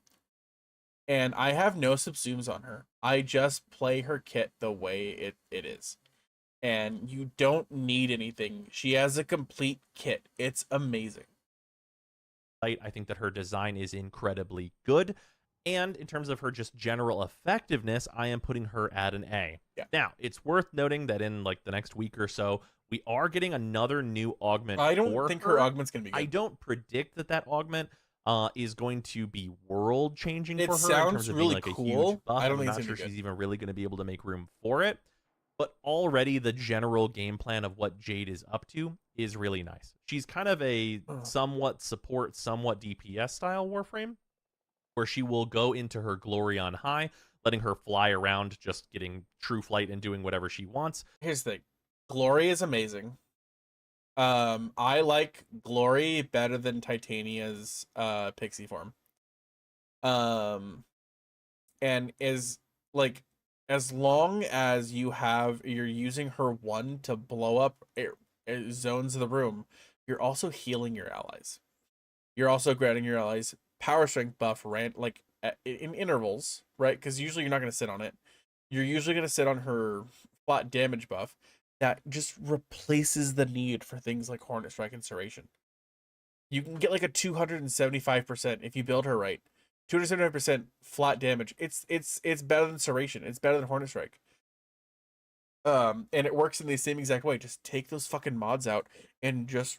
and I have no subsumes on her. I just play her kit the way it is, and you don't need anything. She has a complete kit. It's amazing. I think that her design is incredibly good, and in terms of her just general effectiveness, I am putting her at an A. Now, it's worth noting that in like the next week or so, we are getting another new augment. I don't think her augment's gonna be good. I don't predict that augment is going to be world changing for her. It sounds really like cool. A huge buff. I don't think I'm not sure she's even really going to be able to make room for it. But already the general game plan of what Jade is up to is really nice. She's kind of a somewhat support, somewhat DPS style Warframe, where she will go into her glory on high, letting her fly around, just getting true flight and doing whatever she wants. Here's the thing. Glory is amazing. I like Glory better than Titania's pixie form. And is like, as long as you're using her one to blow up zones of the room, you're also healing your allies. You're also granting your allies power strength buff in intervals, right? Because usually you're not going to sit on it. You're usually going to sit on her flat damage buff. That just replaces the need for things like Hornet Strike and Serration. you can get like a 275% if you build her right. 275% flat damage. It's better than Serration. It's better than Hornet Strike. And it works in the same exact way. Just take those fucking mods out and just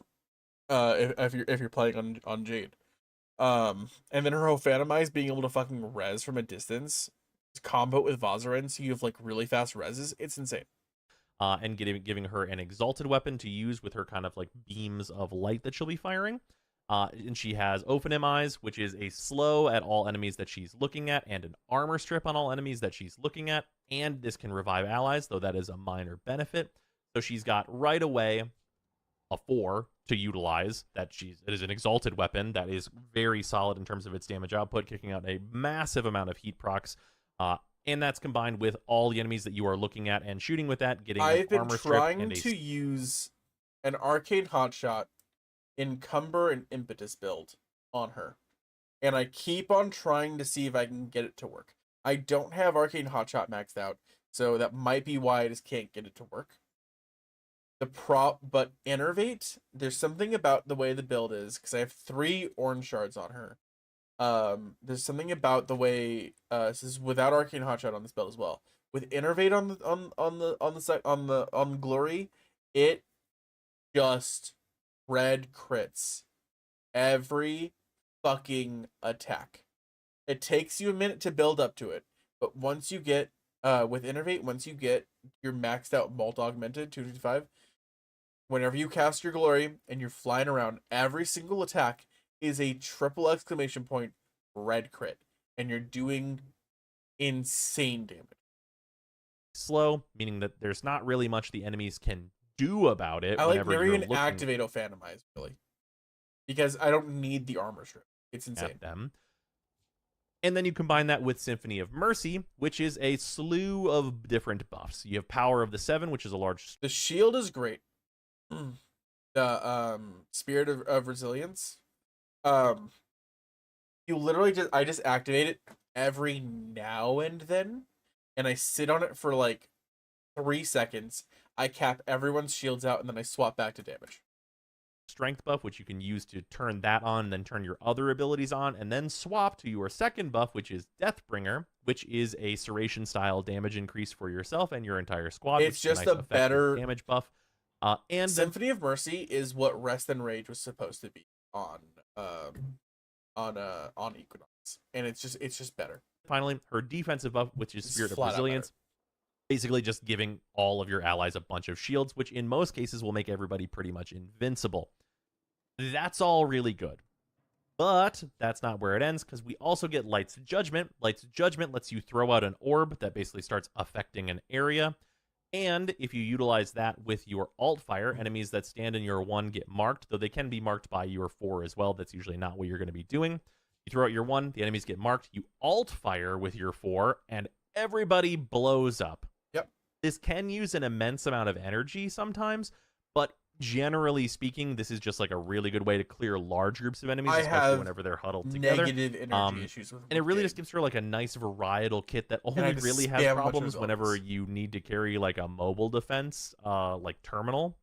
if you're playing on Jade. And then her Ophanimize being able to fucking res from a distance, combo with Vazarin, so you have like really fast reses. It's insane. And giving her an exalted weapon to use with her kind of like beams of light that she'll be firing. And she has Ophanimize, which is a slow at all enemies that she's looking at, and an armor strip on all enemies that she's looking at. And this can revive allies, though that is a minor benefit. So she's got right away a 4 to utilize. It is an exalted weapon that is very solid in terms of its damage output, kicking out a massive amount of heat procs. And that's combined with all the enemies that you are looking at and shooting with that, getting I've been armor strip trying and to use an Arcane Hotshot, Encumber, and Impetus build on her. And I keep on trying to see if I can get it to work. I don't have Arcane Hotshot maxed out, so that might be why I just can't get it to work. But Innervate, there's something about the way the build is, because I have 3 orange shards on her. There's something about the way this is without Arcane Hotshot on this build as well. With Innervate on Glory, it just red crits every fucking attack. It takes you a minute to build up to it, but once you get with Innervate, once you get your maxed out Molt Augmented 255, whenever you cast your Glory and you're flying around, every single attack is a triple exclamation point red crit, and you're doing insane damage. slow, meaning that there's not really much the enemies can do about it. I like never even looking activate Ophanimize, really, because I don't need the armor strip. It's insane. at them. And then you combine that with Symphony of Mercy, which is a slew of different buffs. You have Power of the Seven, which is a large... The shield is great. The Spirit of Resilience. You literally I just activate it every now and then, and I sit on it for like 3 seconds. I cap everyone's shields out, and then I swap back to damage. Strength buff, which you can use to turn that on, and then turn your other abilities on, and then swap to your second buff, which is Deathbringer, which is a Serration style damage increase for yourself and your entire squad. It's just a better damage buff. And Symphony of Mercy is what Rest and Rage was supposed to be on Equinox, and it's just better. Finally, her defensive buff, which is Spirit of flat out Resilience, basically just giving all of your allies a bunch of shields, which in most cases will make everybody pretty much invincible. That's all really good. But that's not where it ends, because we also get Light's Judgment. Light's Judgment lets you throw out an orb that basically starts affecting an area. And if you utilize that with your alt fire, enemies that stand in your 1 get marked, though they can be marked by your 4 as well. That's usually not what you're going to be doing. You throw out your 1, the enemies get marked. You alt fire with your 4, and everybody blows up. Yep. This can use an immense amount of energy sometimes, but generally speaking, this is just like a really good way to clear large groups of enemies, especially whenever they're huddled together. Negative energy issues with and it really just gives her like a nice varietal kit that only really has problems whenever you need to carry like a mobile defense, like terminal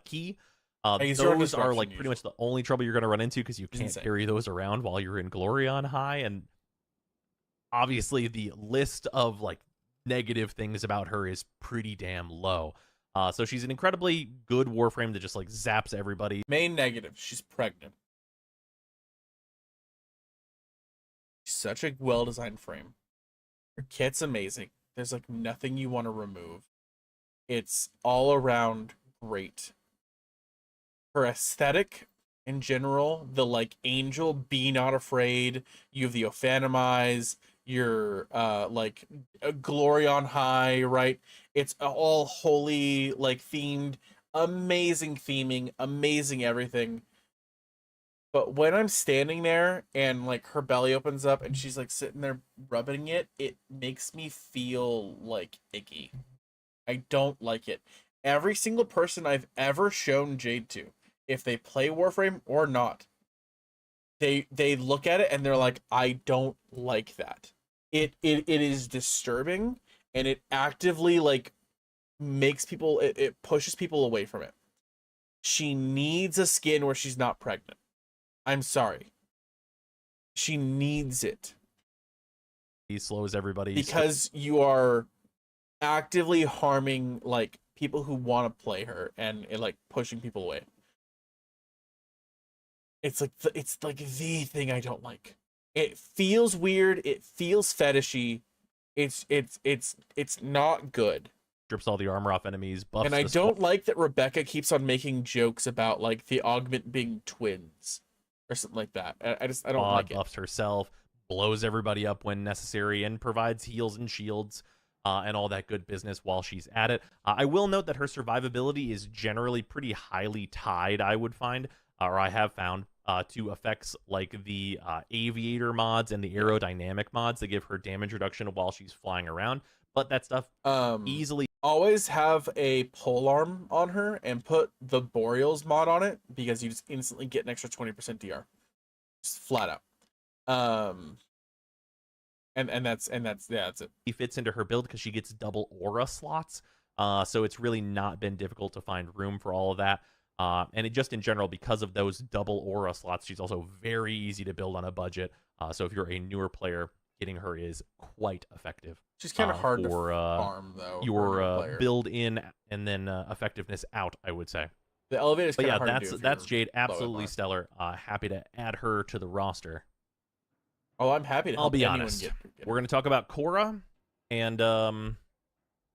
key. Those are like pretty much the only trouble you're going to run into, because you can't carry those around while you're in Glory on high. And obviously the list of like negative things about her is pretty damn low. So she's an incredibly good Warframe that just like zaps everybody. Main negative, she's pregnant. Such a well-designed frame. Her kit's amazing. There's like nothing you want to remove. It's all around great. Her aesthetic in general, the like angel, be not afraid. You have the Ophanimize, your like a Glory on high, right? It's all holy, like themed, amazing theming, amazing everything. But when I'm standing there and like her belly opens up and she's like sitting there rubbing it, it makes me feel like icky. I don't like it. Every single person I've ever shown Jade to, if they play Warframe or not, they look at it and they're like, I don't like that. It is disturbing, and it actively like makes people, it pushes people away from it. she needs a skin where she's not pregnant. I'm sorry. She needs it. He slows everybody. Because you are actively harming like people who want to play her and like pushing people away. It's like the thing I don't like. It feels weird. It feels fetishy. It's not good. Strips all the armor off enemies. Buffs And I don't like that Rebecca keeps on making jokes about like the augment being twins or something like that. I don't like it. Buffs herself, blows everybody up when necessary, and provides heals and shields and all that good business while she's at it. I will note that her survivability is generally pretty highly tied, I would find, or I have found, to effects like the aviator mods and the aerodynamic mods that give her damage reduction while she's flying around. But that stuff easily... Always have a polearm on her and put the Boreals mod on it, because you just instantly get an extra 20% DR. Just flat out. And that's it. He fits into her build because she gets double aura slots. So it's really not been difficult to find room for all of that. And it just in general, because of those double aura slots, she's also very easy to build on a budget. So if you're a newer player, getting her is quite effective. She's kind of hard to farm, though. Your build in and then effectiveness out, I would say. The elevator is kind of hard to do. That's Jade, absolutely stellar. Happy to add her to the roster. Oh, I'm happy to help. I'll be anyone honest. Get We're going to talk about Korra, and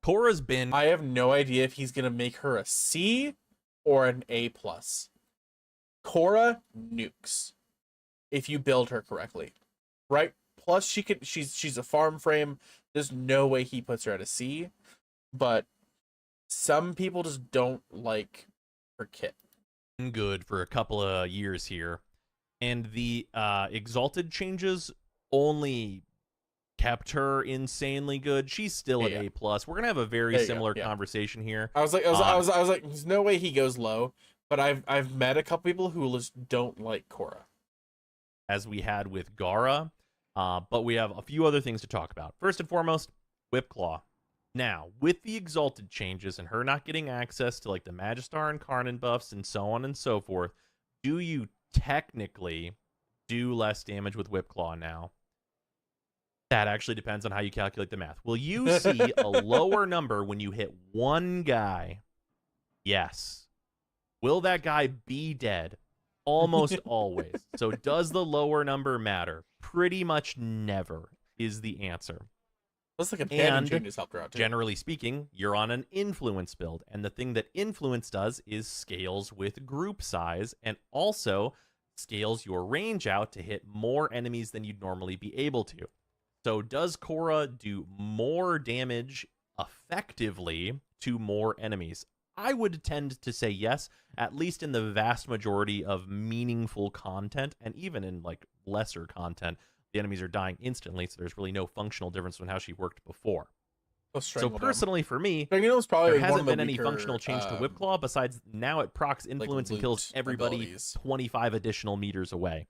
Korra's been... I have no idea if he's going to make her a C or an A+. Korra nukes if you build her correctly, right? Plus, she's a farm frame. There's no way he puts her at a C, but some people just don't like her kit. Good for a couple of years here, and the exalted changes only kept her insanely good. She's still at A+. We're gonna have a very similar conversation here. I was like, there's no way he goes low, but I've met a couple people who just don't like Korra, as we had with Gara. But we have a few other things to talk about. First and foremost, Whipclaw. Now, with the exalted changes and her not getting access to like the Magistar and Karnan buffs and so on and so forth, do you technically do less damage with Whipclaw now? That actually depends on how you calculate the math. Will you see a lower number when you hit one guy? Yes. Will that guy be dead? Almost always. So does the lower number matter? Pretty much never is the answer. Looks like a companion changes helped her out too. Generally speaking, you're on an influence build, and the thing that influence does is scales with group size and also scales your range out to hit more enemies than you'd normally be able to. So does Korra do more damage effectively to more enemies? I would tend to say yes, at least in the vast majority of meaningful content, and even in like lesser content, the enemies are dying instantly, so there's really no functional difference from how she worked before. So personally, for me, there hasn't been any functional change to Whipclaw besides now it procs influence and kills everybody 25 additional meters away,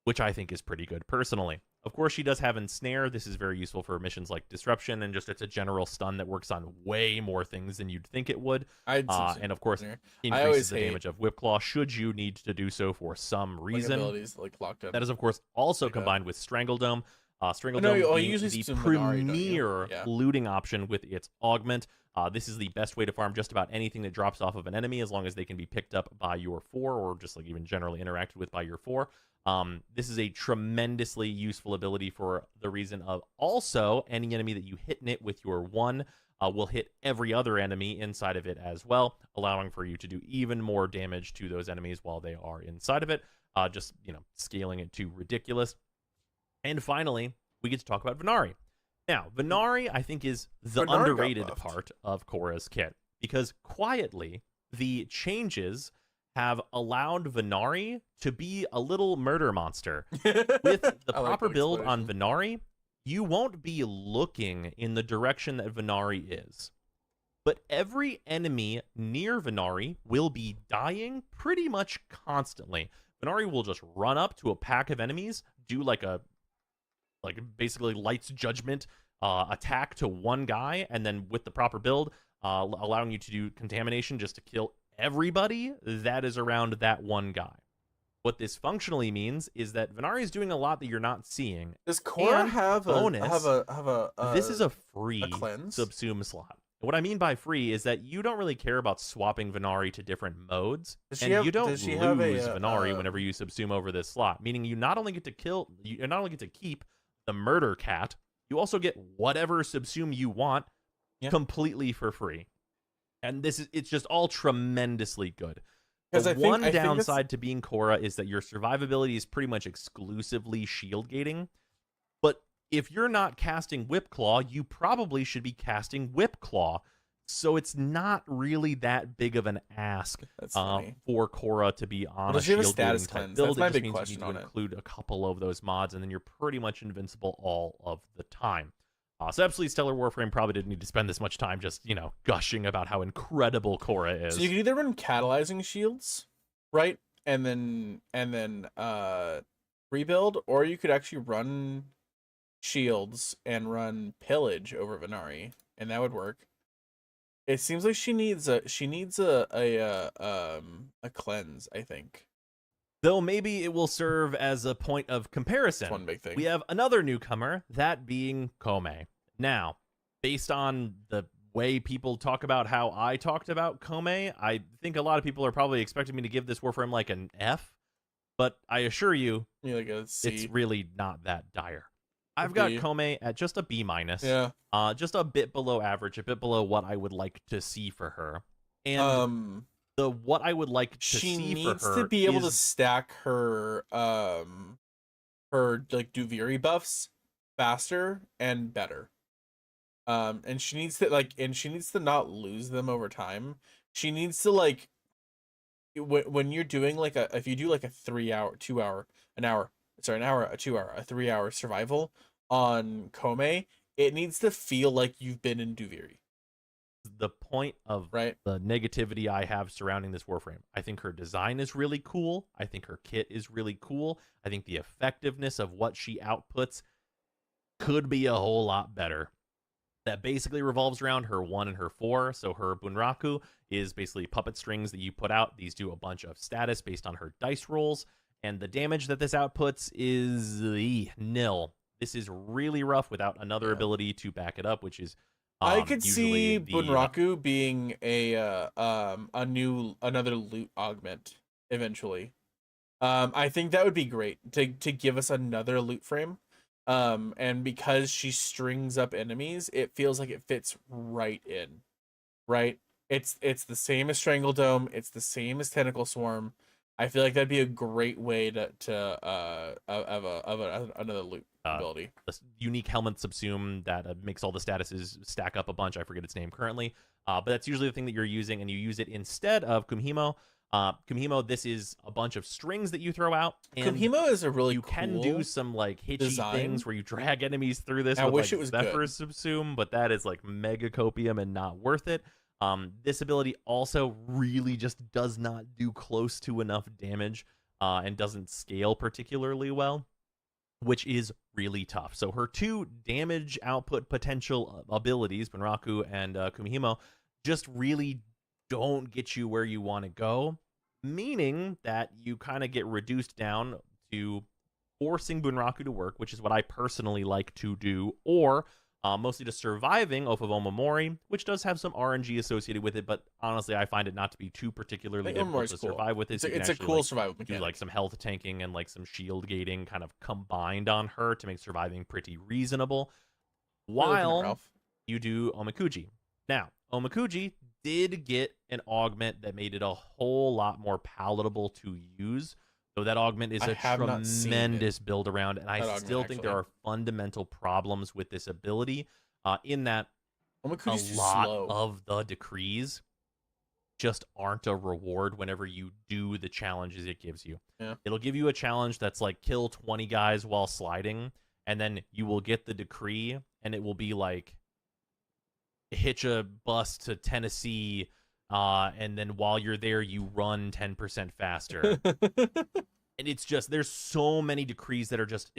which I think is pretty good personally. Of course, she does have Ensnare. This is very useful for missions like Disruption, and just it's a general stun that works on way more things than you'd think it would. And of course, increases the damage of Whipclaw should you need to do so for some reason. That is, of course, also combined with Strangledome. Strangledome being the premier looting option with its augment. This is the best way to farm just about anything that drops off of an enemy, as long as they can be picked up by your 4, or just like even generally interacted with by your 4. This is a tremendously useful ability for the reason of also any enemy that you hit in it with your 1 will hit every other enemy inside of it as well, allowing for you to do even more damage to those enemies while they are inside of it. Just, scaling it to ridiculous. And finally, we get to talk about Venari. Now, Venari, I think, is the underrated part of Korra's kit, because quietly, the changes have allowed Venari to be a little murder monster. With the proper build on Venari, you won't be looking in the direction that Venari is. But every enemy near Venari will be dying pretty much constantly. Venari will just run up to a pack of enemies, do basically Light's Judgment attack to one guy, and then with the proper build, allowing you to do contamination just to kill everybody that is around that one guy. What this functionally means is that Venari is doing a lot that you're not seeing. Does Korra And have bonus, a this is a free cleanse? subsume slot. What I mean by free is that you don't really care about swapping Venari to different modes, and you don't lose Venari whenever you subsume over this slot. Meaning, you not only get to keep the murder cat, you also get whatever subsume you want completely for free. And it's just all tremendously good. The one downside to being Korra is that your survivability is pretty much exclusively shield gating. But if you're not casting Whip Claw, you probably should be casting Whip Claw. So it's not really that big of an ask for Korra to be on a shield gating type build. It just means you need to include a couple of those mods, and then you're pretty much invincible all of the time. So absolutely stellar Warframe probably didn't need to spend this much time just, gushing about how incredible Korra is. So you can either run catalyzing shields, right? And then rebuild, or you could actually run shields and run pillage over Venari, and that would work. It seems like she needs a cleanse, I think. Though maybe it will serve as a point of comparison. That's one big thing. We have another newcomer, that being Kome. Now, based on the way people talk about how I talked about Kome, I think a lot of people are probably expecting me to give this Warframe like an F, but I assure you, like a C. It's really not that dire. I've got Kome at just a B-. Yeah. Just a bit below average, a bit below what I would like to see for her. And what I would like to see for her, she needs to be able to stack her like Duviri buffs faster and better. And she needs to not lose them over time. She needs to when you're doing if you do a 3 hour, 2 hour, an hour, sorry, an hour, a 2 hour, a 3 hour survival on Kome, it needs to feel like you've been in Duviri. The point of the negativity I have surrounding this Warframe. I think her design is really cool. I think her kit is really cool. I think the effectiveness of what she outputs could be a whole lot better. That basically revolves around her 1 and her 4. So her Bunraku is basically puppet strings that you put out. These do a bunch of status based on her dice rolls. And the damage that this outputs is nil. This is really rough without another ability to back it up, which is I could see Bunraku being another loot augment eventually. I think that would be great to give us another loot frame. And because she strings up enemies, it feels like it fits right in. Right? It's the same as Strangle Dome, it's the same as Tentacle Swarm. I feel like that'd be a great way to have another loot ability. The unique helmet subsume that makes all the statuses stack up a bunch. I forget its name currently, but that's usually the thing that you're using, and you use it instead of Kumhimo. Kumhimo, this is a bunch of strings that you throw out. And Kumhimo is a really cool can do some hitchy things where you drag enemies through this. I with, wish it was Zephyr's subsume, but that is mega copium and not worth it. This ability also really just does not do close to enough damage and doesn't scale particularly well, which is really tough. So her 2 damage output potential abilities, Bunraku and Kumihimo, just really don't get you where you want to go, meaning that you kind of get reduced down to forcing Bunraku to work, which is what I personally like to do, or mostly to surviving off of Omamori, which does have some RNG associated with it, but honestly, I find it not to be too particularly difficult to survive with it. It's a cool survival mechanic. Do some health tanking and some shield gating kind of combined on her to make surviving pretty reasonable, while you do Omikuji. Now, Omikuji did get an augment that made it a whole lot more palatable to use. So that augment is a tremendous build around, and I still think there are fundamental problems with this ability in that a lot of the decrees just aren't a reward whenever you do the challenges it gives you. Yeah. It'll give you a challenge that's kill 20 guys while sliding, and then you will get the decree, and it will be hitch a bus to Tennessee, and then while you're there, you run 10% faster. And it's just, there's so many decrees that are just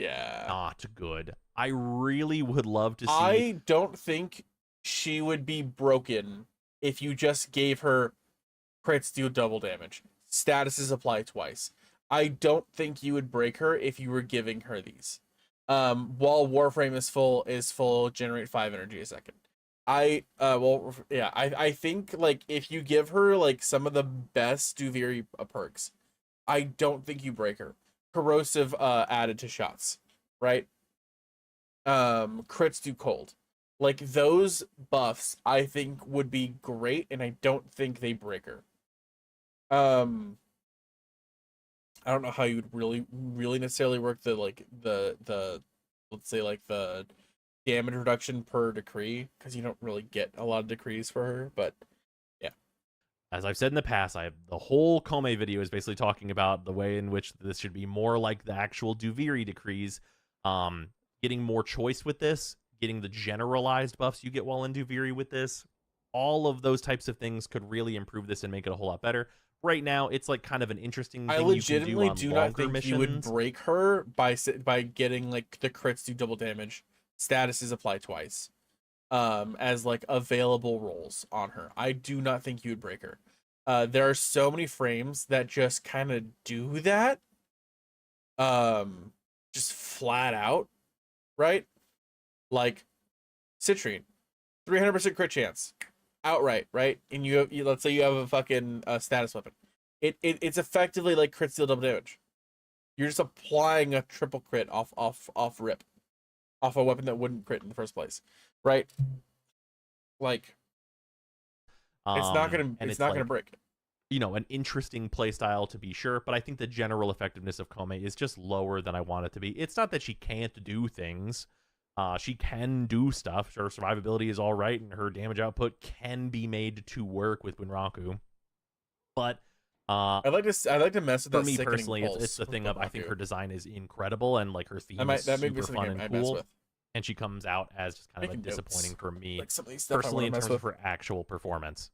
not good. I really would love to see. I don't think she would be broken if you just gave her crits do double damage. Statuses apply twice. I don't think you would break her if you were giving her these. While Warframe is full, generate 5 energy a second. I think like if you give her like some of the best Duviri perks, I don't think you break her. Corrosive added to shots, right? Crits do cold. Like those buffs I think would be great, and I don't think they break her. I don't know how you would really necessarily work the let's say like the damage reduction per decree, because you don't really get a lot of decrees for her, but yeah. As I've said in the past, the whole Kome video is basically talking about the way in which this should be more like the actual Duviri decrees, getting more choice with this, getting the generalized buffs you get while in Duviri with this. All of those types of things could really improve this and make it a whole lot better. Right now, it's like kind of an interesting thing I legitimately you can do do on not think missions. you would break her by getting like the crits do double damage, statuses apply twice, as like available roles on her. I do not think you would break her. There are so many frames that just kind of do that, just flat out, right? Like Citrine, 300% crit chance, outright, right? And you let's say you have a fucking status weapon. It's effectively like crit steal double damage. You're just applying a triple crit off rip, off a weapon that wouldn't crit in the first place, right? Like, it's not gonna break. You know, an interesting playstyle to be sure, but I think the general effectiveness of Kome is just lower than I want it to be. It's not that she can't do things. She can do stuff. Her survivability is all right, and her damage output can be made to work with Bunraku. But I like to mess with that. For me personally, it's the thing of I think her design is incredible, and like her theme is super fun and cool. And she comes out as just kind of a disappointing for me, like some of these stuff personally, in terms of her actual performance.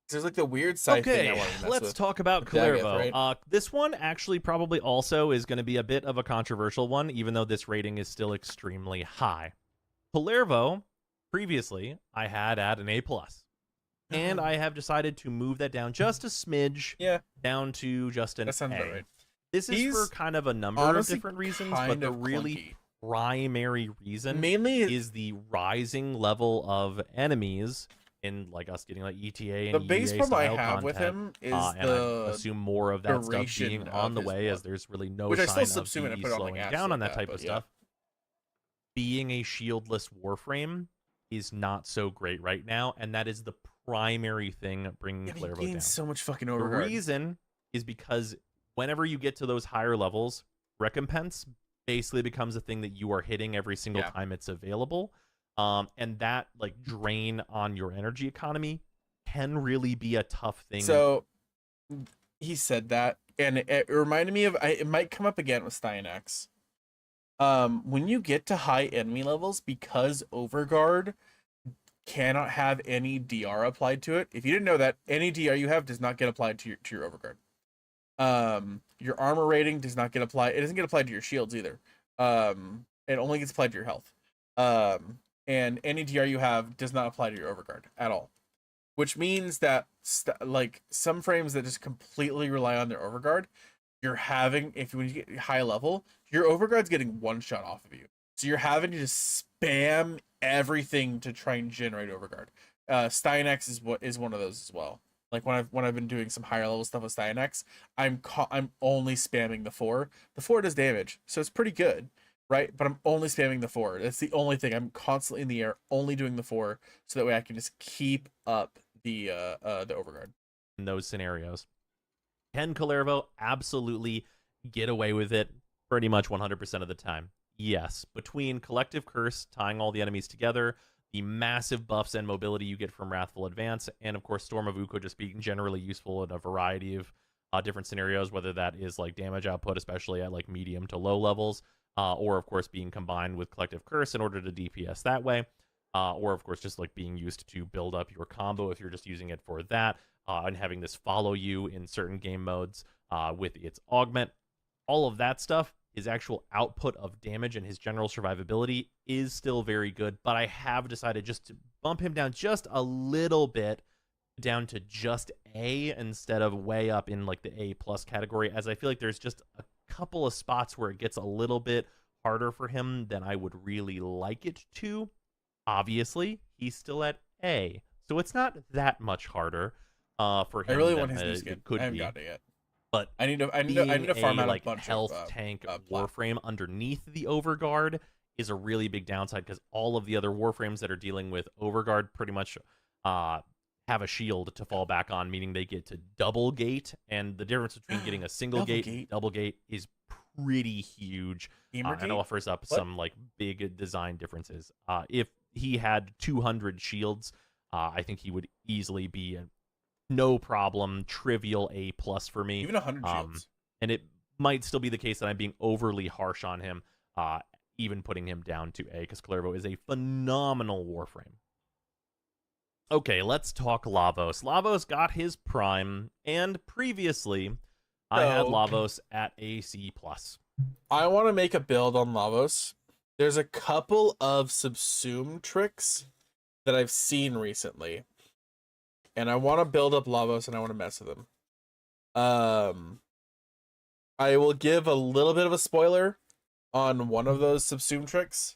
There's like the weird side thing I want to mess let's with. talk about Daggett, Kullervo. right? This one actually probably also is going to be a bit of a controversial one, even though this rating is still extremely high. Kullervo, previously, I had at an A+. And I have decided to move that down just a smidge, down to just an That sounds A. about right. This is for kind of a number of different reasons, but the really clunky. primary reason Mainly is the rising level of enemies in like us getting like ETA and the base problem I style have with content, him is and I assume more of that stuff duration being of on the his way, blood. as there's really no Which I sign still of subsume it and BE put it on, like, slowing apps down on like that that, type of but yeah. stuff. Being a shieldless Warframe is not so great right now, and that is the primary thing bringing Kullervo down. So much fucking The overguard. reason is because whenever you get to those higher levels, recompense basically becomes a thing that you are hitting every single time it's available. And that like drain on your energy economy can really be a tough thing. So he said that, and it reminded me of it might come up again with Steinax. When you get to high enemy levels, because Overguard cannot have any DR applied to it. If you didn't know that, any DR you have does not get applied to your Overguard. Your armor rating does not get applied. It doesn't get applied to your shields either. It only gets applied to your health. And any DR you have does not apply to your Overguard at all. Which means that like some frames that just completely rely on their Overguard, you're having, when you get high level, your Overguard's getting one shot off of you. So you're having to just spam everything to try and generate Overguard. Steinax is one of those as well. Like when I've been doing some higher level stuff with Steinax, I'm only spamming the 4. The 4 does damage, so it's pretty good, right? But I'm only spamming the 4. That's the only thing. I'm constantly in the air, only doing the 4, so that way I can just keep up the Overguard. In those scenarios, can Kullervo absolutely get away with it pretty much 100% of the time? Yes. Between Collective Curse, tying all the enemies together, the massive buffs and mobility you get from Wrathful Advance, and of course Storm of Ukko just being generally useful in a variety of different scenarios, whether that is like damage output, especially at like medium to low levels, or of course being combined with Collective Curse in order to DPS that way, or of course just like being used to build up your combo if you're just using it for that, and having this follow you in certain game modes with its augment. All of that stuff, his actual output of damage and his general survivability is still very good, but I have decided just to bump him down just a little bit down to just A instead of way up in like the A+ category, as I feel like there's just a couple of spots where it gets a little bit harder for him than I would really like it to. Obviously, he's still at A, so it's not that much harder for him. I really than want his new skin. it could I haven't be. got it yet. But I need to farm out like a bunch health of tank plot. Warframe underneath the Overguard is a really big downside, because all of the other Warframes that are dealing with Overguard pretty much have a shield to fall back on, meaning they get to double gate, and the difference between getting a single gate and double gate is pretty huge. And offers up some like big design differences. If he had 200 shields, I think he would easily be a no problem, trivial A+ for me. Even 100 shields. And it might still be the case that I'm being overly harsh on him, even putting him down to A, because Clervo is a phenomenal Warframe. Okay, let's talk Lavos. Lavos got his prime, and previously I had Lavos at a C+. I want to make a build on Lavos. There's a couple of subsume tricks that I've seen recently, and I want to build up Lavos and I want to mess with him. I will give a little bit of a spoiler on one of those subsume tricks.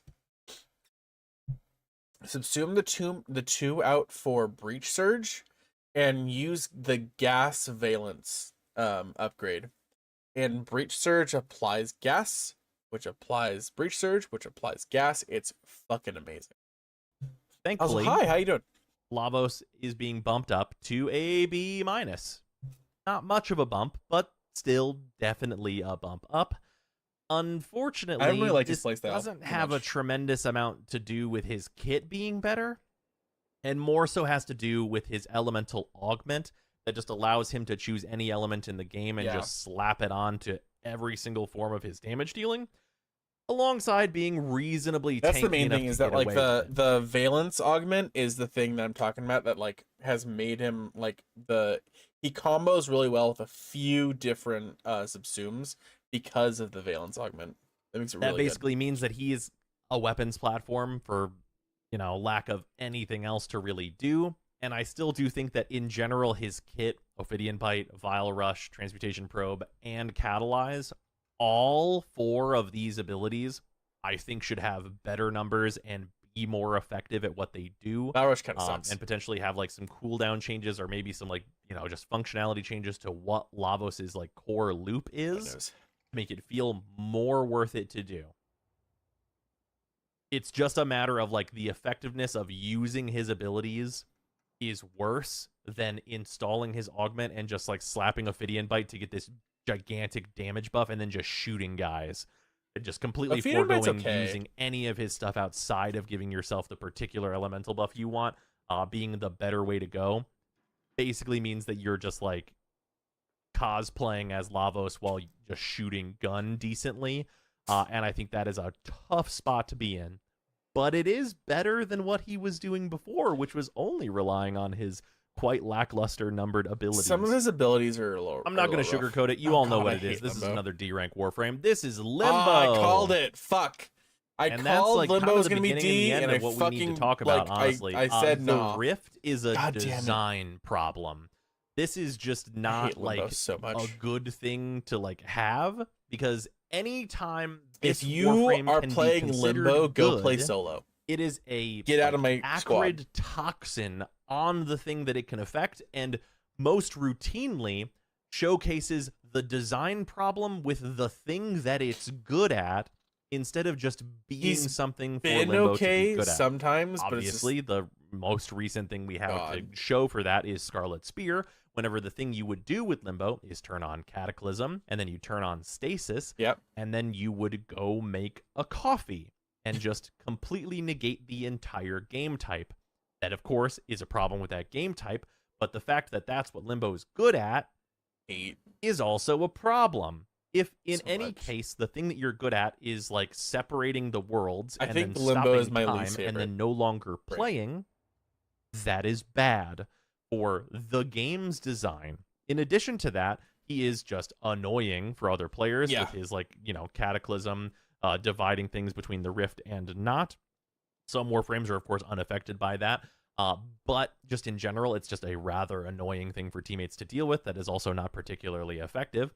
Subsume the two out for Breach Surge and use the gas valence upgrade. And Breach Surge applies gas, which applies Breach Surge, which applies gas. It's fucking amazing. Thankfully, hi, how you doing? Lavos is being bumped up to a B-. Not much of a bump, but still definitely a bump up. Unfortunately, I really like his this playstyle doesn't have a tremendous amount to do with his kit being better, and more so has to do with his elemental augment that just allows him to choose any element in the game and just slap it on to every single form of his damage dealing, alongside being reasonably tanky. That's the main enough thing, to is that get like away with it. the valence augment is the thing that I'm talking about, that like has made him like he combos really well with a few different subsumes because of the valence augment. That makes it really That basically means that he is a weapons platform for, lack of anything else to really do. And I still do think that in general, his kit, Ophidian Bite, Vile Rush, Transmutation Probe, and Catalyze, all 4 of these abilities, I think should have better numbers and be more effective at what they do. Vile Rush kind of sucks. And potentially have like some cooldown changes, or maybe some like, just functionality changes to what Lavos's like core loop is. Make it feel more worth it to do. It's just a matter of like the effectiveness of using his abilities is worse than installing his augment and just like slapping Ophidian Bite to get this gigantic damage buff and then just shooting guys. Just completely foregoing using any of his stuff outside of giving yourself the particular elemental buff you want, being the better way to go. Basically means that you're just like cosplaying as Lavos while just shooting gun decently, and I think that is a tough spot to be in, but it is better than what he was doing before, which was only relying on his quite lackluster numbered abilities. Some of his abilities are low. I'm not going to sugarcoat it. You all know what it is. This is another D rank Warframe. This is Limbo. I called it. Fuck. I called like Limbo was going to be D, and I what fucking we need to talk about. Honestly, I said no. The Rift is a design problem. This is just not like so much. a good thing to like have, because anytime if you are playing Limbo, go play solo. It is a get out of my acrid toxin on the thing that it can affect, and most routinely showcases the design problem with the thing that it's good at, instead of just being something for Limbo to be good at. Sometimes, obviously, but the most recent thing we have to show for that is Scarlet Spear. Whenever the thing you would do with Limbo is turn on Cataclysm, and then you turn on Stasis, and then you would go make a coffee and just completely negate the entire game type. That, of course, is a problem with that game type, but the fact that that's what Limbo is good at is also a problem. If in any case the thing that you're good at is like separating the worlds and then Limbo is stopping my time least favorite. and then no longer playing, that is bad for the game's design. In addition to that, he is just annoying for other players with his like, Cataclysm, dividing things between the Rift and not. Some Warframes are of course unaffected by that. But just in general, it's just a rather annoying thing for teammates to deal with that is also not particularly effective.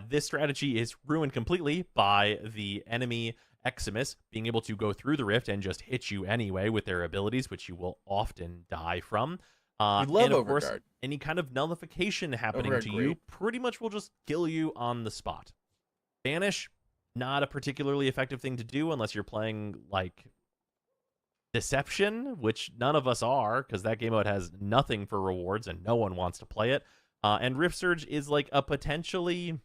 This strategy is ruined completely by the enemy Eximus being able to go through the rift and just hit you anyway with their abilities, which you will often die from. We love and of course, Overguard. any kind of nullification happening Overguard, to great. you pretty much will just kill you on the spot. Banish, not a particularly effective thing to do unless you're playing like Deception, which none of us are, because that game mode has nothing for rewards and no one wants to play it. And Rift Surge is like a potentially,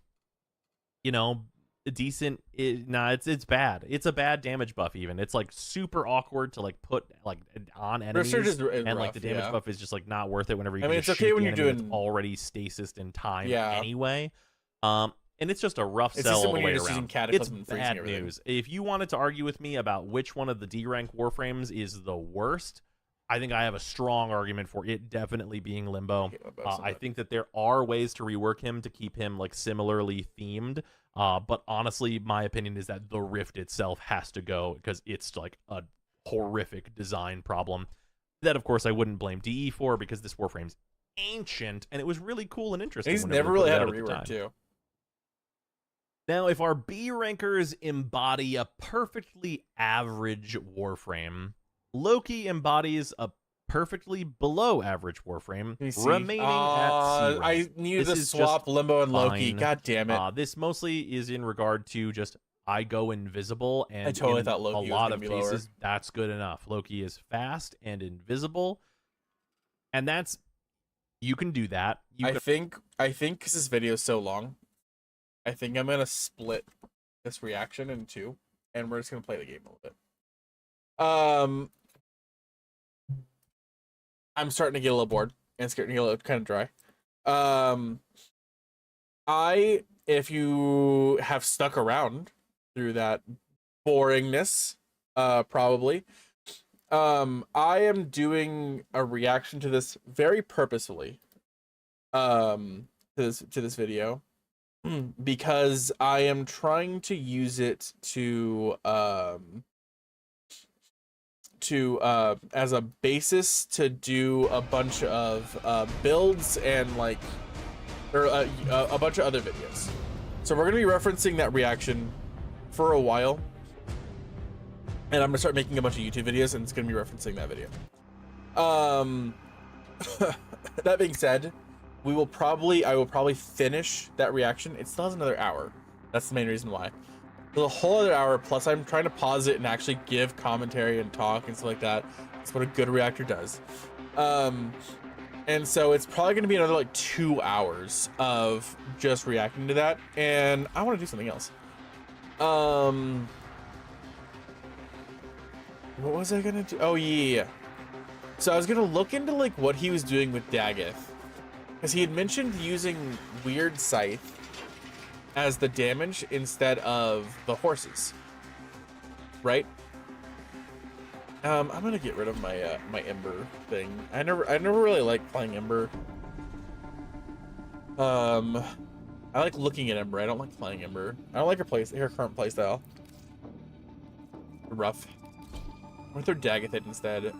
you know, decent. It's bad. It's a bad damage buff. Even it's like super awkward to like put like on enemies, Rift Surge is and rough, like the damage yeah. buff is just like not worth it whenever you. I can mean, just it's okay shoot when the you're enemy that's doing- already stasis in time Yeah. anyway. And it's just a rough It's sell just all when the way you're just around. using It's Cataclysm and freezing bad everything. news. If you wanted to argue with me about which one of the D rank Warframes is the worst, I think I have a strong argument for it definitely being Limbo. hate Limbo so I much. think that there are ways to rework him to keep him like similarly themed. But honestly, my opinion is that the Rift itself has to go because it's like a horrific design problem. That, of course, I wouldn't blame DE for because this Warframe's ancient and it was really cool and interesting. He's whenever never they put really it had a out at the rework time. too. Now, if our B rankers embody a perfectly average Warframe, Loki embodies a perfectly below average Warframe, Let me see. remaining at C rank. I needed This to is swap just Limbo and Loki. fine. God damn it. This mostly is in regard to just I go invisible, and I totally in thought Loki a was lot gonna of be lower. cases that's good enough. Loki is fast and invisible, and that's you can do that. You I can, think because this video is so long, I think I'm gonna split this reaction in two, and we're just gonna play the game a little bit. I'm starting to get a little bored, and it's getting a little kind of dry. If you have stuck around through that boringness, probably, I am doing a reaction to this very purposefully, to this video, because I am trying to use it to as a basis to do a bunch of builds and like a bunch of other videos. So we're gonna be referencing that reaction for a while, and I'm gonna start making a bunch of YouTube videos, and it's gonna be referencing that video. That being said, I will probably finish that reaction. It still has another hour. That's the main reason why. The whole other hour, plus I'm trying to pause it and actually give commentary and talk and stuff like that. That's what a good reactor does. And so it's probably going to be another like 2 hours of just reacting to that. And I want to do something else. What was I going to do? Oh, yeah. So I was going to look into like what he was doing with Daggeth. Because he had mentioned using Weird Scythe as the damage instead of the horses, right? I'm gonna get rid of my my Ember thing. I never really liked playing Ember. I like looking at Ember. I don't like playing Ember. I don't like her current playstyle. Rough. I'm gonna throw Daggeth in instead. Do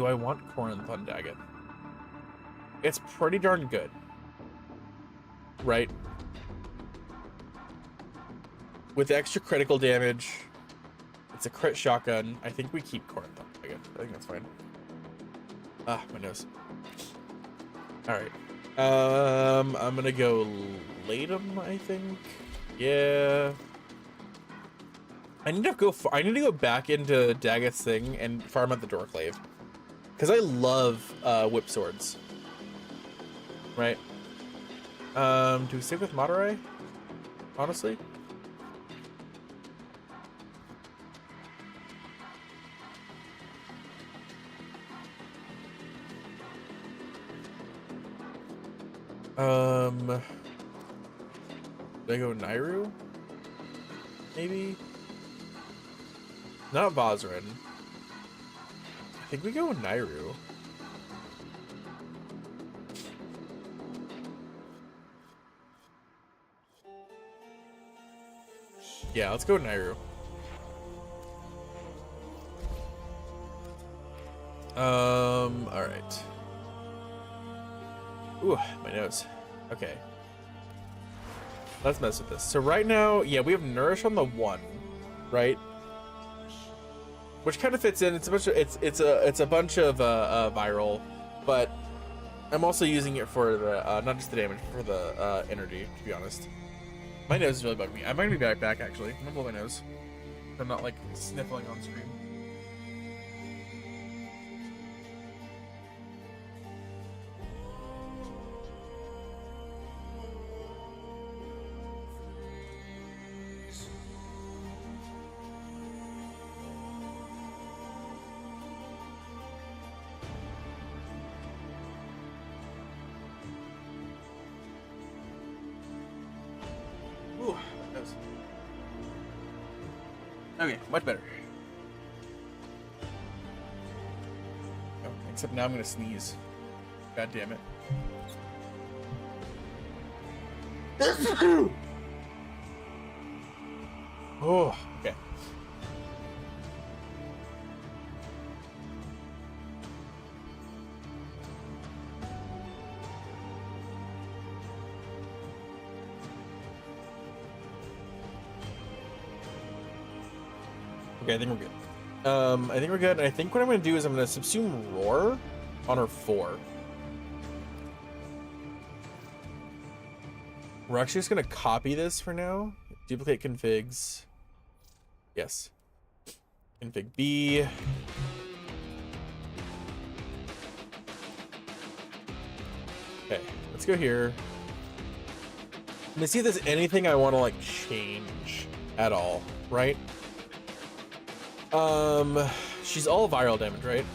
I want Corinth on Daggeth? It's pretty darn good. Right? With extra critical damage, it's a crit shotgun. I think we keep Corinth on Daggeth. I think that's fine. Ah, my nose. Alright. I'm gonna go Latum, I think. Yeah. I need to go back into Daggeth's thing and farm out the Doorclave. Because I love whip swords. Right? Do we stick with Madurai? Honestly? Do I go Nairu? Maybe? Not Vazrin. I think we go Nairu. Yeah, let's go Nairu. All right. Ooh, my nose. Okay. Let's mess with this. So right now, yeah, we have Nourish on the 1, right? Which kind of fits in. It's a bunch of it's a bunch of viral, but I'm also using it for the not just the damage, but for the energy. To be honest, my nose is really bugging me. I'm gonna be back actually. I'm gonna blow my nose. I'm not like sniffling on stream. Ooh, my nose. Okay, much better. Oh, except now I'm gonna sneeze. God damn it. Oh, okay. Okay, I think we're good. I think we're good. And I think what I'm gonna do is I'm gonna subsume Roar on her 4. We're actually just gonna copy this for now. Duplicate configs. Yes. Config B. Okay, let's go here. Let me see if there's anything I want to like change at all, right? She's all viral damage, right?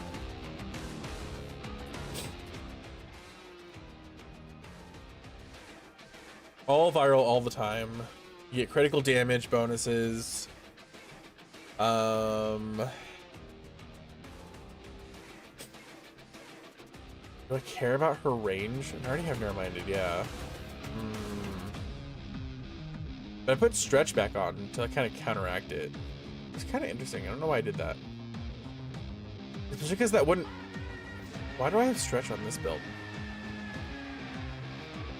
All viral all the time. You get critical damage bonuses. Do I care about her range? I already have Narrow-Minded, yeah. But I put Stretch back on to kind of counteract it. It's kind of interesting. I don't know why I did that. Especially because that wouldn't... Why do I have Stretch on this build?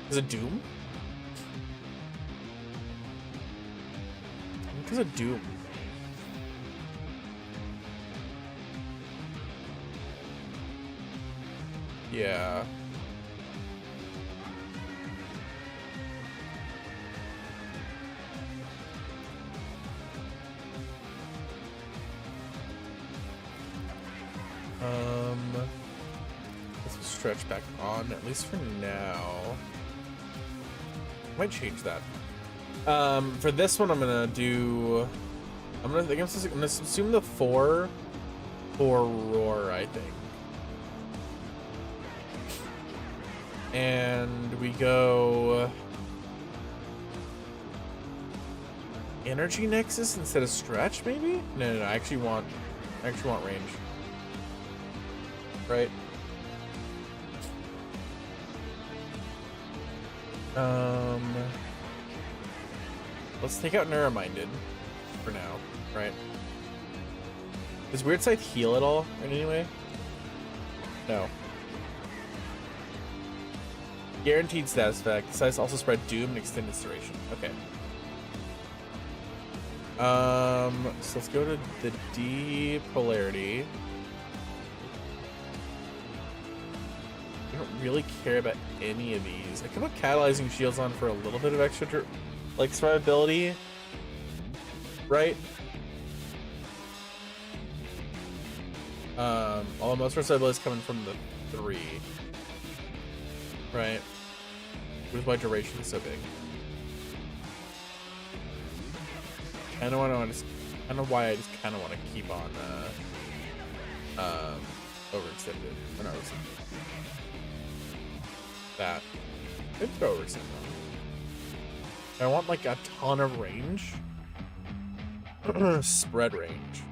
Is it Doom? Because of Doom. Yeah. Let's Stretch back on, at least for now. Might change that. For this one, I'm gonna subsume the 4 for Roar, I think. And we go Energy Nexus instead of Stretch, maybe? No, I actually want range. Right? Let's take out Narrow-Minded for now, right? Does Weird Scythe heal at all in any way? No. Guaranteed status effect. Size also spread Doom and extend its duration. Okay. So let's go to the D polarity. I don't really care about any of these. I can put catalyzing shields on for a little bit of extra, like, survivability, right? Although most of our survivability is coming from the 3, right? Which is why duration is so big. I don't know why I just kind of want to keep on overextended. Or not overextended. That. I'd throw overextended on. I want like a ton of range. Spread range.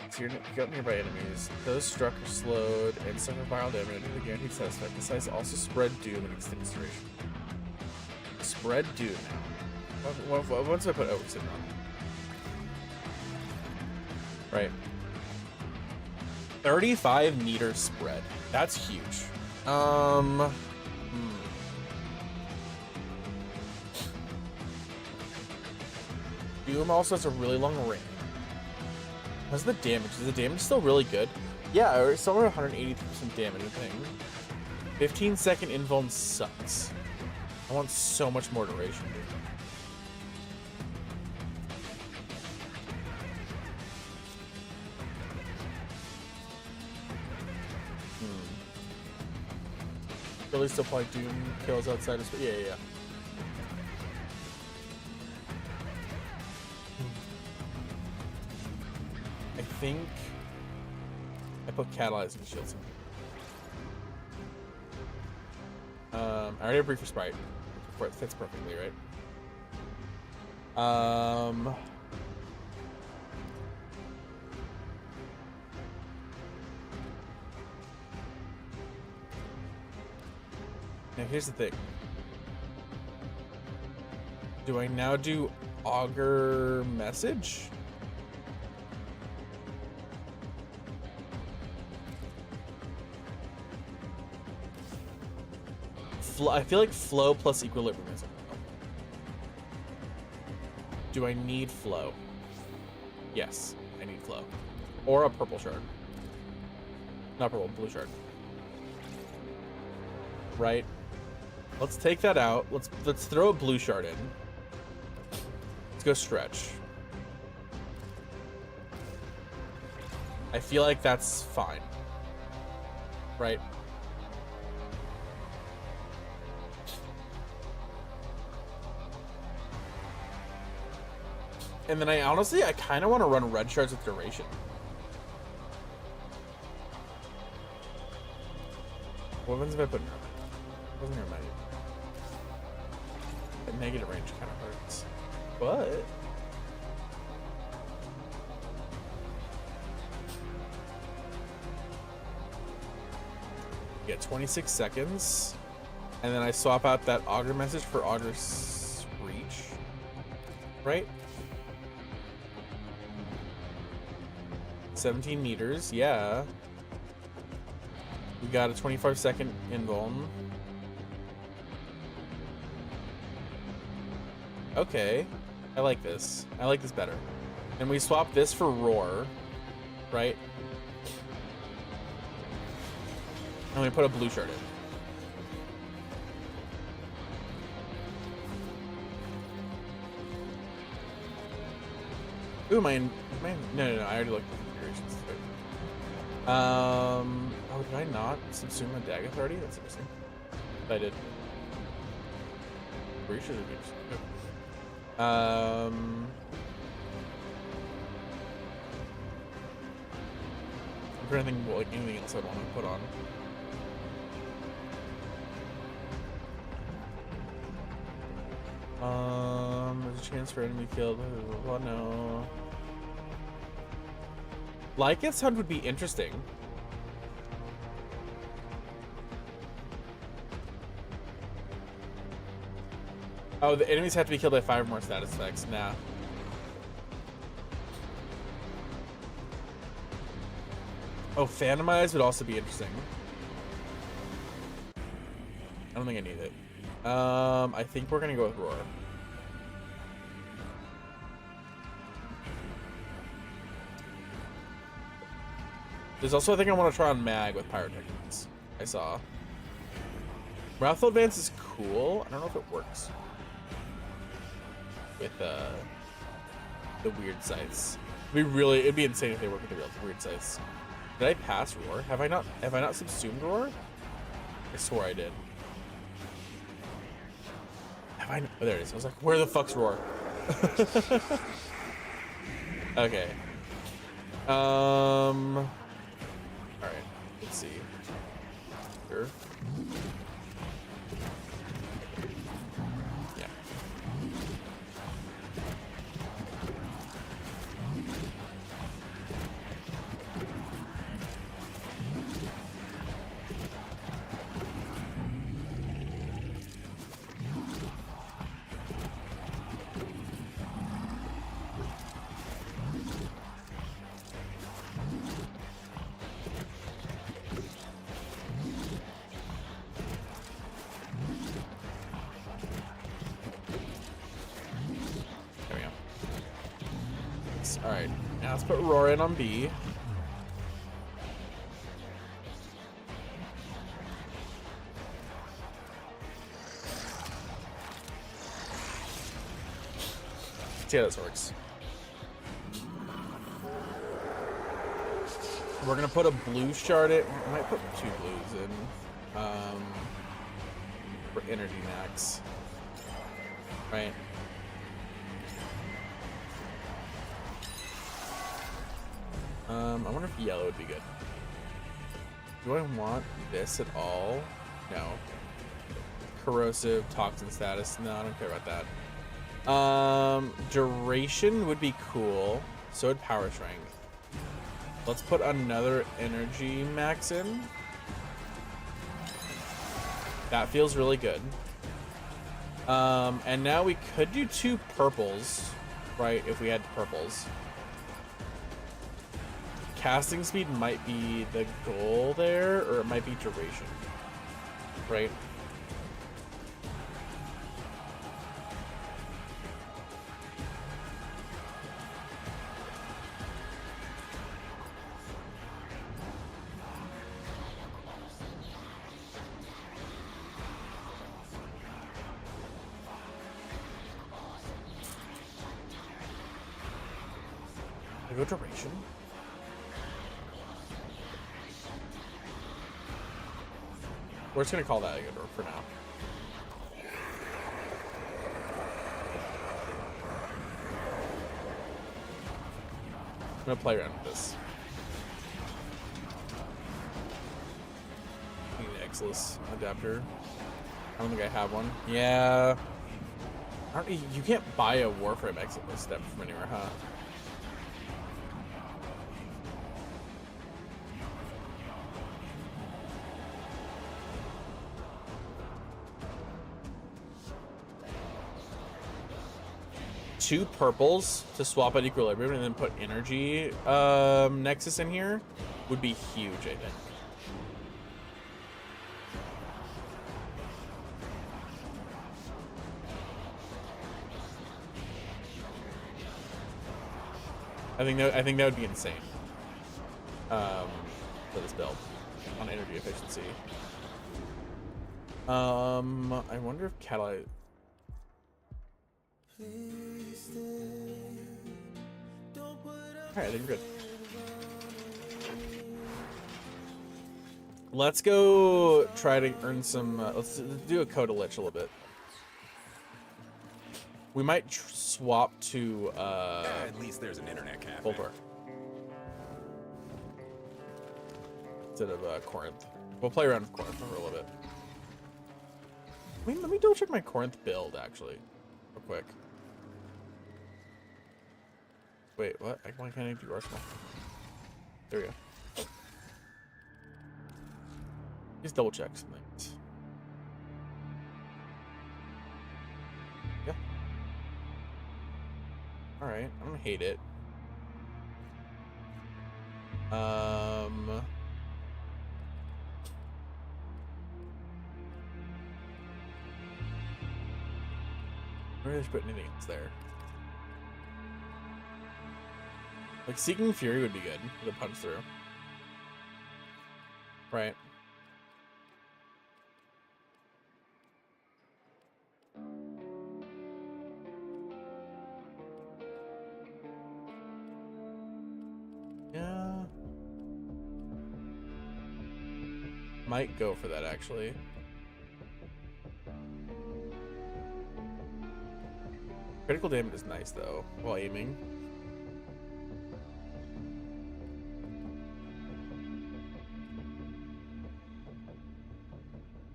So you got nearby enemies. Those struck are slowed and suffer viral damage due to the guaranteed status effect. The size also spread Doom and extend its duration. Spread Doom. Once I put overextended on. Right. 35 meter spread. That's huge. Doom also has a really long range. How's the damage? Is the damage still really good? Yeah, it's still at 183% damage, I think. 15-second invuln sucks. I want so much more duration, dude. Really still play Doom kills outside of... Yeah. I think I put catalyzing shields in. I already have Brief for Sprite. It fits perfectly, right? Now here's the thing. Do I now do Augur Message? I feel like flow plus equilibrium is enough. Do I need flow? Yes, I need flow. Or a purple shard. Not purple, blue shard. Right? Let's take that out. Let's throw a blue shard in. Let's go stretch. I feel like that's fine. Right? And then I kind of want to run red shards with duration. What happens if I put Nermite? It wasn't Nermite. That negative range kind of hurts. But... you get 26 seconds. And then I swap out that Augur Message for Augur's Reach. Right? 17 meters, yeah. We got a 25-second invuln. Okay. I like this. I like this better. And we swap this for Roar, right? And we put a blue shard in. Ooh, no, I already looked at the configurations. Oh, did I not subsume a Dag Authority? That's interesting. I did. Pretty sure it is. I'm trying to think like anything else I'd want to put on. There's a chance for enemy killed. Oh no. Lycanth's Hunt would be interesting. Oh, the enemies have to be killed by 5 or more status effects. Nah. Oh, Phantomize would also be interesting. I don't think I need it. I think we're gonna go with Roar. There's also a thing I want to try on Mag with Pyrotechnics. I saw. Wrathful Advance is cool. I don't know if it works with the weird sights. It'd be insane if they work with the weird sights. Did I pass Roar? Have I not subsumed Roar? I swore I did. Have I? Oh, there it is. I was like, where the fuck's Roar? Okay. All right. Let's see. Sure. Yeah. Nice. All right. Now let's put Roar in on B. See how this works. We're gonna put a blue shard in. I might put 2 blues in. For energy max. Right. I wonder if yellow would be good. Do I want this at all? No. Corrosive, toxin status. No, I don't care about that. Duration would be cool. So would power strength. Let's put another energy max in. That feels really good. And now we could do 2 purples, right? If we had purples. Casting speed might be the goal there, or it might be duration, right? I go duration. We're just gonna call that a good work for now. I'm gonna play around with this. I need an Exilus adapter. I don't think I have one. Yeah. You can't buy a Warframe Exilus step from anywhere, huh? Two purples to swap at equilibrium and then put energy nexus in here would be huge, I think. I think that would be insane. For this build on energy efficiency. I wonder if catalyze. Alright, I think we're good. Let's go try to earn some. Let's do a Coda Lich a little bit. We might swap to. At least there's an internet cafe. Voltor. Instead of Corinth. We'll play around with Corinth for a little bit. Let me double check my Corinth build actually, real quick. Wait, what? Why can't I do Arsenal? There we go. Just double check some things. Yeah. Alright, I don't hate it. I'm not just put anything else there. Like, Seeking Fury would be good with a punch through. Right. Yeah. Might go for that, actually. Critical damage is nice, though, while aiming.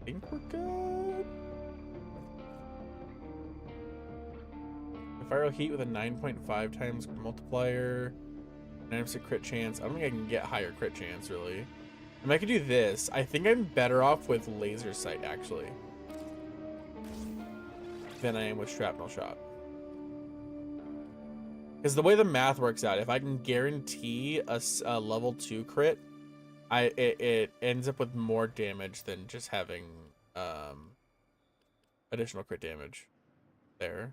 I think we're good. If I roll heat with a 9.5 times multiplier, 9% crit chance. I don't think I can get higher crit chance, really. I mean, I could do this. I think I'm better off with laser sight, actually, than I am with shrapnel shot. Because the way the math works out, if I can guarantee a level 2 crit, it ends up with more damage than just having additional crit damage there.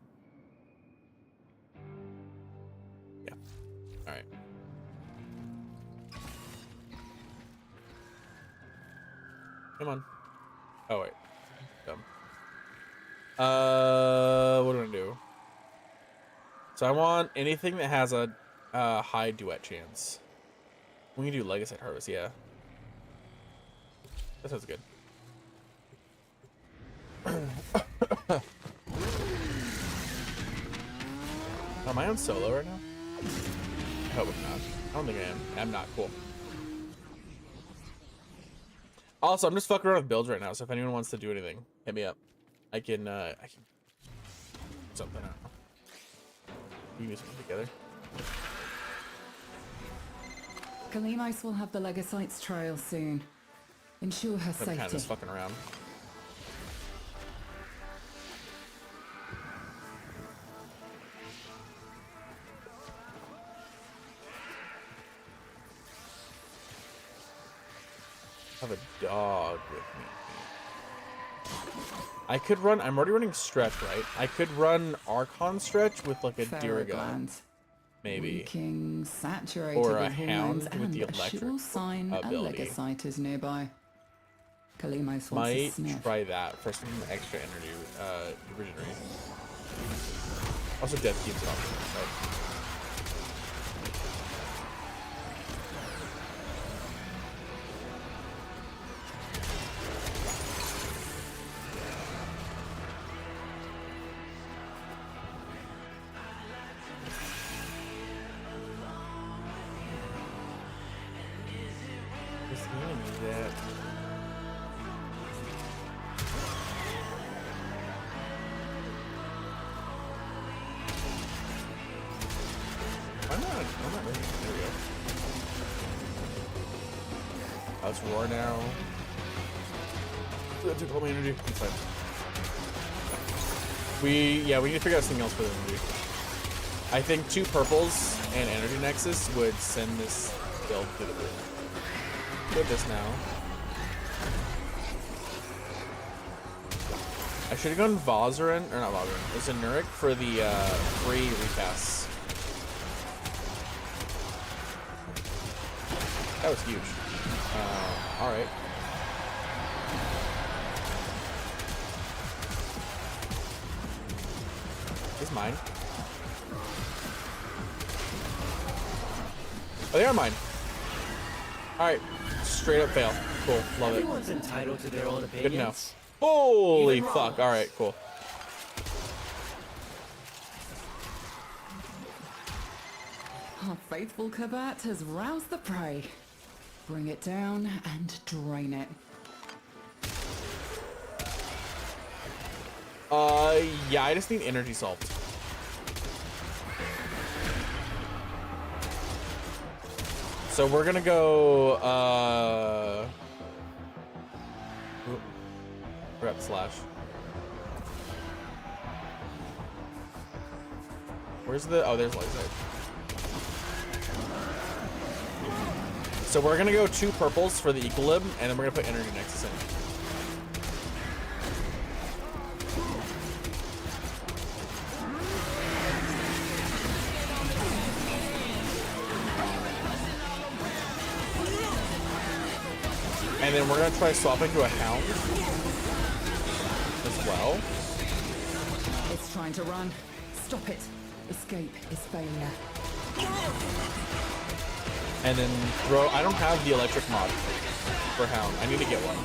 Yeah. All right. Come on. Oh wait. Dumb. What do I do? So I want anything that has a high duet chance. We can do Legacy Harvest, yeah. That sounds good. Am I on solo right now? I hope I'm not. I don't think I am. I'm not. Cool. Also, I'm just fucking around with builds right now, so if anyone wants to do anything, hit me up. I can something out. We can do something together. Kalimos will have the Legacyte's trail soon. Ensure her I'm safety. kind of just fucking around. I have a dog with me. I could run. I'm already running stretch, right? I could run Archon stretch with like a Dirigo, Glands. maybe, Leaking, saturated or a with hormones, Hound with the and a electric sure sign ability. a Legacyte is nearby. Kalimos wants a Might sniff. try that for some extra energy regenerate. Also, death keeps it on. Right? Let's roar now. That took all my energy. It's fine. We need to figure out something else for the energy. I think 2 purples and energy nexus would send this build to the roof. Put this now. I should have gone Vozarin, or not Vozarin, it's a Nurik for the free recasts. That was huge. Alright. Is mine? Oh, they are mine. Alright. Straight up fail. Cool. Love it. Everyone's entitled to their own opinions. Good enough. Holy Even fuck. wrong. Alright, cool. Our faithful Kabat has roused the prey. Bring it down and drain it. Yeah, I just need energy solved. So we're gonna go, oop, forgot the slash. Where's the, oh, there's Lightside. So we're gonna go 2 purples for the Equilib, and then we're gonna put Energy Nexus in. And then we're gonna try swapping to a Hound as well. It's trying to run. Stop it. Escape is failure. And then throw, I don't have the electric mod for Hound. I need to get one.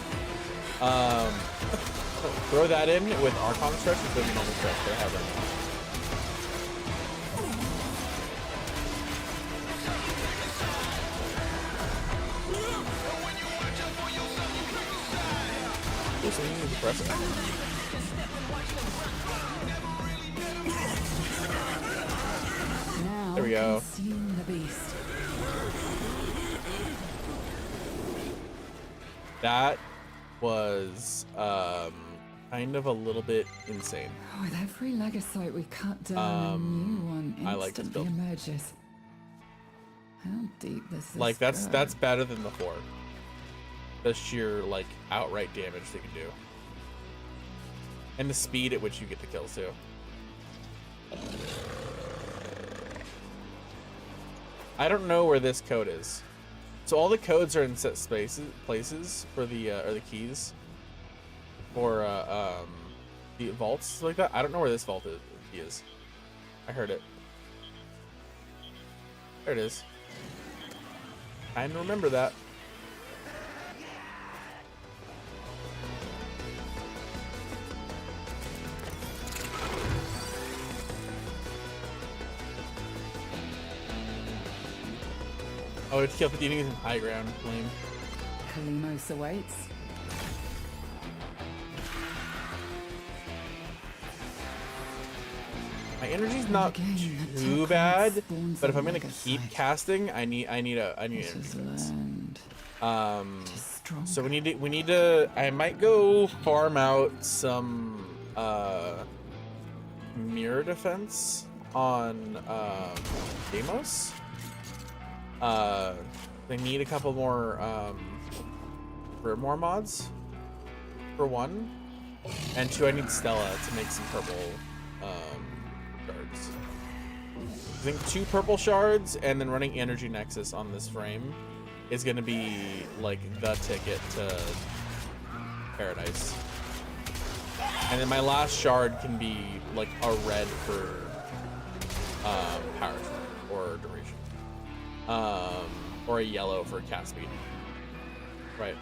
Throw that in with Archon stretch instead of normal stretch that I have right now. There's something to press it. Now There we go. consume the beast. That was kind of a little bit insane. With every Legacyte we cut down, a new one I like this instantly build. emerges. How deep this is. Like that's better than the 4. The sheer like outright damage they can do. And the speed at which you get the kills too. I don't know where this code is. So all the codes are in set places for the or the keys for the vaults like that. I don't know where this vault is. I heard it. There it is. I remember that. Oh, it's killed the enemies in high ground. Lame. Kalimos awaits. My energy's not too bad, but if I'm gonna keep casting, I need energy. So we need to. I might go farm out some mirror defense on Deimos. They need a couple more Grimoire mods for one, and two, I need Stella to make some purple shards. I think 2 purple shards and then running Energy Nexus on this frame is gonna be like the ticket to paradise. And then my last shard can be like a red for power or duration. Or a yellow for cast speed. Right.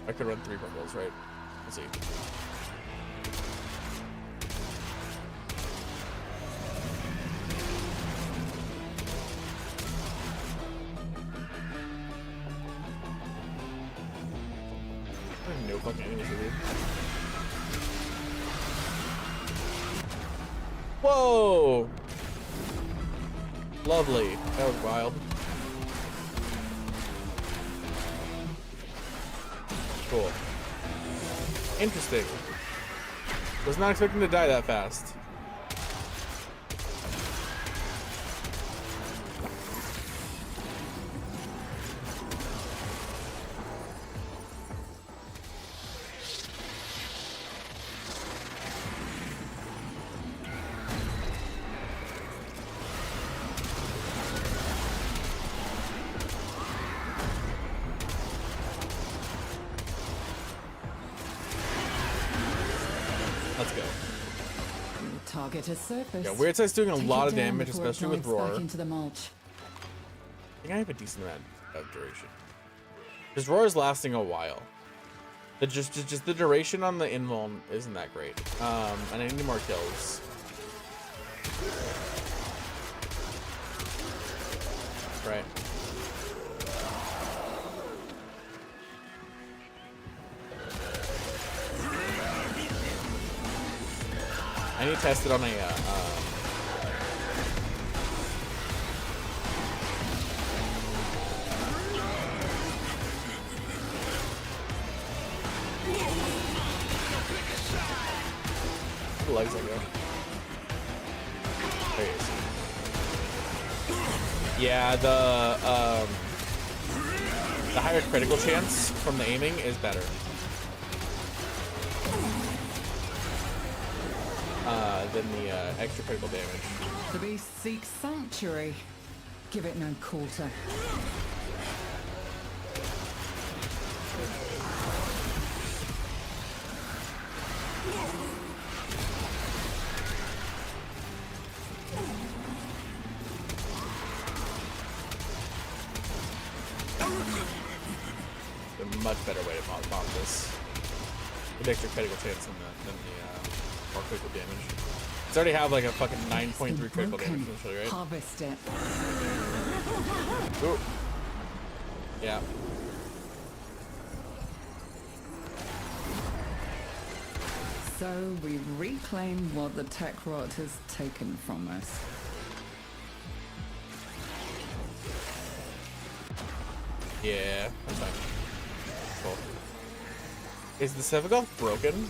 I could run 3 purples, right? Let's see. I have no fucking enemies, dude. Whoa! Lovely. That was wild. Cool. Interesting. Was not expecting to die that fast. Let's go. Target has surfaced. Yeah, Weird Side's doing a Take lot it of down damage, before it especially with dives back Roar. into the mulch. I think I have a decent amount of duration. Because Roar is lasting a while. Just the duration on the invuln isn't that great. And I need more kills. Right. I need to test it on a the legs I go. There he is. Yeah, the higher critical chance from the aiming is better. Than the extra critical damage. The beast seeks sanctuary. Give it no quarter. A much better way to bomb this. With extra critical chance than the more critical damage. It's already have like a fucking 9.3 critical damage initially, right? Harvest it. Ooh. Yeah. So we reclaim what the tech rot has taken from us. Yeah, that's fine. Cool. Is the Sevagoth broken?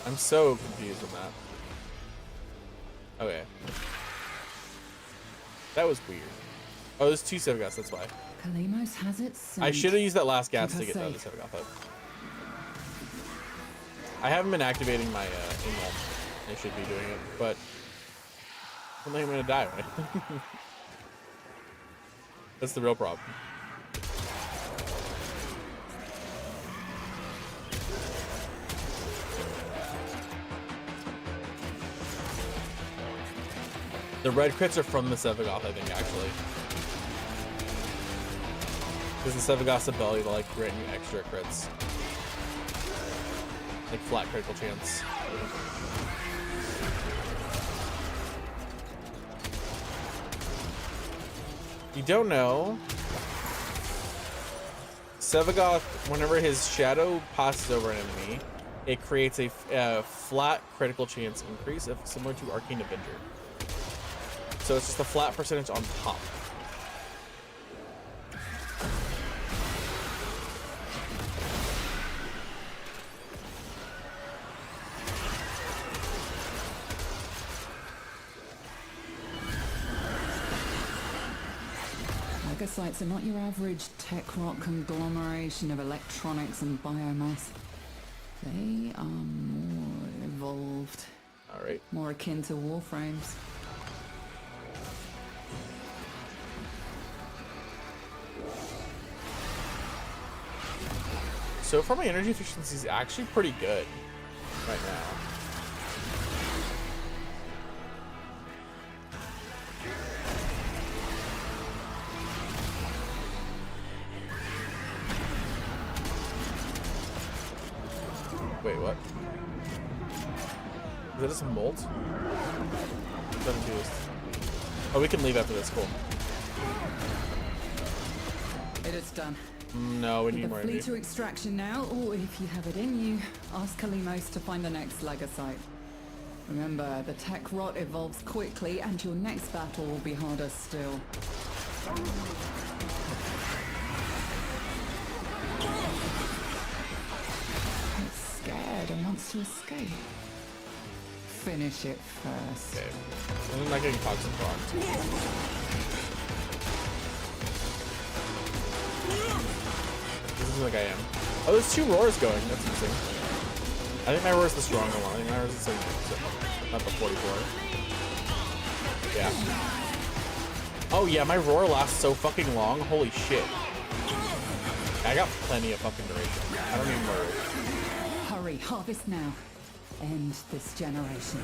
I'm so confused on that. Okay. That was weird. Oh, there's 2 Sevagoths, that's why. Kalimos has its scent. I should have used that last gas Keep to her get the other safe. Sevagoth up. I haven't been activating my invuln they should be doing it, but I don't think I'm gonna die, right? That's the real problem. The red crits are from the Sevagoth, I think, actually. Because the Sevagoth's ability to, like, grant you extra crits. Like, flat critical chance. You don't know. Sevagoth, whenever his shadow passes over an enemy, it creates a flat critical chance increase, similar to Arcane Avenger. So it's just a flat percentage on top. Sites are not your average tech rock conglomeration of electronics and biomass. They are more evolved. All right. More akin to Warframes. So far, my energy efficiency is actually pretty good right now. Wait, what? Is that just a molt? Doesn't do this. Oh, we can leave after this. Cool. It is done. No, we Either need more flee energy. to extraction now, or if you have it in you, ask Kalimos to find the next Legasite. Remember, the tech rot evolves quickly, and your next battle will be harder still. It's scared and wants to escape. Finish it first. Okay. I'm not getting toxic bronze. Like I am. Oh, there's 2 roars going. That's interesting. I think my roar is the stronger one. I think my roar is the same thing, so not the 44. Yeah. Oh yeah, my roar lasts so fucking long. Holy shit. I got plenty of fucking duration. I don't even worry. Hurry, harvest now. End this generation.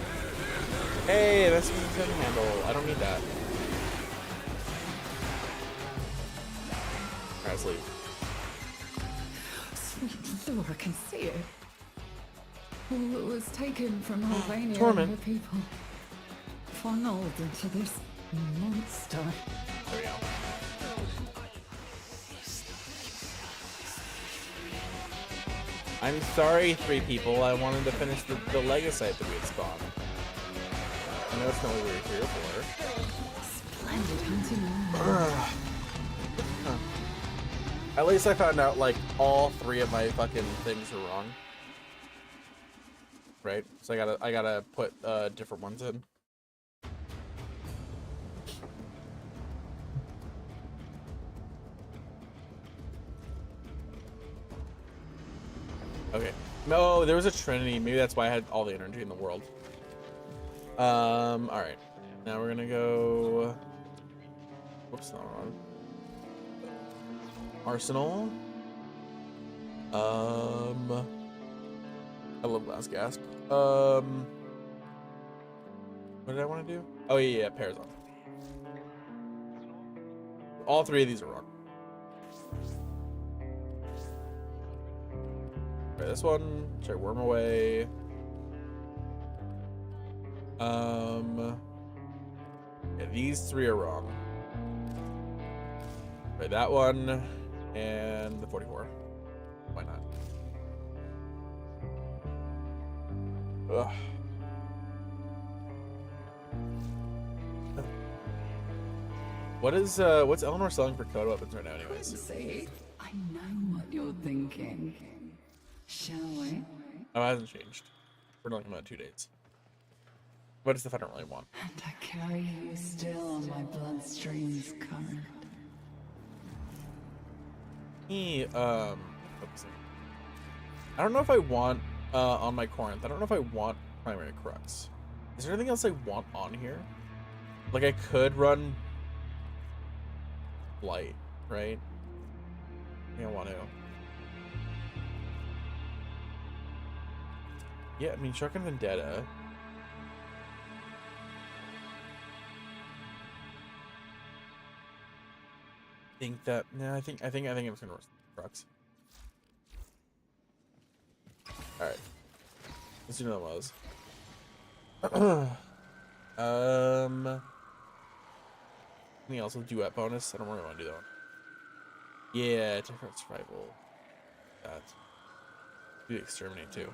Hey, that's what I'm gonna handle. I don't need that. Alright, let's leave. Sweet Lord, I can see it. All that was taken from Albania Torment. and the people funneled into this monster. There we go. I'm sorry, 3 people. I wanted to finish the Legasite that we had spawned. I know it's not what we were here for. Splendid hunting. At least I found out, like, all 3 of my fucking things are wrong. Right? So I gotta put different ones in. Okay. No, there was a Trinity. Maybe that's why I had all the energy in the world. Alright. Now we're gonna go... Whoops, not wrong. Arsenal. I love Last Gasp. What did I want to do? Oh yeah, pairs on. All 3 of these are wrong. Okay, this one. Try Worm Away. Yeah, these 3 are wrong. Okay, that one. And the 44. Why not? Ugh. What's Eleanor selling for code weapons right now anyways? See, I know what you're thinking. Shall we? Oh, it hasn't changed. We're talking about 2 dates. What is the I don't really want? And I carry you still on my bloodstream's current. Focusing. I don't know if I want on my Corinth. I don't know if I want primary crux. Is there anything else I want on here? Like, I could run Blight, right? I think I want to. Yeah, I mean, Shark and Vendetta. Think that? No, I think I'm just gonna roast trucks. All right. Let's do another one of those. Anything else with duet bonus? I don't really want to do that one. Yeah, different survival. That. Do exterminate too.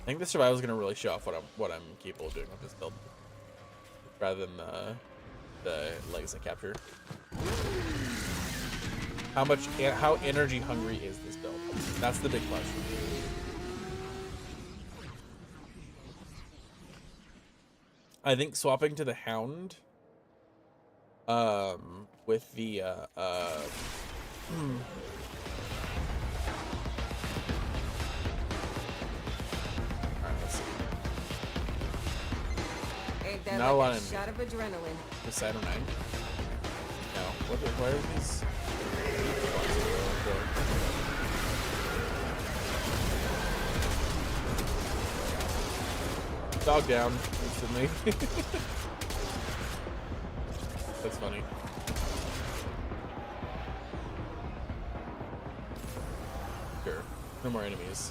I think the survival is gonna really show off what I'm capable of doing with this build, rather than the legacy capture. How energy hungry is this build? That's the big question. I think swapping to the Hound, with the alright, let's see. Ain't that Not a lot like a in shot of adrenaline? the Saturn 9. No, why are these? Dog down instantly. That's funny. Sure. No more enemies.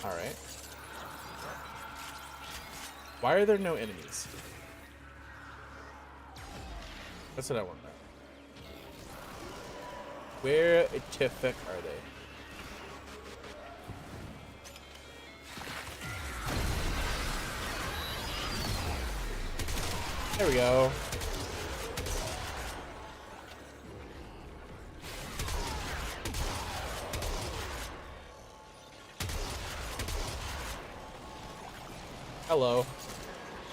Alright. Why are there no enemies? That's what I want to know. Where the fuck are they? There we go. Hello.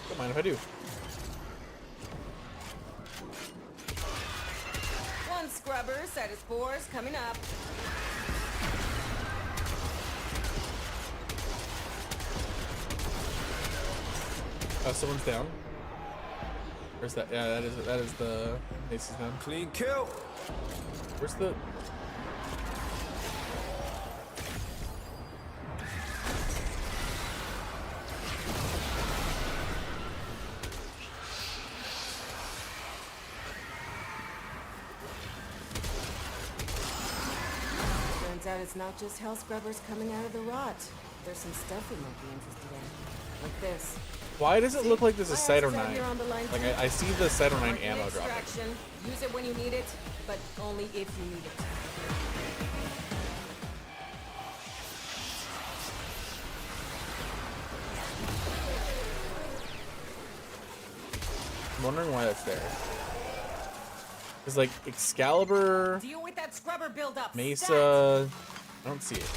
Don't mind if I do. One scrubber set his spores coming up. Oh, someone's down. Where's that? Yeah, that is the ace is down. Clean kill. Where's the? Turns out it's not just hell scrubbers coming out of the rot. There's some stuff we might be interested in. Like this. Why does it look like there's a My Cyto axe is out 9? here on the line Like too. I see the Cyto 9 Mark an ammo dropping. extraction. Use it when you need it, but only if you need it. I'm wondering why that's there. Cause like Excalibur, Deal with that scrubber buildup. Mesa, I don't see it.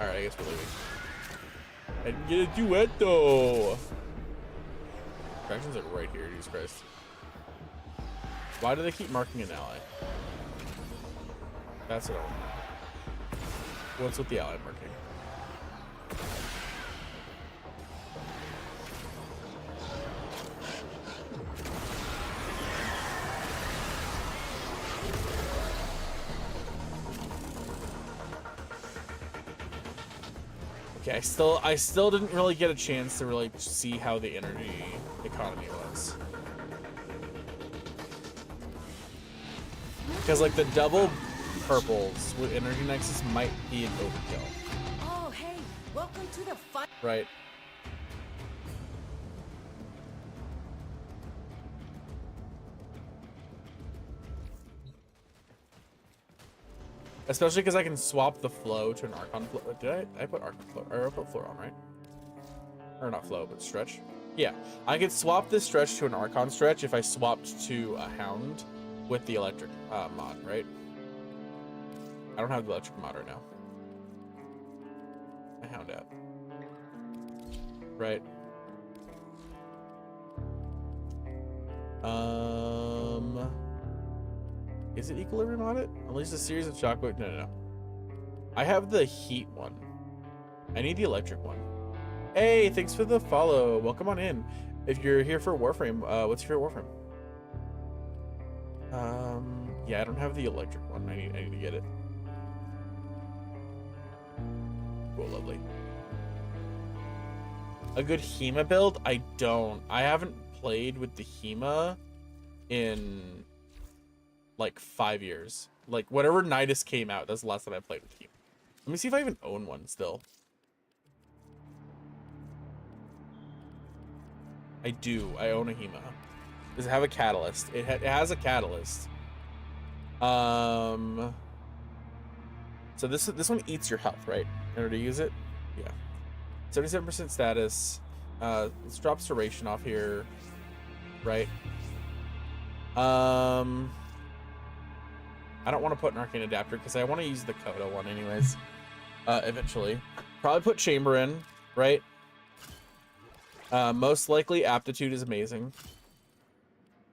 Alright, I guess we're leaving. I didn't get a duet though. Fractions are right here, Jesus Christ. Why do they keep marking an ally? That's what I want to know. What's with the ally marking? Okay, I still didn't really get a chance to really see how the energy economy was. Because like the double purples with energy nexus might be an overkill, Oh, hey, welcome to the fun. right? Especially because I can swap the flow to an Archon flow. Did I put Archon flow? Or I put flow on, right? Or not flow, but stretch. Yeah, I could swap this stretch to an Archon stretch if I swapped to a Hound with the electric mod, right? I don't have the electric mod right now. My hound at. Right. Is it equilibrium on it? Unleash a series of shockwave. No. I have the heat one. I need the electric one. Hey, thanks for the follow. Welcome on in. If you're here for Warframe, what's your favorite Warframe? Yeah, I don't have the electric one. I need to get it. Cool, lovely. A good HEMA build? I don't. I haven't played with the HEMA in like 5 years. Like whatever Nidus came out, that's the last time I played with HEMA. Let me see if I even own one still. I do. I own a HEMA. Does it have a catalyst? It has a catalyst. So this one eats your health, right? In order to use it? Yeah. 77% status. Let's drop Serration off here. Right. I don't want to put an arcane adapter because I want to use the Coda one anyways. Eventually. Probably put Chamber in, right? Most likely aptitude is amazing.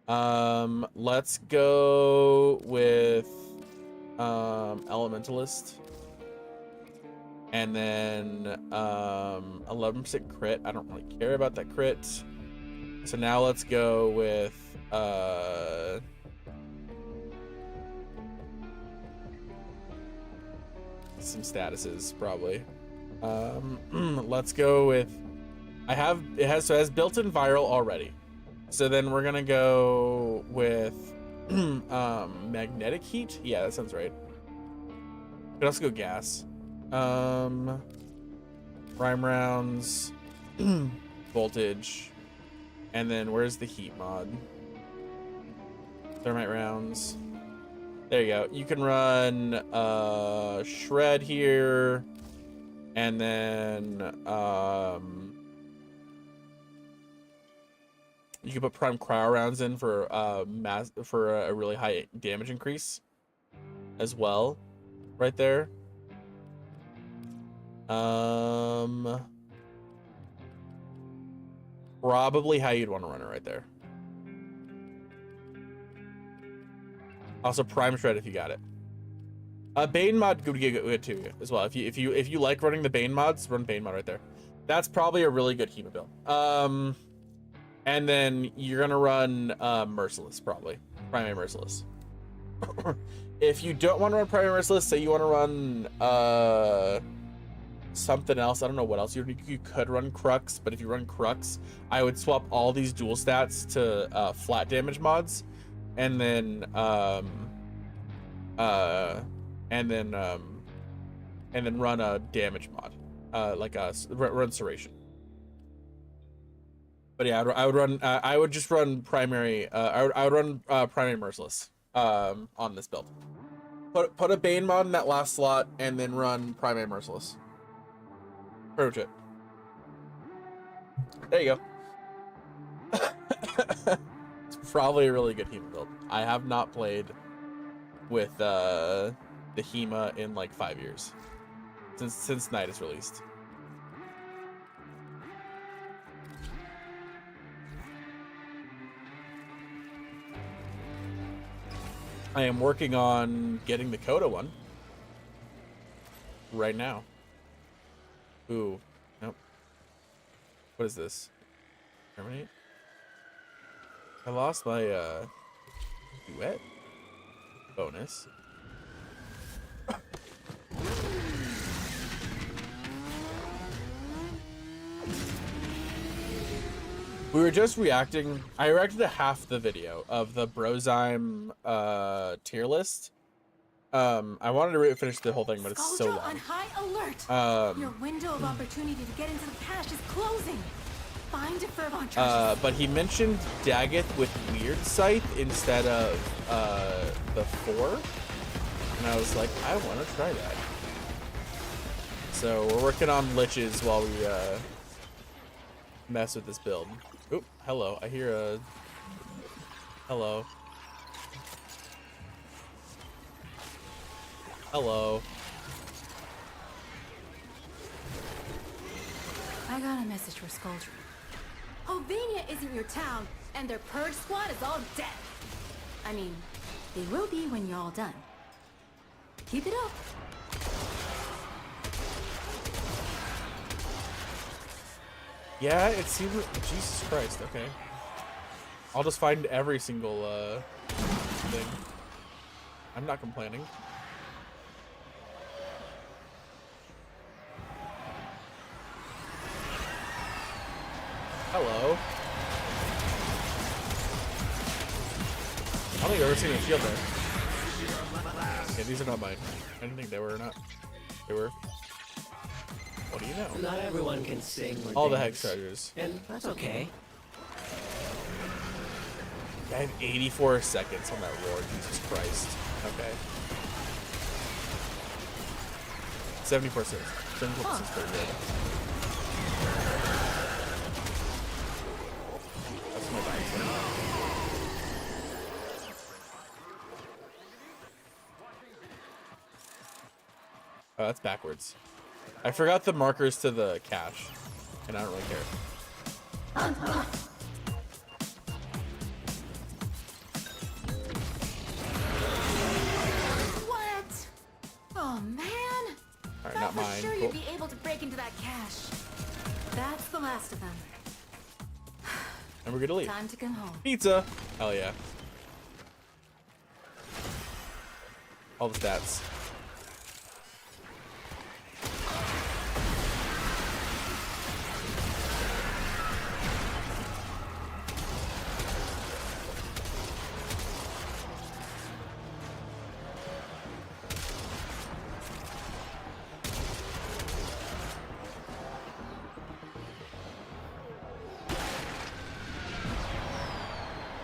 Let's go with Elementalist. And then 11% crit. I don't really care about that crit. So now let's go with some statuses probably. Let's go with it has built-in viral already. So then we're gonna go with magnetic heat. Yeah, that sounds right. Could also go gas. Prime rounds, voltage, and then where's the heat mod? Thermite rounds. There you go. You can run shred here, and then you can put prime cryo rounds in for a really high damage increase as well, right there. Probably how you'd want to run it right there. Also prime shred if you got it. Bane mod would get good too as well. If you like running the Bane mods, run Bane mod right there. That's probably a really good HEMA build. And then you're gonna run Merciless probably. Primary Merciless. If you don't want to run Primary Merciless, say you want to run something else. I don't know what else you could run Crux, but if you run Crux, I would swap all these dual stats to flat damage mods, and then run a damage mod, like run Serration. But yeah, I would run. I would just run primary. I would run primary Merciless on this build. Put a Bane mod in that last slot, and then run primary Merciless. Approach it. There you go. It's probably a really good HEMA build. I have not played with the HEMA in like 5 years since Night is released. I am working on getting the Coda one right now. Ooh, nope. What is this? Terminate? I lost my duet bonus. We were just reacting. I reacted to half the video of the Brozime tier list. I wanted to finish the whole thing, but it's so long. On high alert. Your window of opportunity to get into the cache is closing. Find a Fervent treasure. But he mentioned Daggett with Weird Scythe instead of the 4, and I was like, I want to try that. So we're working on liches while we mess with this build. Oop, hello. I hear a hello. Hello. I got a message for Skuldry. Hovenia isn't your town, and their purge squad is all dead. I mean, they will be when you're all done. Keep it up. Yeah, it seems. Jesus Christ. Okay. I'll just find every single thing. I'm not complaining. Hello. I don't think I've ever seen a shield there. Yeah, these are not mine. I didn't think they were or not. They were. What do you know? Not everyone can sing or All the dance, hex chargers. and that's okay. I had 84 seconds on that roar. Jesus Christ. Okay. 74 seconds. 74 seconds pretty good. That's my dice. Oh, that's backwards. I forgot the markers to the cache, and I don't really care. What? Oh man! Alright, Thought not for mine. sure Cool. you'd be able to break into that cache. That's the last of them. And we're gonna leave. Time to come home. Pizza! Hell yeah. All the stats.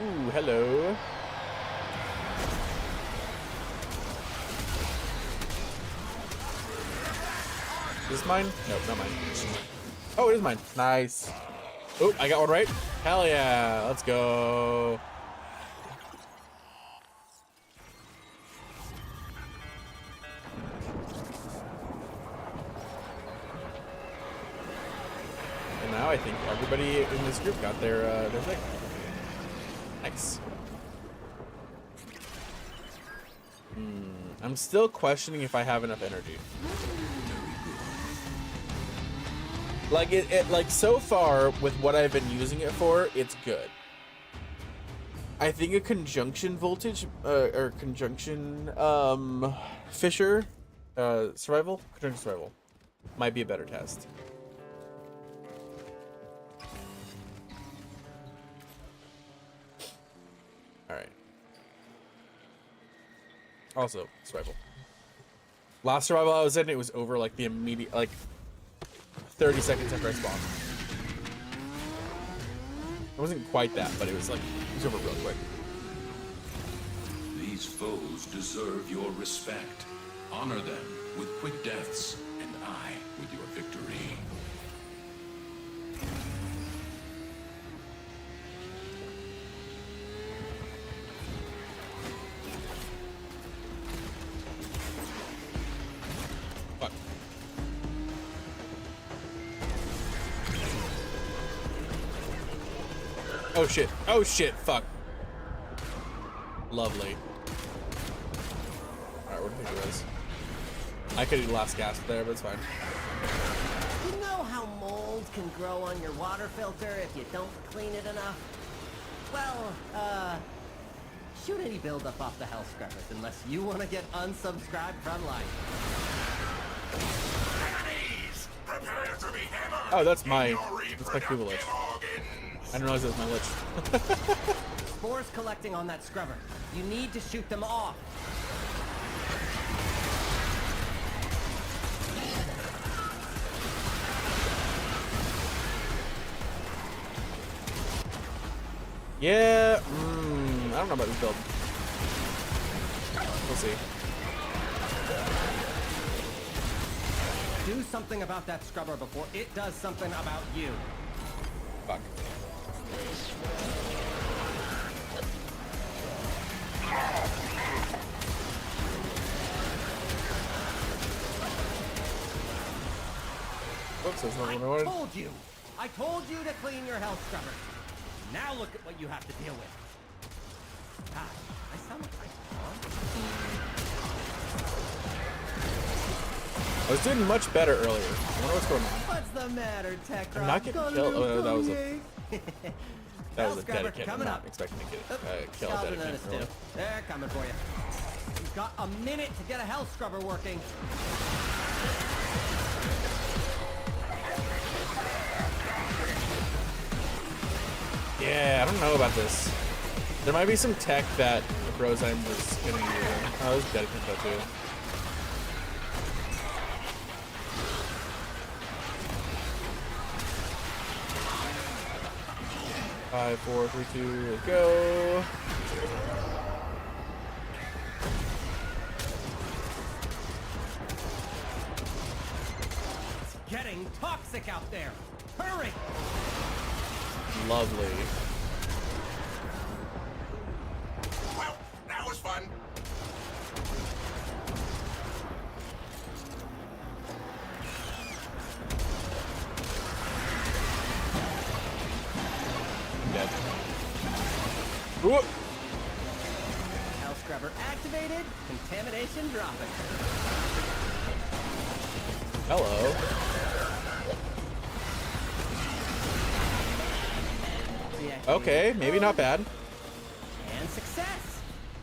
Ooh, hello. Is this mine? Nope, not mine. Oh, it is mine. Nice. Oh, I got one right. Hell yeah. Let's go. And now I think everybody in this group got their thing. Nice. I'm still questioning if I have enough energy. Like like so far with what I've been using it for, it's good. I think a conjunction voltage or conjunction fissure survival, conjunction survival might be a better test. All right. Also, survival. Last survival I was in, it was over like the immediate, like 30 seconds after I spawned. It wasn't quite that, but it was like, it was over real quick. These foes deserve your respect. Honor them with quick deaths, and I with your victory. Fuck. Oh shit. Oh shit. Fuck. Lovely. Alright, what do you think it was? I could do last gasp there, but it's fine. You know how mold can grow on your water filter if you don't clean it enough? Well, shoot any buildup off the Hell Scrubbers unless you want to get unsubscribed from life. Oh, that's my Cuba lich. I didn't realize that was my lich. Spores collecting on that scrubber. You need to shoot them off. Yeah, I don't know about this build. We'll see. Do something about that scrubber before it does something about you. Fuck. Whoops, that's not I what I wanted. told you! I told you to clean your health scrubber. Now look at what you have to deal with. God, I sound like I was doing much better earlier. I wonder what's going on. What's the matter, Tech I'm not getting killed. Oh, that was a Health dead scrubber kid. I'm coming not up. expecting to Oop, kill a Skeleton dead and kid. a stiff. They're coming for you. You've got a minute to get a health scrubber working. Yeah, I don't know about this. There might be some tech that Brozime was gonna use. Oh, there's dead kid though too. Five, 4, 3, 2, go. It's getting toxic out there. Hurry! Lovely. Well, that was fun. I'm dead. Whoop. Health scrubber activated. Contamination dropping. Hello. Okay, maybe not bad. And success!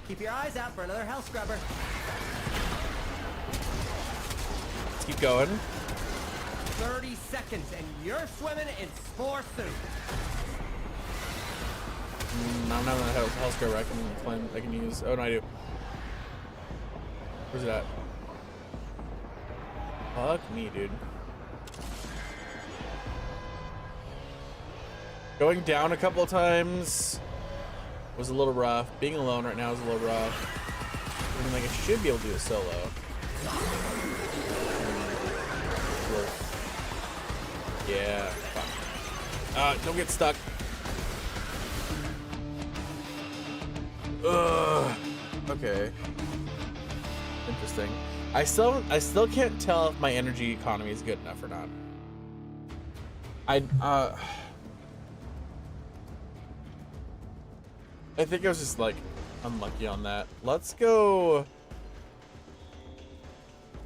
Keep your eyes out for another health scrubber. Let's keep going. 30 seconds and you're swimming in spore soup. I don't have a health scrubber I can use. Oh no, I do. Where's it at? Fuck me, dude. Going down a couple of times was a little rough. Being alone right now is a little rough. I mean, like, I should be able to do it solo. Yeah. Fuck. Don't get stuck. Ugh. Okay. Interesting. I still can't tell if my energy economy is good enough or not. I think I was just like unlucky on that. Let's go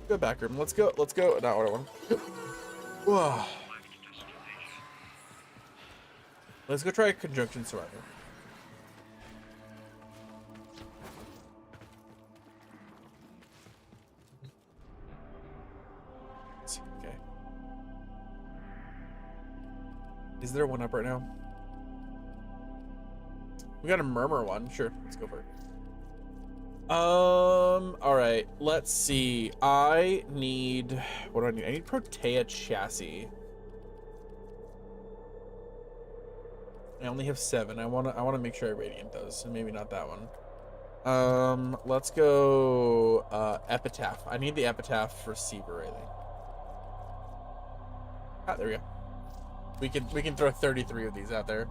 back room. Let's go. Not what I want. Whoa. Let's go try a conjunction survivor. Okay. Is there one up right now? We got a murmur one. Sure, let's go for it. All right. Let's see. I need. What do I need? I need Protea chassis. I only have 7. I wanna make sure I radiant those, and maybe not that one. Let's go epitaph. I need the epitaph receiver, I think. Ah, there we go. We can throw 33 of these out there.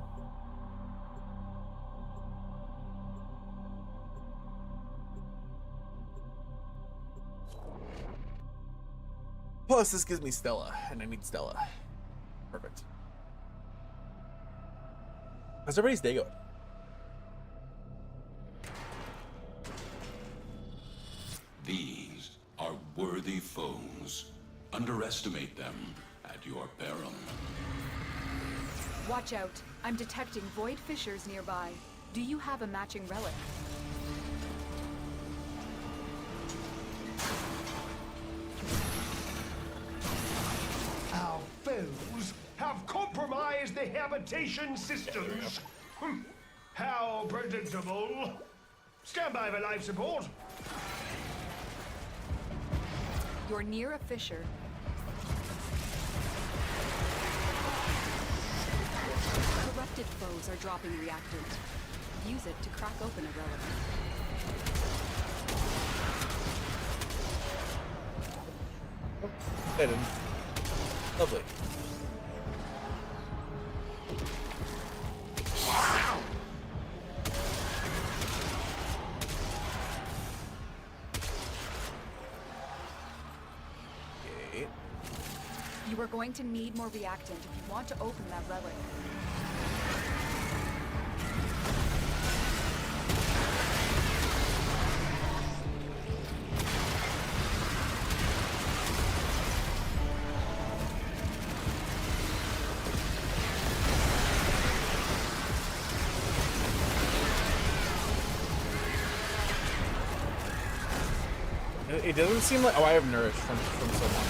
Plus, this gives me Stella, and I need Stella. Perfect. How's everybody's day going? These are worthy foes. Underestimate them at your peril. Watch out. I'm detecting void fissures nearby. Do you have a matching relic? Our foes have compromised the habitation systems. How predictable. Stand by for life support. You're near a fissure. Corrupted foes are dropping reactant. Use it to crack open a relic. They didn't. Lovely. You are going to need more reactant if you want to open that relic. It doesn't seem like... Oh, I have Nourish from someone.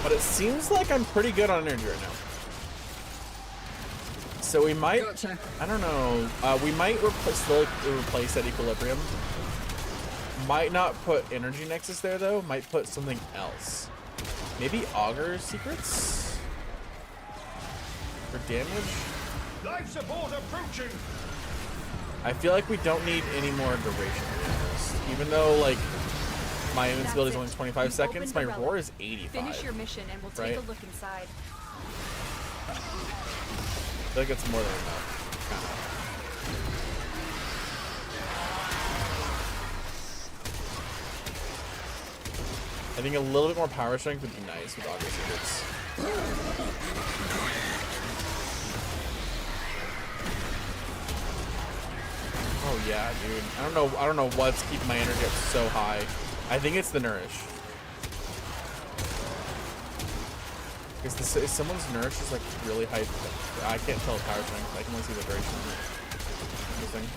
But it seems like I'm pretty good on energy right now. So we might... Gotcha. I don't know. We might slowly replace that Equilibrium. Might not put Energy Nexus there, though. Might put something else. Maybe Augur Secrets? For damage? Life support approaching. I feel like we don't need any more duration. Even though, like... My invincibility is only 25 seconds. My roar is 85. Finish your mission and we'll take a look inside. I feel like it's more than enough. I think a little bit more power strength would be nice with Augur Secrets. Oh yeah, dude. I don't know what's keeping my energy up so high. I think it's the Nourish. Is someone's Nourish is like really high? I can't tell power strength. I can only see the duration. Interesting.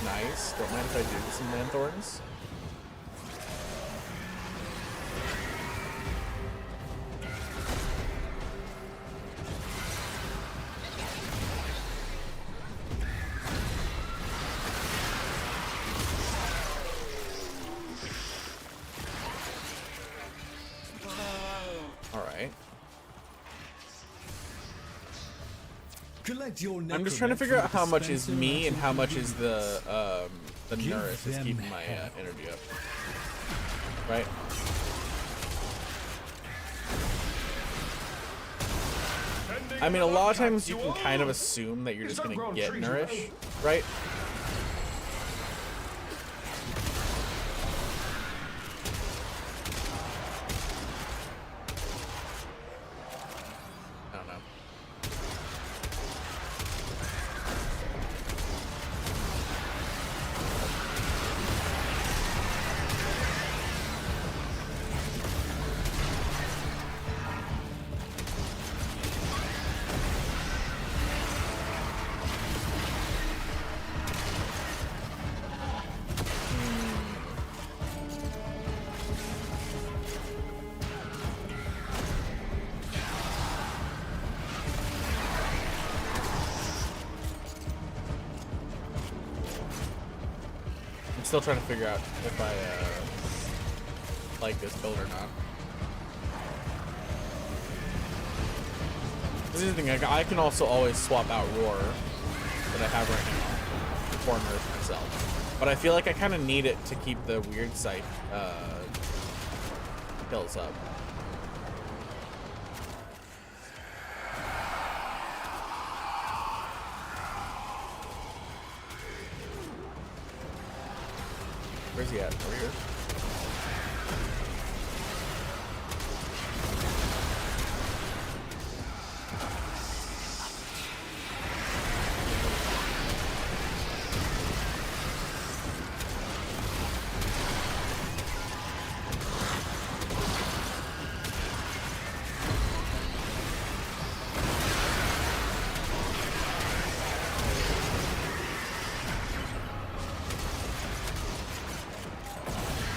Nice. Don't mind if I do some Lanthorns. I'm just trying to figure out how much is me and how much is the Nourish that's keeping my energy up. Right? I mean, a lot of times you can kind of assume that you're just gonna get Nourish, right? Still trying to figure out if I like this build or not. This is the thing, I can also always swap out Roar that I have right now for Nourish myself. But I feel like I kind of need it to keep the weird sight kills up. Where's he at? Over here?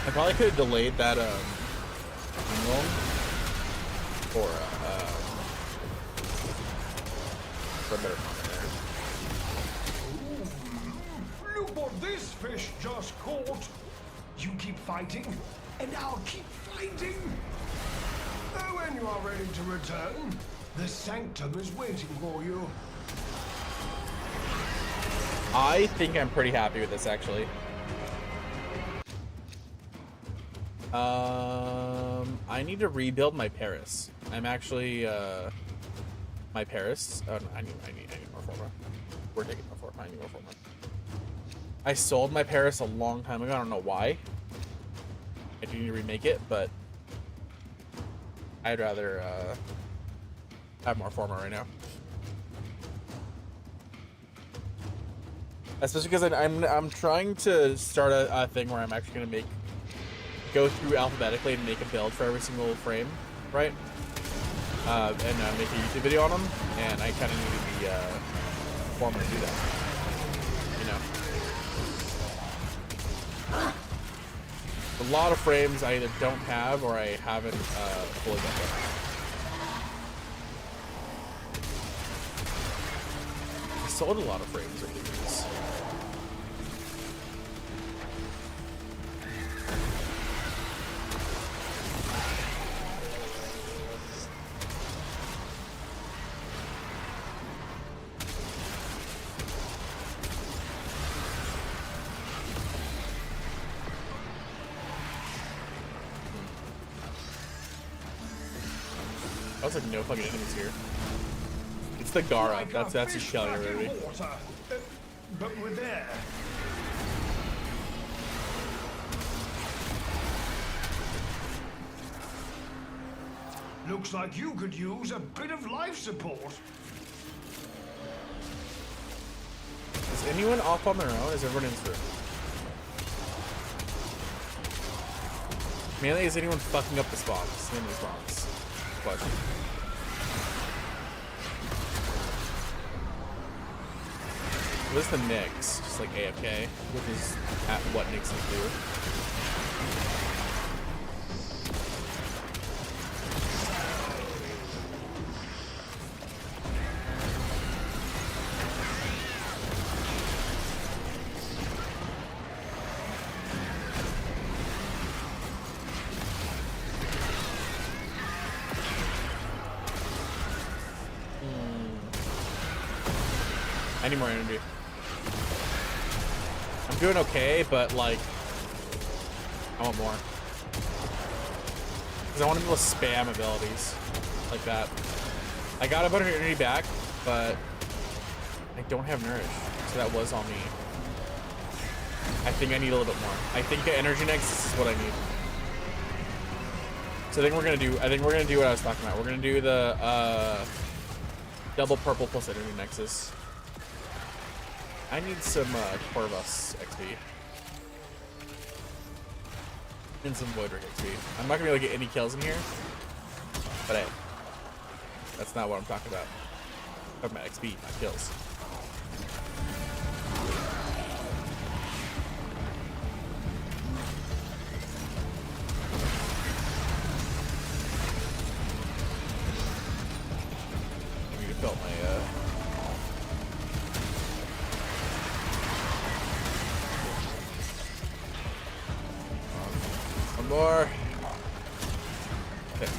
I probably could have delayed that angle for a better comment there. Look what this fish just caught. You keep fighting, and I'll keep fighting. When you are ready to return, the Sanctum is waiting for you. I think I'm pretty happy with this, actually. I need to rebuild my Paris. I'm actually, my Paris. Oh, no, I need more Forma. We're taking more Forma. I need more Forma. I sold my Paris a long time ago. I don't know why. I do need to remake it, but I'd rather have more format right now. Especially because I'm trying to start a thing where I'm actually gonna go through alphabetically and make a build for every single frame, right? And make a YouTube video on them, and I kind of need the format to do that. You know, a lot of frames I either don't have or I haven't fully got done. I sold a lot of frames over the years. I was like, no fucking enemies here. It's the Gara. Like That's a his fish shelling stuck in already. water. But we're there. Looks like you could use a bit of life support. Is anyone off on their own? Is everyone in this room? Mainly, is anyone fucking up the spawns? In the spawns. Question. What is the Nyx? Just like AFK, which is at what Nyx do. I need more energy. I'm doing okay, but like, I want more. Because I want to be able to spam abilities like that. I got a bunch of energy back, but I don't have nourish. So that was on me. I think I need a little bit more. I think the energy nexus is what I need. So I think we're gonna do what I was talking about. We're gonna do the double purple plus energy nexus. I need some Corvus XP. And some Void Ring XP. I'm not gonna be able to get any kills in here. But hey, that's not what I'm talking about. I'm talking about XP, not kills. I need to fill my more. Okay.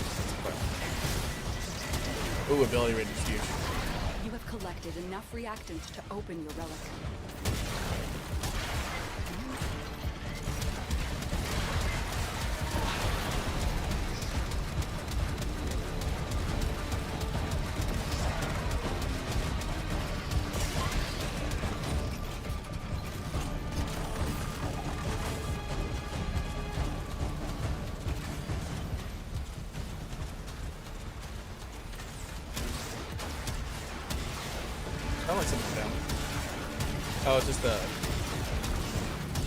Ooh, ability range is huge. You have collected enough reactant to open your relic. I like something down. Oh, it's just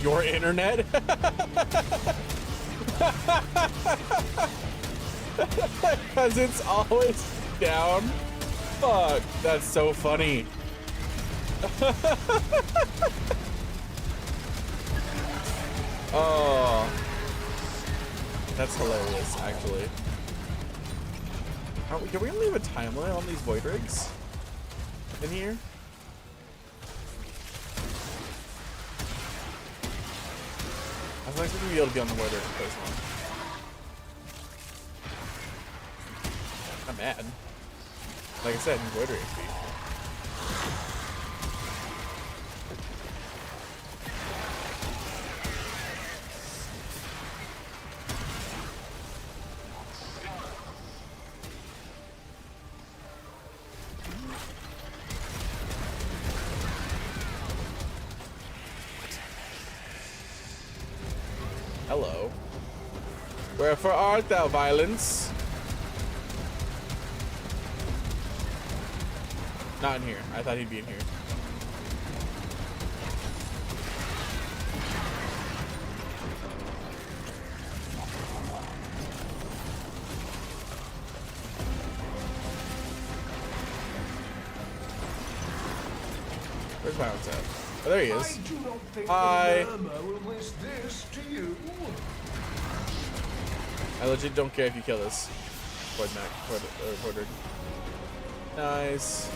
your internet? Because it's always down? Fuck, that's so funny. Oh. That's hilarious, actually. Can we leave a time limit on these void rigs? In here? I was actually gonna be able to be on the void rig in place one. I'm mad. Like I said, void rig XP. Hello. Wherefore art thou, violence? Not in here. I thought he'd be in here. Where's Violence at? Oh, there he is. I do not think Hi. the murmur will wish this to you. I legit don't care if you kill this. Voidred. Nice.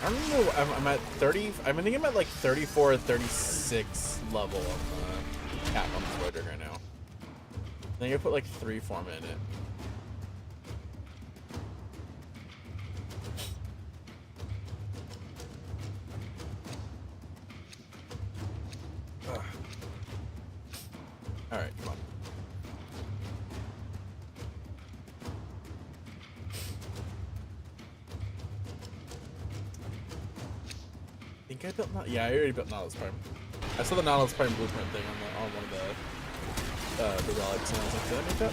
I don't know. I'm at 30. I think I'm at like 34 or 36 level on the cap on the Voidred right now. I think I put like 3 form in it. All right, come on. I think I built yeah, I already built Nautilus Prime. I saw the Nautilus Prime blueprint thing on one of the relics, and I was like, did I make that?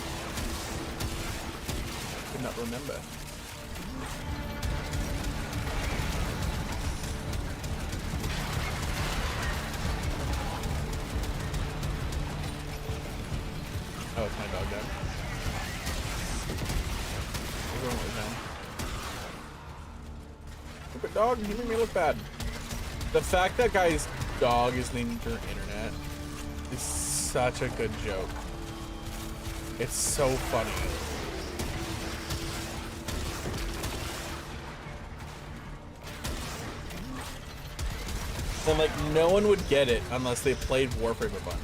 Could not remember. Oh, it's my dog down. Everyone was down. Stupid dog, you made me look bad. The fact that guy's dog is named your internet is such a good joke. It's so funny. And like, no one would get it unless they played Warframe a bunch.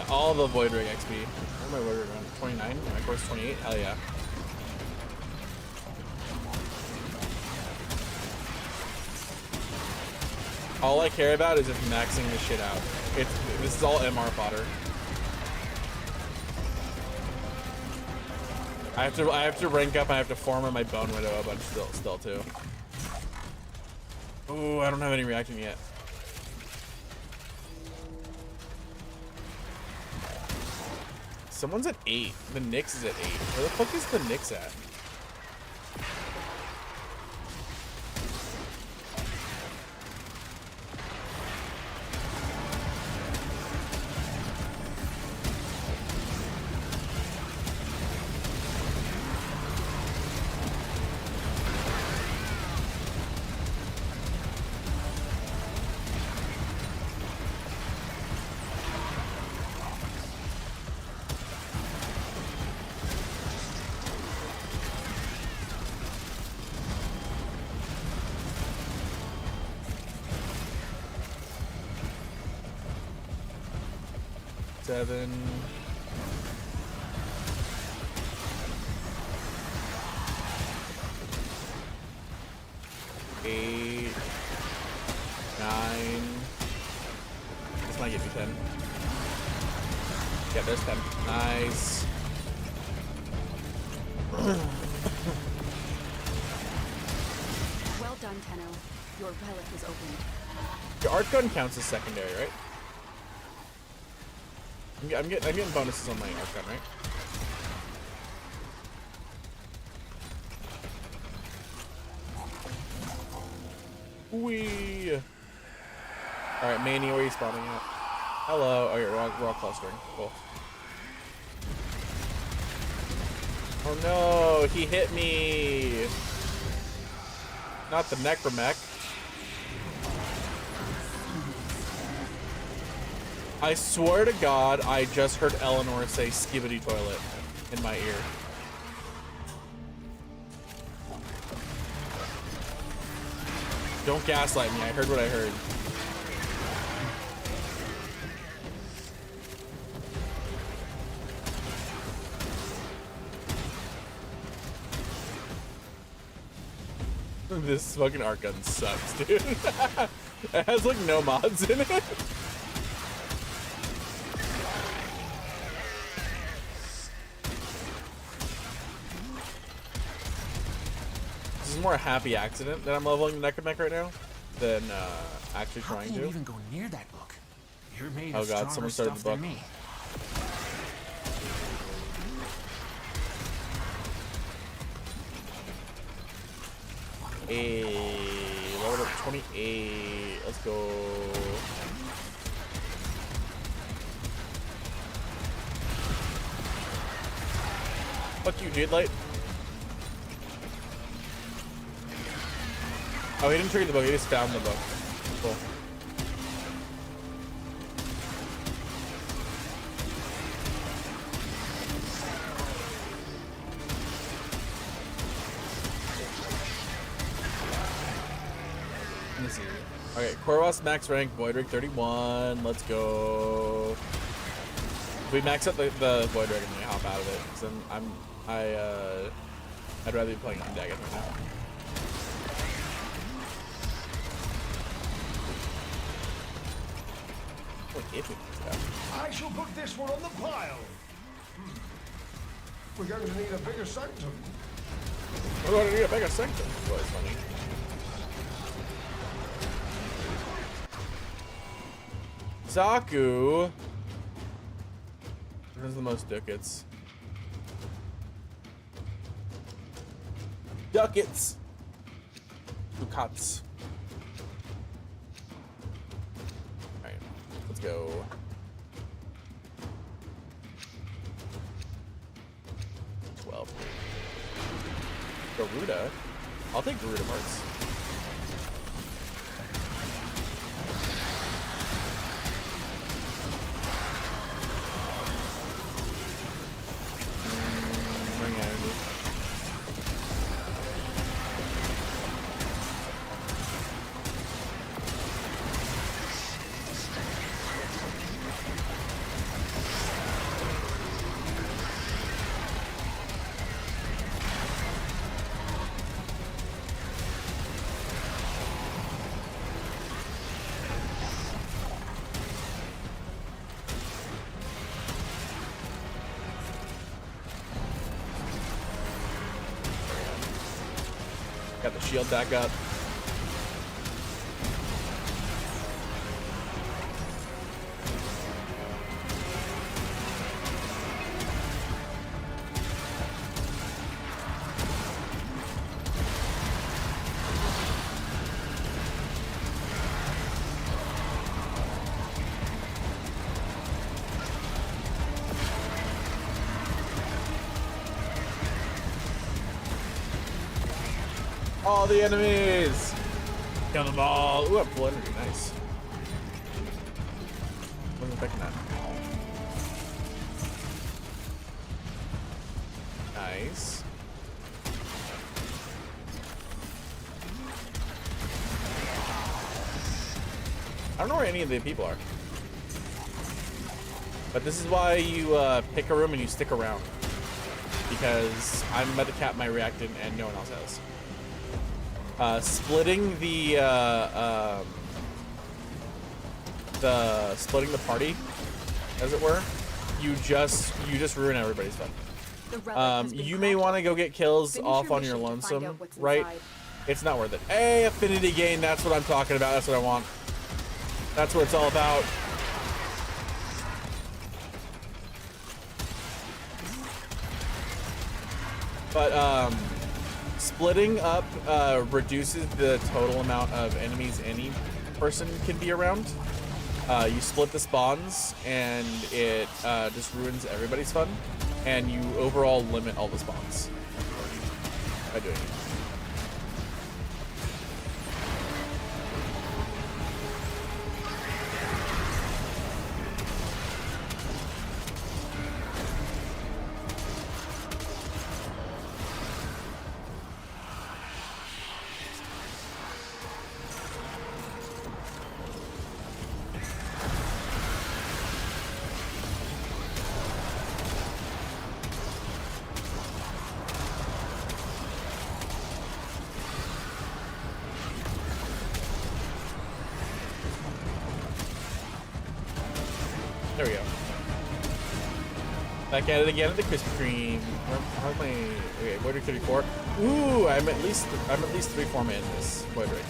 All the Void Ring XP. Where am I Void Ring on? 29? My course 28? Hell yeah. All I care about is just maxing this shit out. This is all MR fodder. I have to rank up. I have to farm on my Bone Widow a bunch still too. Ooh, I don't have any reaction yet. Someone's at 8. The Nyx is at 8. Where the fuck is the Nyx at? Seven. Eight. 9. This might get me 10. Yeah, there's 10. Nice. Well done, Tenno. Your relic is opened. Your art gun counts as secondary, right? I'm getting bonuses on my art gun, right? Wee. All right, Manny, where are you spawning at? Hello. Oh, you're all clustering. Cool. Oh no, he hit me. Not the Necromech. I swear to God, I just heard Eleanor say "skibbity toilet" in my ear. Don't gaslight me. I heard what I heard. This fucking art gun sucks, dude. It has like no mods in it. This is more a happy accident that I'm leveling the Necromech right now than actually trying to. Even go near that book. You're made Oh of god, stronger someone started the stuff book. than me. Level up 28. Let's go. Fuck you, Jade Light. Oh, he didn't trigger the book. He just found the book. Cool. Let me see. Okay, Korvos max rank, Void Rig 31. Let's go. If we max up the Void Rig, I'm gonna hop out of it because I'd rather be playing Undagged right now. I shall put this one on the pile. We're going to need a bigger sanctum. We're going to need a bigger sanctum. Well, it's funny. Zaku. Where's the most ducats? Ducats. Ducats. Alright, let's go. Garuda? I'll take Garuda parts. Bring energy. Got the shield back up. All the enemies! Kill them all! Ooh, I have full energy, nice. Wasn't expecting that. Nice. I don't know where any of the people are. But this is why you pick a room and you stick around. Because I'm about to cap my reactant and no one else has. Splitting the splitting the party, as it were, you just ruin everybody's fun. You may want to go get kills off on your lonesome, right? It's not worth it. Hey, affinity gain, that's what I'm talking about. That's what I want. That's what it's all about. But splitting up reduces the total amount of enemies any person can be around. You split the spawns, and it just ruins everybody's fun, and you overall limit all the spawns by doing it. There we go. Back at it again at the Krispy Kreme. How's my okay? Void Rig 34. Ooh, I'm at least 3 mana in this Void Rig.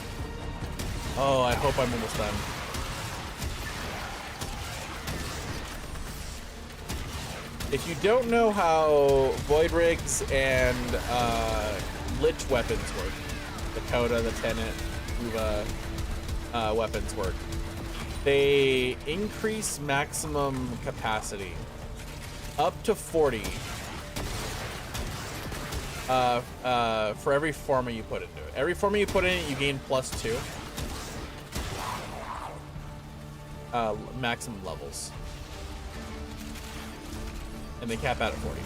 Oh, I hope I'm almost done. If you don't know how Void Rigs and Lich weapons work, the Coda, the Tenet, Uva weapons work, they increase maximum capacity up to 40 for every forma you put into it. Every forma you put in it, you gain +2 maximum levels. And they cap out at 40.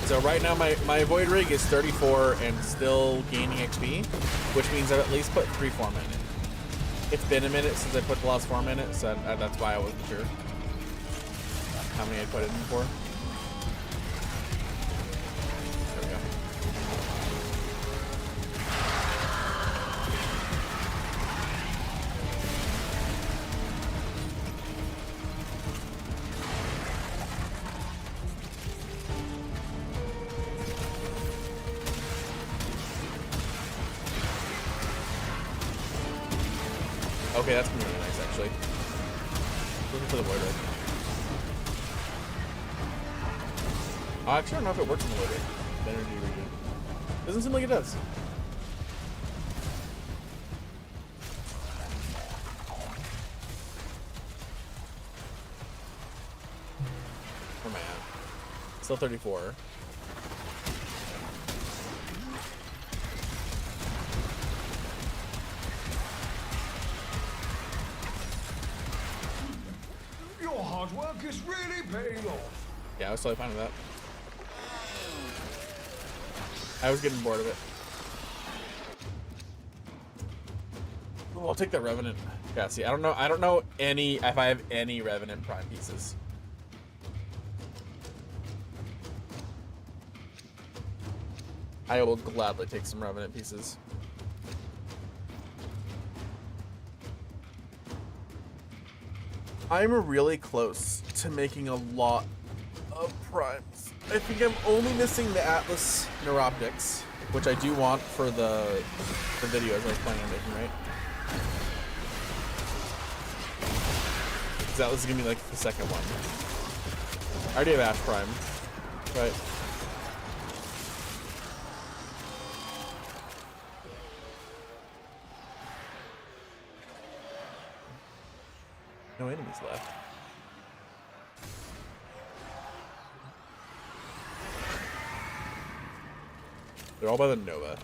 So right now my Void Rig is 34 and still gaining XP, which means I've at least put 3 forma in it. It's been a minute since I put the last forma in it, so that's why I wasn't sure how many I put it in for. There we go. Okay, that's really nice, actually. Looking for the Void Rig. Oh, actually, I don't know if it works in the Void Rig. Energy regen. Doesn't seem like it does. Where am I at? Still 34. Your hard work is really paying off. Yeah, I was totally fine with that. I was getting bored of it. Ooh, I'll take that Revenant. Yeah, see, I don't know any if I have any Revenant Prime pieces. I will gladly take some Revenant pieces. I'm really close to making a lot of primes. I think I'm only missing the Atlas Neuroptics, which I do want for the videos I was planning on making, right? Because Atlas is gonna be like the second one. I already have Ash Prime, right? No enemies left. They're all by the Nova.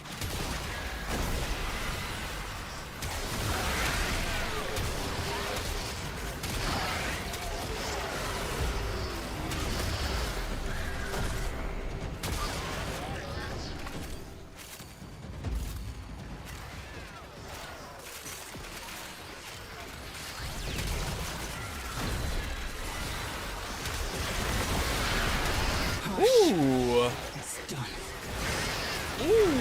Ooh. Ooh.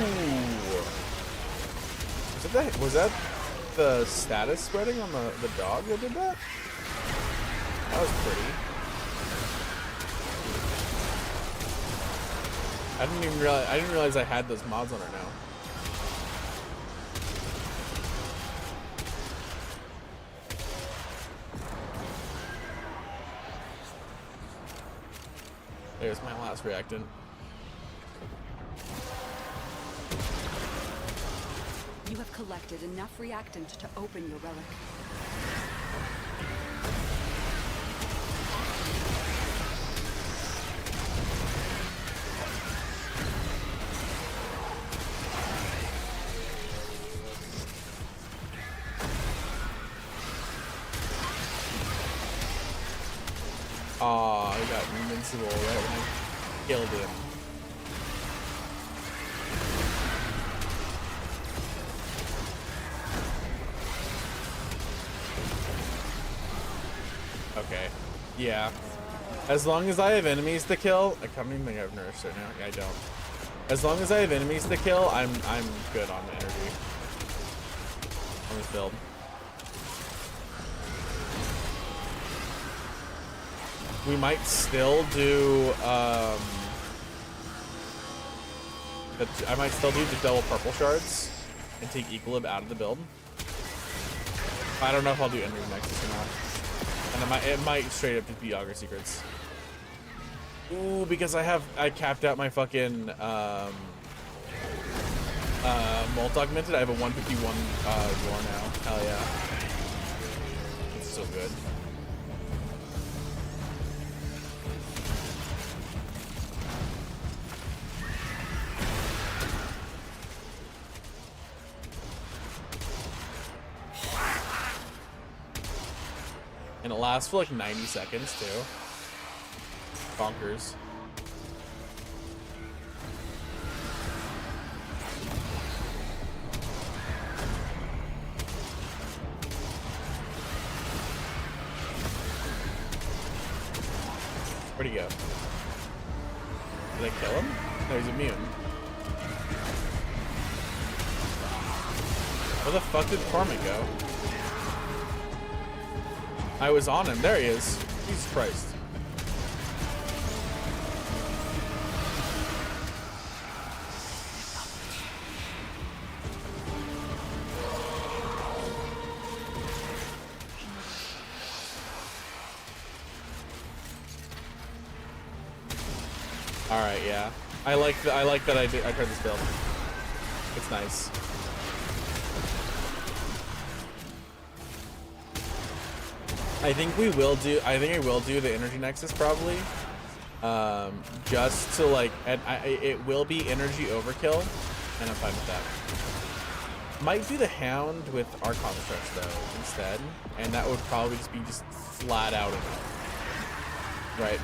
Was that the status spreading on the dog that did that? That was pretty. I didn't realize I had those mods on her now. There's my last reactant. You have collected enough reactant to open your relic. Aw, I got invincible right when I killed him. Okay. Yeah. As long as I have enemies to kill, I don't even think I've nourished it now. Yeah, I don't. As long as I have enemies to kill, I'm good on energy on this build. We might still do I might still do the double purple shards and take Equilib out of the build. I don't know if I'll do Energy Nexus or not. And it might straight up just be Augur Secrets. Ooh, because I capped out my fucking Molt Augmented. I have a 151 roar now. Hell yeah. It's so good. And it lasts for like 90 seconds too. Bonkers. Where'd he go? Did I kill him? No, he's immune. Where the fuck did Torment go? I was on him. There he is. Jesus Christ. All right, yeah. I like that I tried this build. It's nice. I think I will do the Energy Nexus probably. Just to like, it will be energy overkill, and I'm fine with that. Might do the Hound with Archon Stretch though instead, and that would probably just be flat out enough. Right.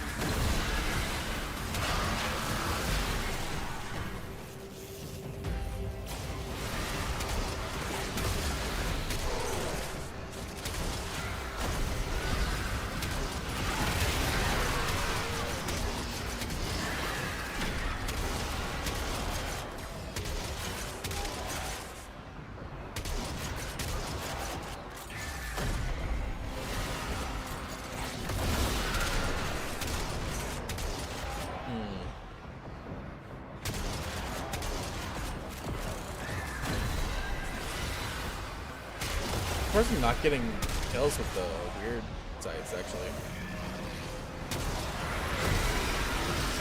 I'm not getting kills with the weird sites actually.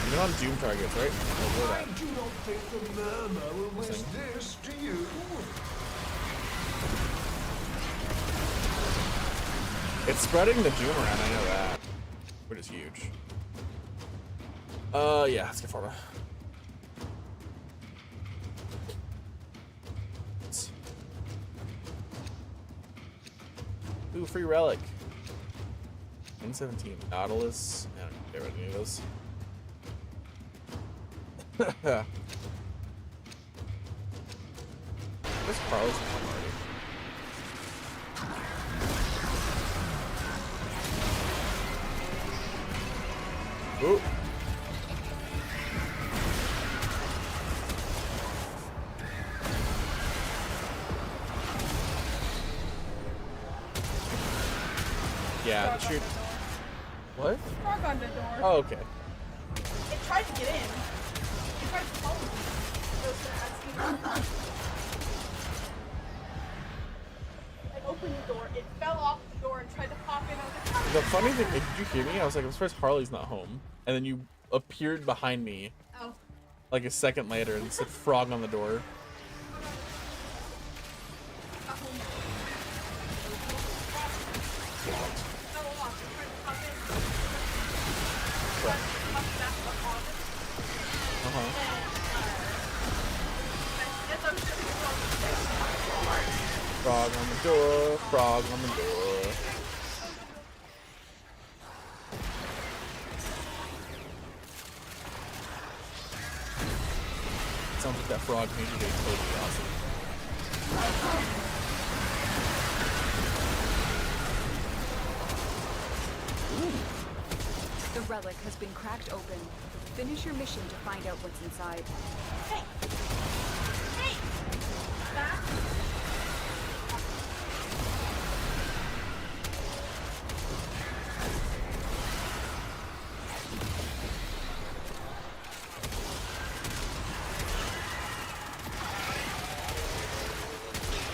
Even on Doom targets, right? I do not think the murmur will wish this, do you? It's spreading the Doom around, I know that. Which is huge. Yeah, let's get Forma. Ooh, free relic. N17 Nautilus. I don't care about any of those. Where's Carlos already? Ooh. Yeah, shoot. What? Frog on the door. Oh, okay. It tried to get in. It tried to follow me. I opened the door. It fell off the door and tried to pop in. I was like, The funny thing, did you hear me? I was like, I'm surprised Harley's not home. And then you appeared behind me. Oh. Like a second later and said frog on the door. Frog on the door, frog on the door. Sounds like that frog made your day totally awesome. The relic has been cracked open. Finish your mission to find out what's inside. Hey! Hey! Back.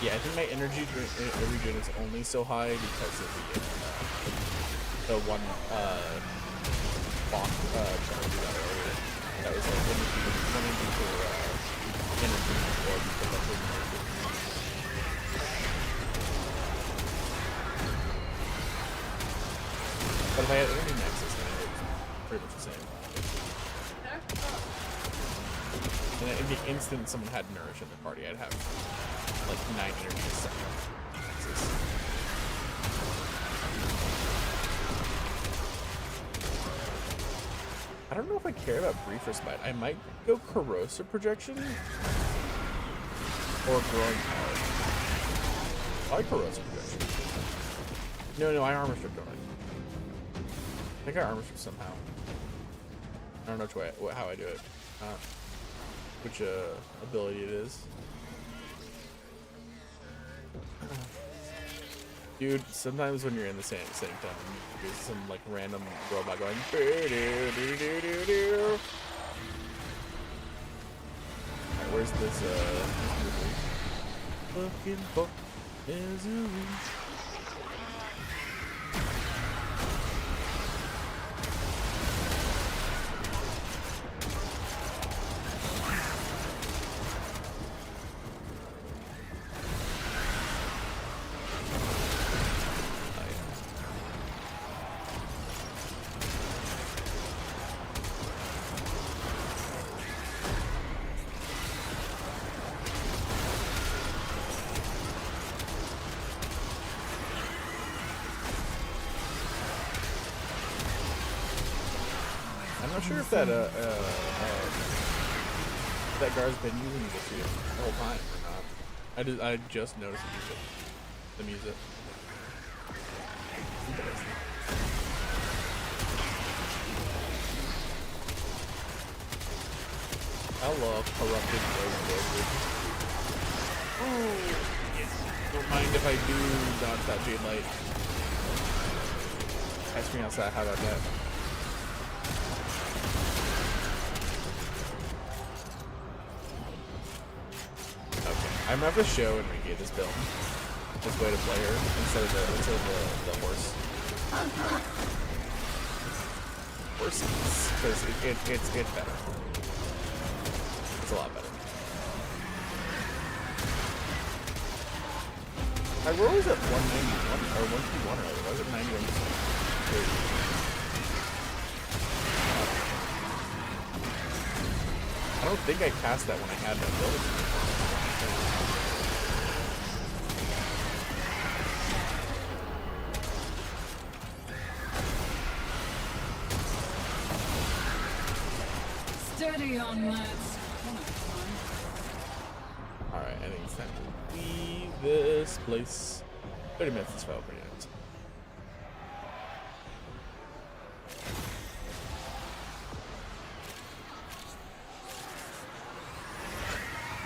Yeah, I think my energy regen is only so high because of the one box charge we got earlier. That was like one energy for energy or because that's what energy. But if I had energy nexus, then it was pretty much the same. And in the instant someone had nourish in the party, I'd have like 9 energy a second. Nexus. I don't know if I care about brief respite. I might go corrosive projection or growing power. I like corrosive projection. No, I armor strip, don't I? I think I armor strip somehow. I don't know how I do it. Which ability it is. Dude, sometimes when you're in the sanctum, there's some like random robot going doo-doo-doo-doo-doo-doo. Alright, where's this looking for misery? I'm not sure if that that guard's been using this the whole time or not. I just noticed them use it. Interesting. I love corrupted rogue. Oh yes. Don't mind if I do dodge that jade light. Catch me outside. How about that? I'm gonna have to show Enrique this build, this way to play her instead of the horse. Horses, because it's better. It's a lot better. I roll was at 191 or 121 earlier. Why was it 91%? I don't think I cast that when I had that build. Steady on that. Alright, I think it's time to leave this place. 30 minutes is felt pretty nice.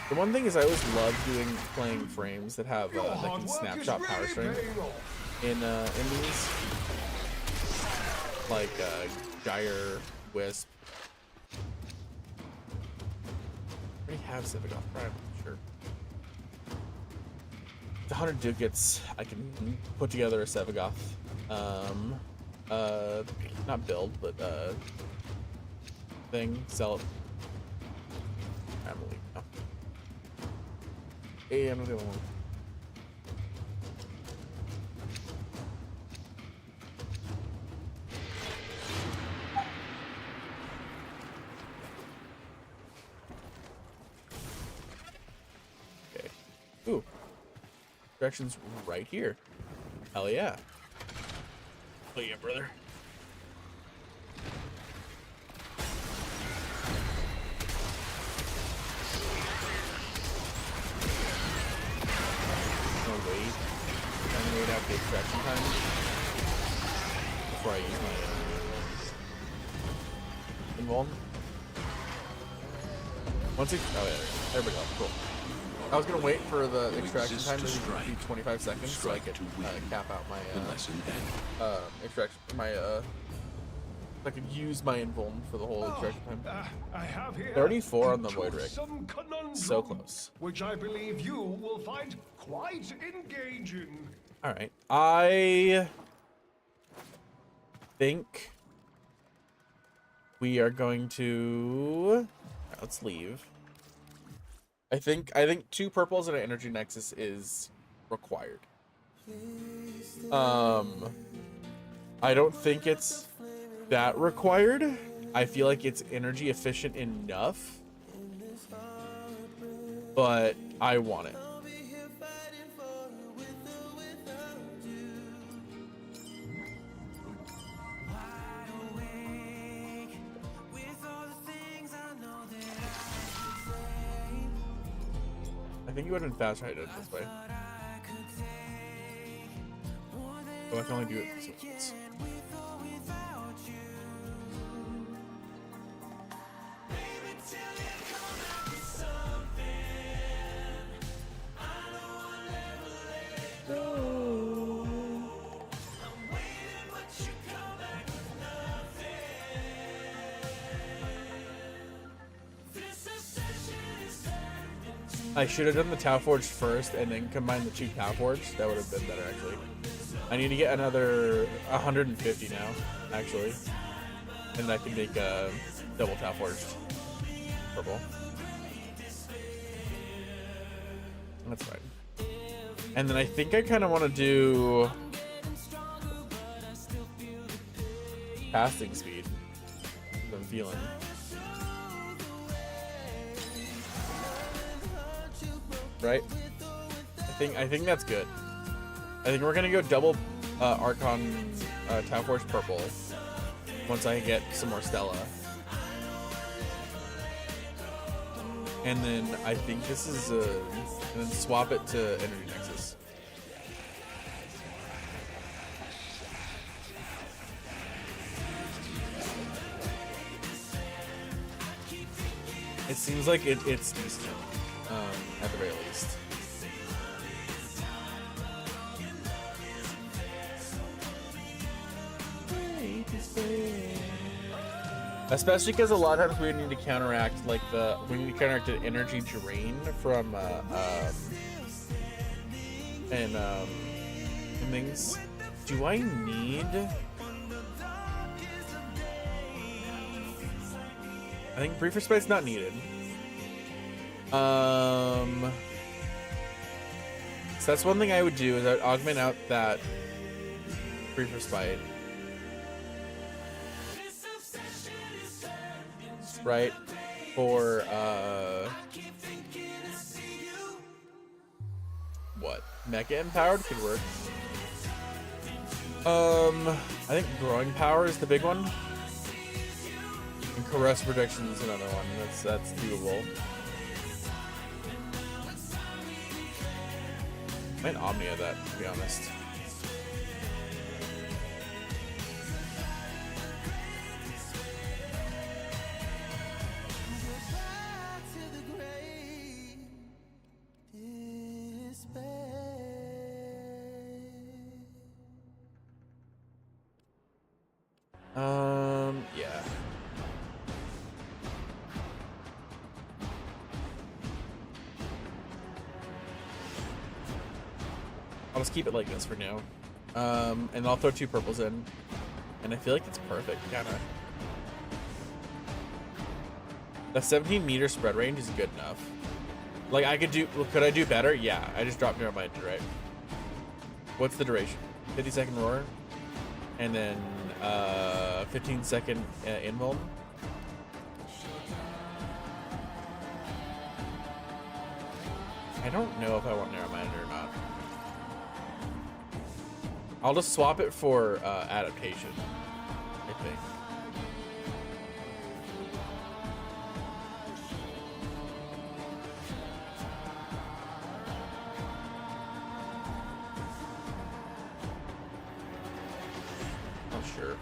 The one thing is I always love playing frames that have that can snapshot power strength in these. Like Gyre, Wisp. I already have Civic off, right? Sure. The 100 ducats, I can put together a Sevagoth. Not build, but thing, sell it. I'm gonna leave now. Hey, I'm not the only one. Okay. Ooh. Directions right here. Hell yeah. Oh yeah, brother. No wait. I'm gonna wait out the extraction time before I use my involve. Once it, oh yeah, there we go. Cool. I was gonna wait for the extraction time to be 25 seconds so I could cap out my extraction, I could use my invuln for the whole extraction time. I have here 34 on the Void Rig. some conundrum, So close. which I believe you will find quite engaging. All right, I think we are going to. Let's leave. I think 2 purples and an energy nexus is required. I don't think it's that required. I feel like it's energy efficient enough, but I want it. I think you would have been faster if I did it this way. But I can only do it once. I should have done the Tau Forge first and then combined the 2 Tau Forge. That would have been better, actually. I need to get another 150 now, actually. And I can make a double Tau Forged purple. That's fine. And then I think I kind of want to do casting speed. I'm feeling. Right? I think that's good. I think we're gonna go double Archon Tau Forge purple once I get some more Stella. And then I think this is and then swap it to Energy Nexus. It seems like it's decent. At the very least. Especially because a lot of times we need to counteract we need to counteract an energy drain from and things. Do I need? I think Brief Respite's not needed. So that's one thing I would do is I'd augment out that Brief Respite. Right? For what? Mecha Empowered could work. I think Growing Power is the big one. And Caress Protection is another one. That's doable. I might Omnia that, to be honest. Yeah. I'll just keep it like this for now. And I'll throw 2 purples in. And I feel like it's perfect, kinda. The 17-meter spread range is good enough. Like, could I do better? Yeah, I just dropped near my right. What's the duration? 50-second roar. And then, 15-second invuln. I don't know if I want narrow-minded or not. I'll just swap it for adaptation, I think. Not sure.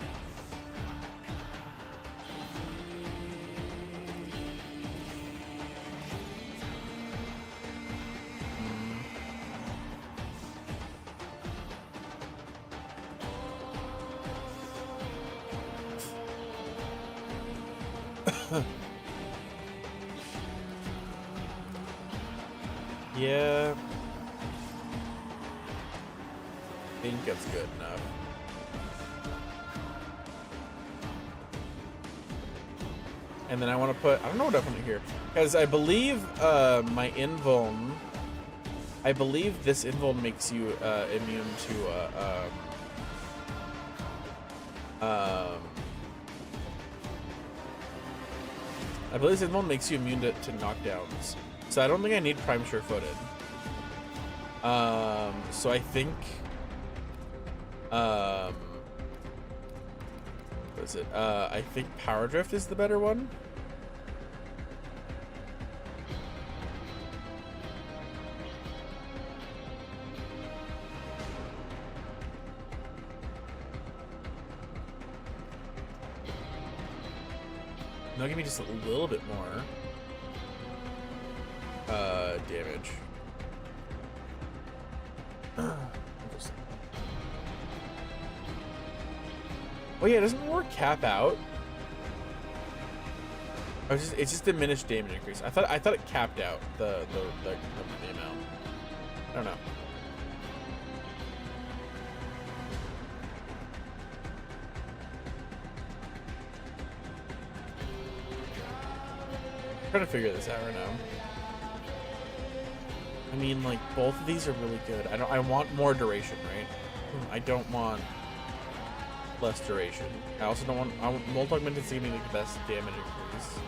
Yeah. I think that's good enough. And then I want to put, I don't know what I want to here, because I believe my invuln, I believe this invuln makes you immune to I believe this invuln makes you immune to knockdowns. So I don't think I need Prime Sure-Footed. So I think what is it? I think Power Drift is the better one. Now give me just a little bit more damage. Oh yeah, doesn't work cap out? It's just diminished damage increase. I thought it capped out the amount. I don't know. I'm trying to figure this out right now. I mean, like, both of these are really good. I want more duration, right? I don't want less duration. I also don't want, multi-augmented to give me like the best damage increase.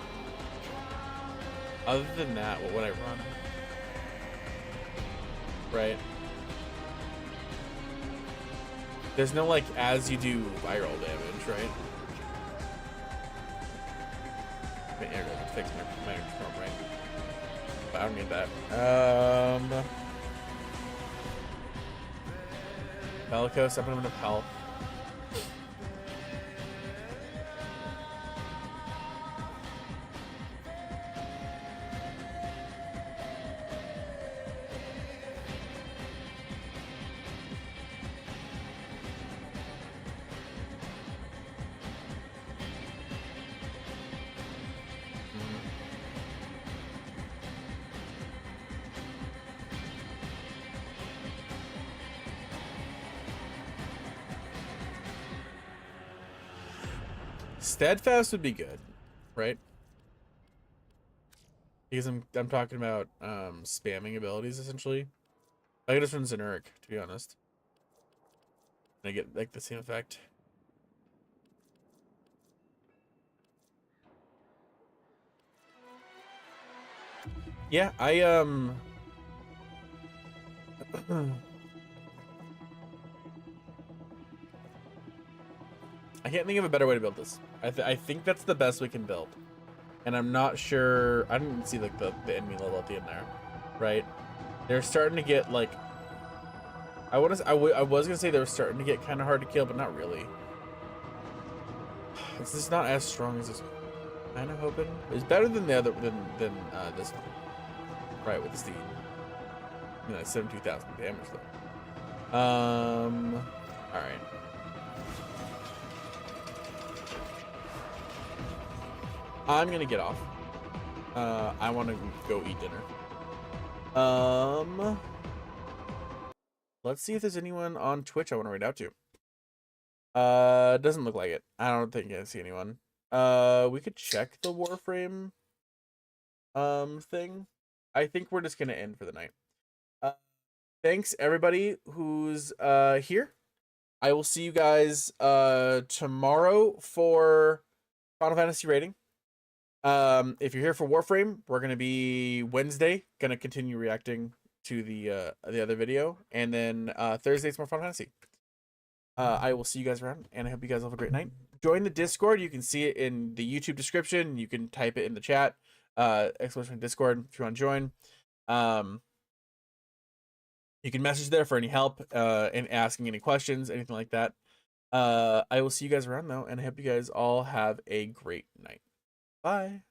Other than that, what would I run? Right? There's no like as you do viral damage, right? I mean, fix my control, right? But I don't need that. Bellicose, I'm gonna have enough health. Steadfast would be good, right? Because I'm talking about spamming abilities essentially. I could just run Zenuric, to be honest. And I get like the same effect. Yeah, I can't think of a better way to build this. I think that's the best we can build. And I'm not sure, I didn't see like the enemy level at the end there, right? They're starting to get like, I was gonna say they were starting to get kind of hard to kill, but not really. It's just not as strong as this. Kind of hoping it's better than the other than this one, right? With the steed, you know, 72,000 damage though. All right. I'm gonna get off. I want to go eat dinner. Let's see if there's anyone on Twitch I want to read out to. Doesn't look like it. I don't think I see anyone. We could check the Warframe thing. I think we're just gonna end for the night. Thanks everybody who's here. I will see you guys tomorrow for Final Fantasy rating. If you're here for Warframe, we're gonna be Wednesday, gonna continue reacting to the other video, and then Thursday it's more Final Fantasy. I will see you guys around, and I hope you guys have a great night. Join the Discord. You can see it in the YouTube description. You can type it in the chat. Exclamation Discord if you want to join. You can message there for any help and asking any questions, anything like that. I will see you guys around though, and I hope you guys all have a great night. Bye.